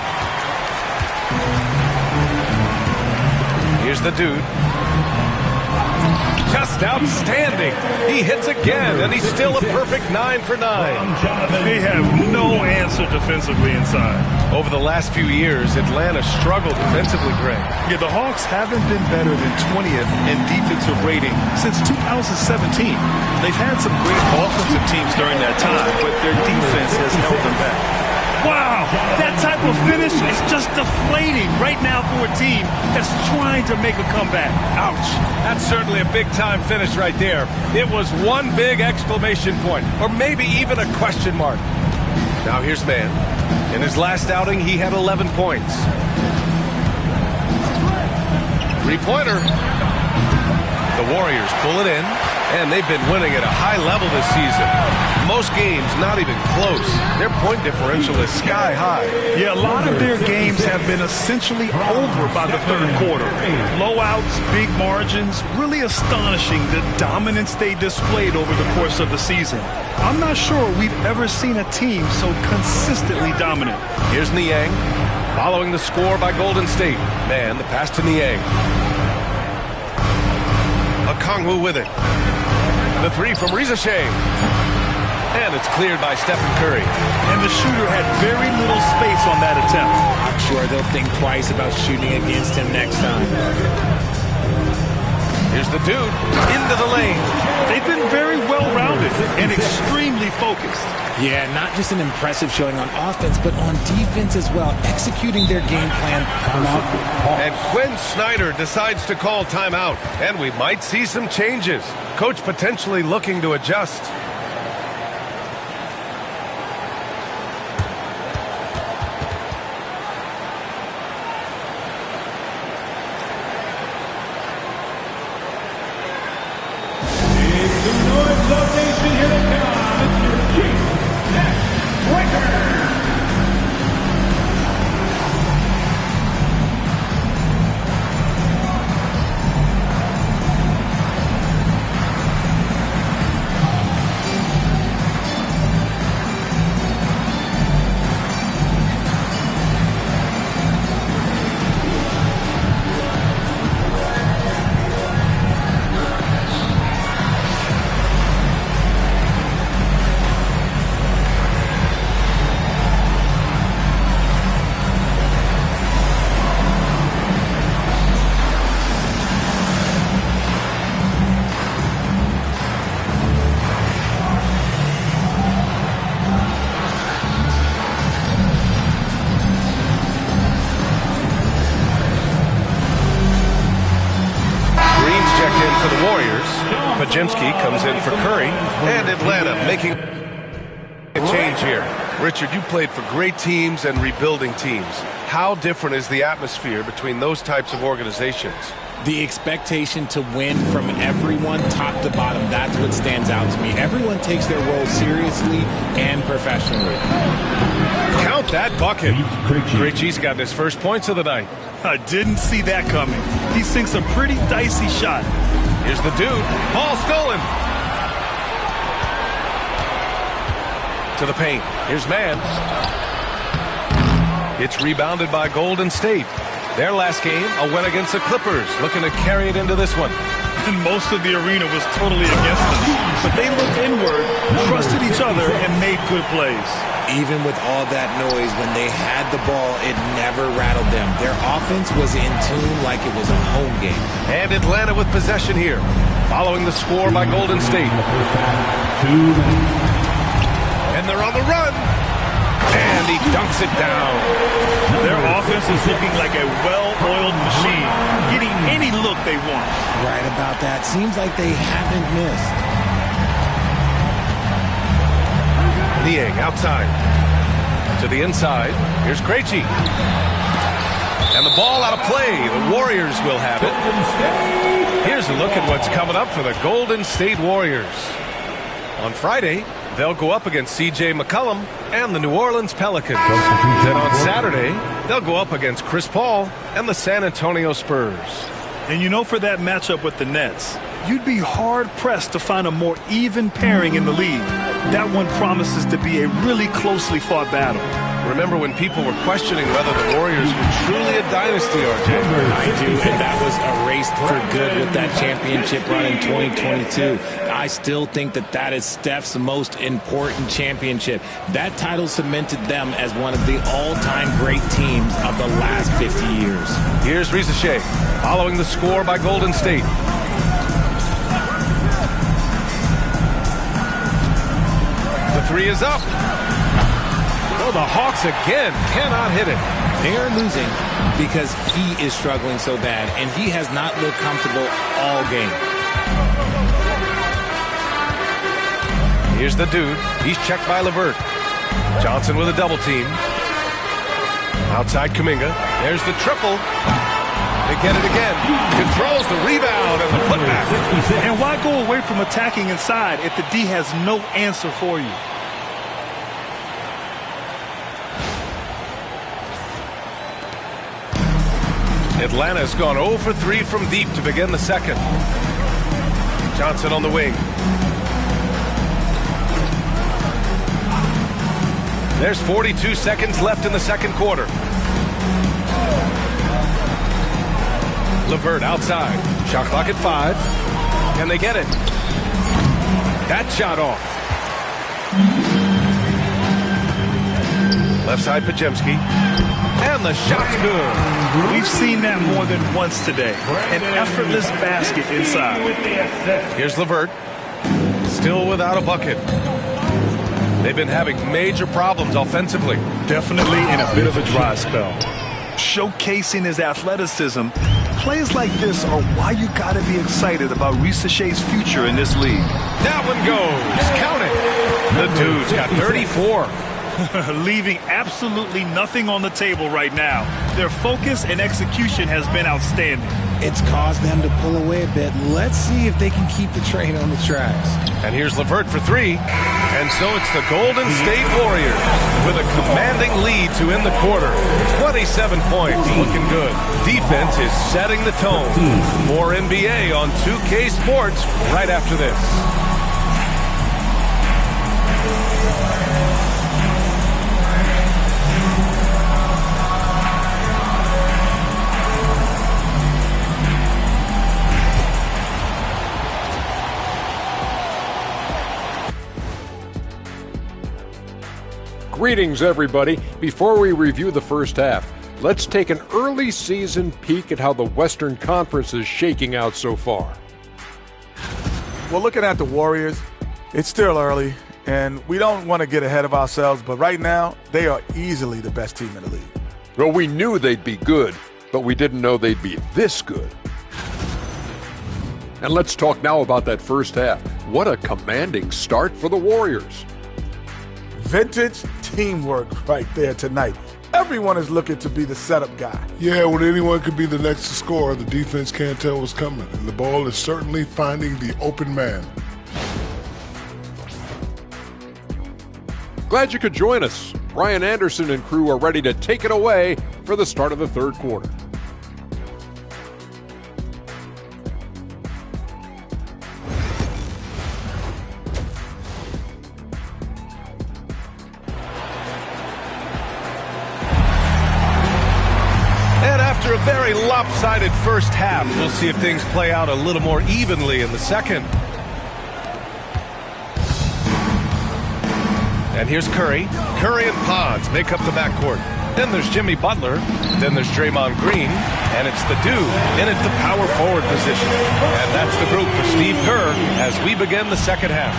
Here's the dude. Just outstanding. He hits again, and he's still a perfect 9 for 9. They have no answer defensively inside. Over the last few years, Atlanta struggled defensively, Greg. Yeah, the Hawks haven't been better than 20th in defensive rating since 2017. They've had some great offensive teams during that time, but their defense has held them back. Wow, that type of finish is just deflating right now for a team that's trying to make a comeback. Ouch. That's certainly a big-time finish right there. It was one big exclamation point, or maybe even a question mark. Now here's Mann. In his last outing, he had 11 points. Three-pointer. The Warriors pull it in, and they've been winning at a high level this season. Most games not even close. Their point differential is sky high. Yeah, a lot of their games have been essentially over by the third quarter. Blowouts, big margins, really astonishing the dominance they displayed over the course of the season. I'm not sure we've ever seen a team so consistently dominant. Here's Niang, following the score by Golden State. Man, the pass to Niang. Okongwu with it. The three from Rizachet. And it's cleared by Stephen Curry. And the shooter had very little space on that attempt. I'm sure they'll think twice about shooting against him next time. Here's the dude into the lane. They've been very well-rounded and extremely focused. Yeah, not just an impressive showing on offense, but on defense as well, executing their game plan perfectly. And Quinn Snyder decides to call timeout, and we might see some changes. Coach potentially looking to adjust. Pajemski comes in for Curry, and Atlanta making a change here. Richard, you played for great teams and rebuilding teams. How different is the atmosphere between those types of organizations? The expectation to win from everyone, top to bottom, that's what stands out to me. Everyone takes their role seriously and professionally. Count that bucket. Krejci's got his first points of the night. I didn't see that coming. He sinks a pretty dicey shot. Here's the dude. Ball stolen. To the paint. Here's Mann. It's rebounded by Golden State. Their last game, a win against the Clippers, looking to carry it into this one. And most of the arena was totally against them. But they looked inward, trusted each other, and made good plays. Even with all that noise, when they had the ball, it never rattled them. Their offense was in tune like it was a home game. And Atlanta with possession here, following the score by Golden State. And they're on the run. And he dunks it down. Their offense is looking like a well-oiled machine, getting any look they want. Right about that. Seems like they haven't missed. Niang outside. To the inside. Here's Krejci. And the ball out of play. The Warriors will have it. Here's a look at what's coming up for the Golden State Warriors. On Friday, they'll go up against C.J. McCollum and the New Orleans Pelicans. Then on Saturday, they'll go up against Chris Paul and the San Antonio Spurs. And you know, for that matchup with the Nets, you'd be hard-pressed to find a more even pairing in the league. That one promises to be a really closely fought battle. Remember when people were questioning whether the Warriors were truly a dynasty, RJ? I do, and that was erased for good with that championship run in 2022. I still think that is Steph's most important championship. That title cemented them as one of the all-time great teams of the last 50 years. Here's Risache, following the score by Golden State. The three is up. Oh, the Hawks again cannot hit it. They're losing because he is struggling so bad, and he has not looked comfortable all game. Here's the dude. He's checked by LeVert. Johnson with a double team. Outside Kuminga. There's the triple. They get it again. Controls the rebound and the putback. And why go away from attacking inside if the D has no answer for you? Atlanta's gone 0 for 3 from deep to begin the second. Johnson on the wing. There's 42 seconds left in the second quarter. LeVert outside. Shot clock at 5. Can they get it? That shot off. Left side Pajemski. And the shot's good. We've seen that more than once today. An effortless basket inside. Here's LeVert. Still without a bucket. They've been having major problems offensively. Definitely in a bit of a dry spell. Showcasing his athleticism, plays like this are why you got to be excited about Risache's future in this league. That one goes. Count it. The dude's got 34. Leaving absolutely nothing on the table right now. Their focus and execution has been outstanding. It's caused them to pull away a bit. Let's see if they can keep the train on the tracks. And here's LeVert for 3. And so it's the Golden State Warriors with a commanding lead to end the quarter. 27 points, looking good. Defense is setting the tone. More NBA on 2K Sports right after this. Greetings, everybody. Before we review the first half, let's take an early season peek at how the Western Conference is shaking out so far. Well, looking at the Warriors, it's still early, and we don't want to get ahead of ourselves, but right now, they are easily the best team in the league. Well, we knew they'd be good, but we didn't know they'd be this good. And let's talk now about that first half. What a commanding start for the Warriors. Vintage teamwork right there tonight. Everyone is looking to be the setup guy. Yeah, when anyone could be the next to score, the defense can't tell what's coming. And the ball is certainly finding the open man. Glad you could join us. Brian Anderson and crew are ready to take it away for the start of the third quarter. After a very lopsided first half, we'll see if things play out a little more evenly in the second. And here's Curry. Curry and Pods make up the backcourt. Then there's Jimmy Butler. Then there's Draymond Green. And it's the dude in at the power forward position. And that's the group for Steve Kerr as we begin the second half.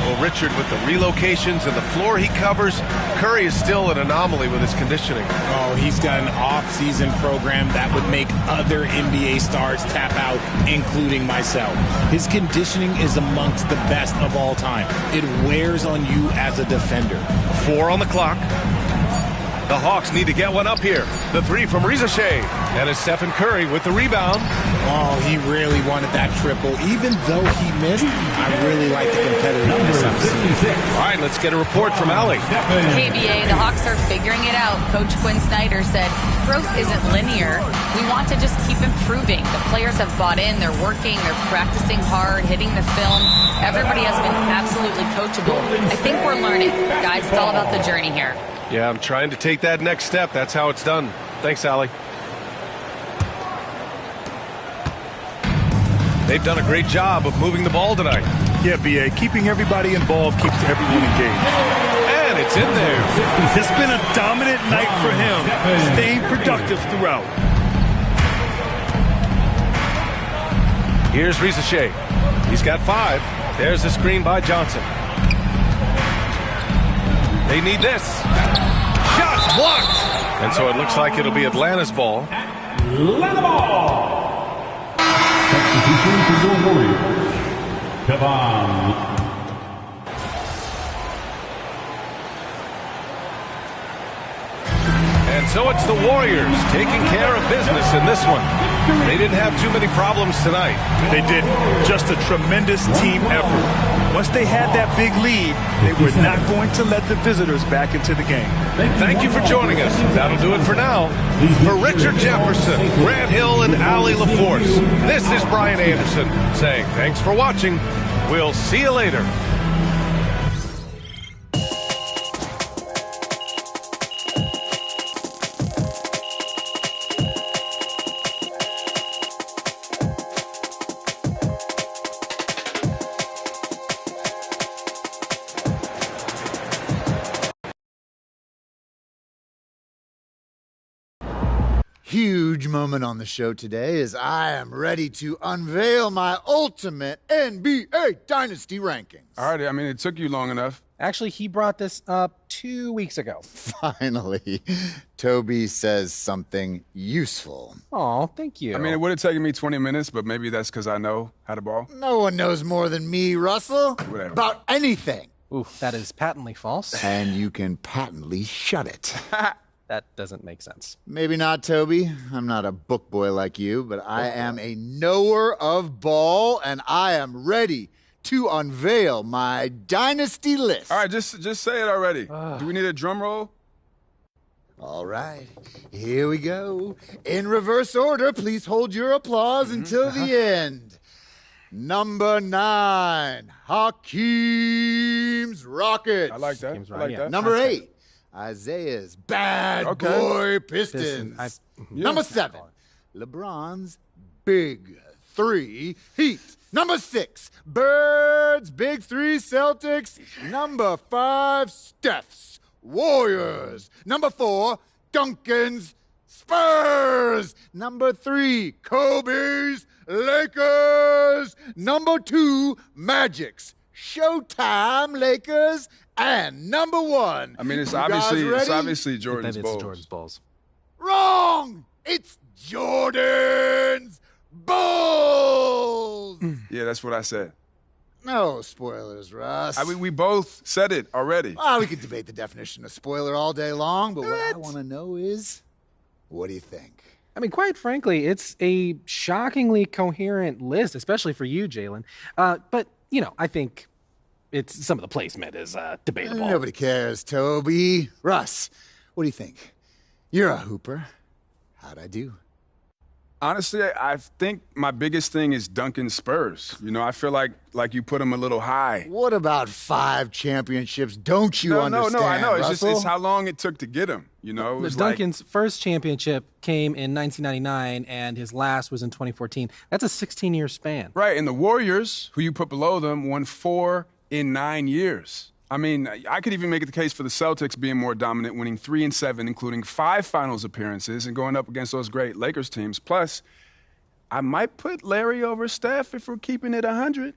Well, Richard, with the relocations and the floor he covers, Curry is still an anomaly with his conditioning. Oh, he's got an off-season program that would make other NBA stars tap out, including myself. His conditioning is amongst the best of all time. It wears on you as a defender. 4 on the clock. The Hawks need to get one up here. The three from Reza Shea. And it's Stephen Curry with the rebound. Oh, he really wanted that triple. Even though he missed, I really like the competitiveness I've seen. All right, let's get a report from Allie. KBA, the Hawks are figuring it out. Coach Quinn Snyder said, growth isn't linear. We want to just keep improving. The players have bought in. They're working. They're practicing hard, hitting the film. Everybody has been absolutely coachable. I think we're learning. Guys, it's all about the journey here. Yeah, I'm trying to take that next step. That's how it's done. Thanks, Allie. They've done a great job of moving the ball tonight. Yeah, B.A., keeping everybody involved keeps everyone engaged. And it's in there. It's been a dominant night for him, staying productive throughout. Here's Reza Shea. He's got 5. There's the screen by Johnson. They need this. Shots blocked. And so it looks like it'll be Atlanta's ball. Atlanta ball. Substitution for your Warriors. Kevon. And so it's the Warriors taking care of business in this one. They didn't have too many problems tonight. They didn't. Just a tremendous team effort. Once they had that big lead, they were not going to let the visitors back into the game. Thank you for joining us. That'll do it for now. For Richard Jefferson, Grant Hill, and Allie LaForce, this is Brian Anderson saying thanks for watching. We'll see you later. Huge moment on the show today as I am ready to unveil my ultimate NBA Dynasty rankings. All right, I mean, it took you long enough. Actually, he brought this up 2 weeks ago. Finally, Toby says something useful. Oh, thank you. I mean, it would have taken me 20 minutes, but maybe that's because I know how to ball. No one knows more than me, Russell, Whatever. about anything. Ooh, that is patently false. And you can patently shut it. That doesn't make sense. Maybe not, Toby. I'm not a book boy like you, but I am a knower of ball, and I am ready to unveil my dynasty list. All right, just say it already. Do we need a drum roll? All right, here we go. In reverse order, please hold your applause until the end. Number 9, Hakeem's Rockets. I like that. I like that. Number 8, Isaiah's Bad Boy Pistons. Number 7, LeBron's Big 3 Heat. Number 6, Birds Big 3 Celtics. Number 5, Steph's Warriors. Number 4, Duncan's Spurs. Number 3, Kobe's Lakers. Number 2, Magic's Showtime Lakers. And number 1. I mean, it's obviously Jordan's balls. Wrong! It's Jordan's Bulls! Yeah, that's what I said. No spoilers, Russ. I mean, we both said it already. We could debate the definition of spoiler all day long, but what I want to know is, what do you think? I mean, quite frankly, it's a shockingly coherent list, especially for you, Jalen. But, I think some of the placement is debatable. Nobody cares, Toby. Russ, what do you think? You're a hooper. How'd I do? Honestly, I think my biggest thing is Duncan Spurs. I feel like you put him a little high. What about 5 championships? Don't you understand, No, I know. Russell? It's how long it took to get him. Duncan's first championship came in 1999, and his last was in 2014. That's a 16-year span. Right, and the Warriors, who you put below them, won 4 in 9 years. I mean, I could even make the case for the Celtics being more dominant, winning 3 and 7, including 5 finals appearances and going up against those great Lakers teams. Plus, I might put Larry over Steph if we're keeping it 100.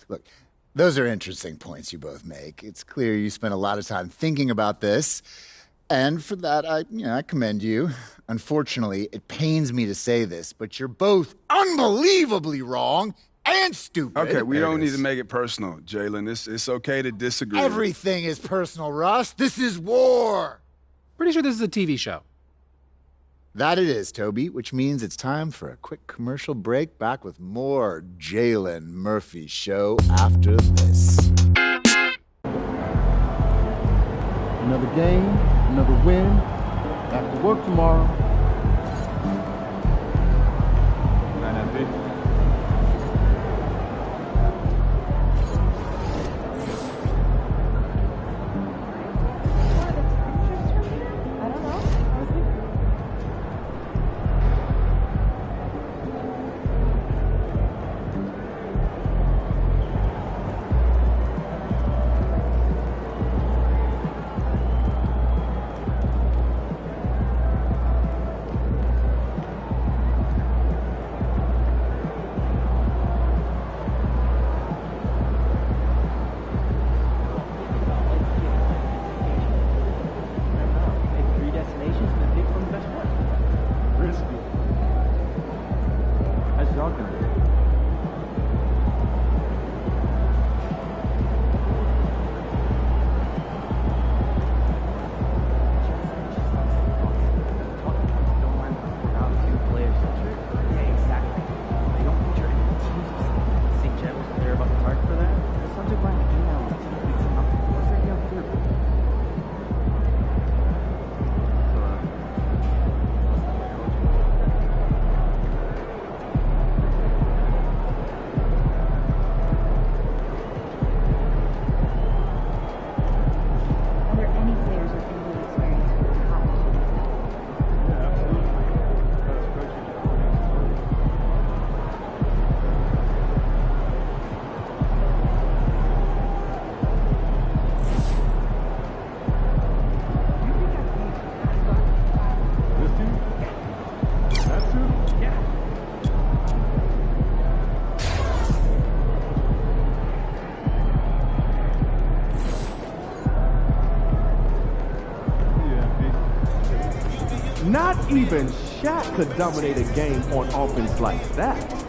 Look, those are interesting points you both make. It's clear you spent a lot of time thinking about this, and for that, I commend you. Unfortunately, it pains me to say this, but you're both unbelievably wrong and stupid. Okay, we don't need to make it personal, Jalen. It's okay to disagree. Everything is personal, Russ. This is war. Pretty sure this is a TV show. That it is, Toby, which means it's time for a quick commercial break. Back with more Jalen Murphy Show after this. Another game, another win. Back to work tomorrow. Not even Shaq could dominate a game on offense like that.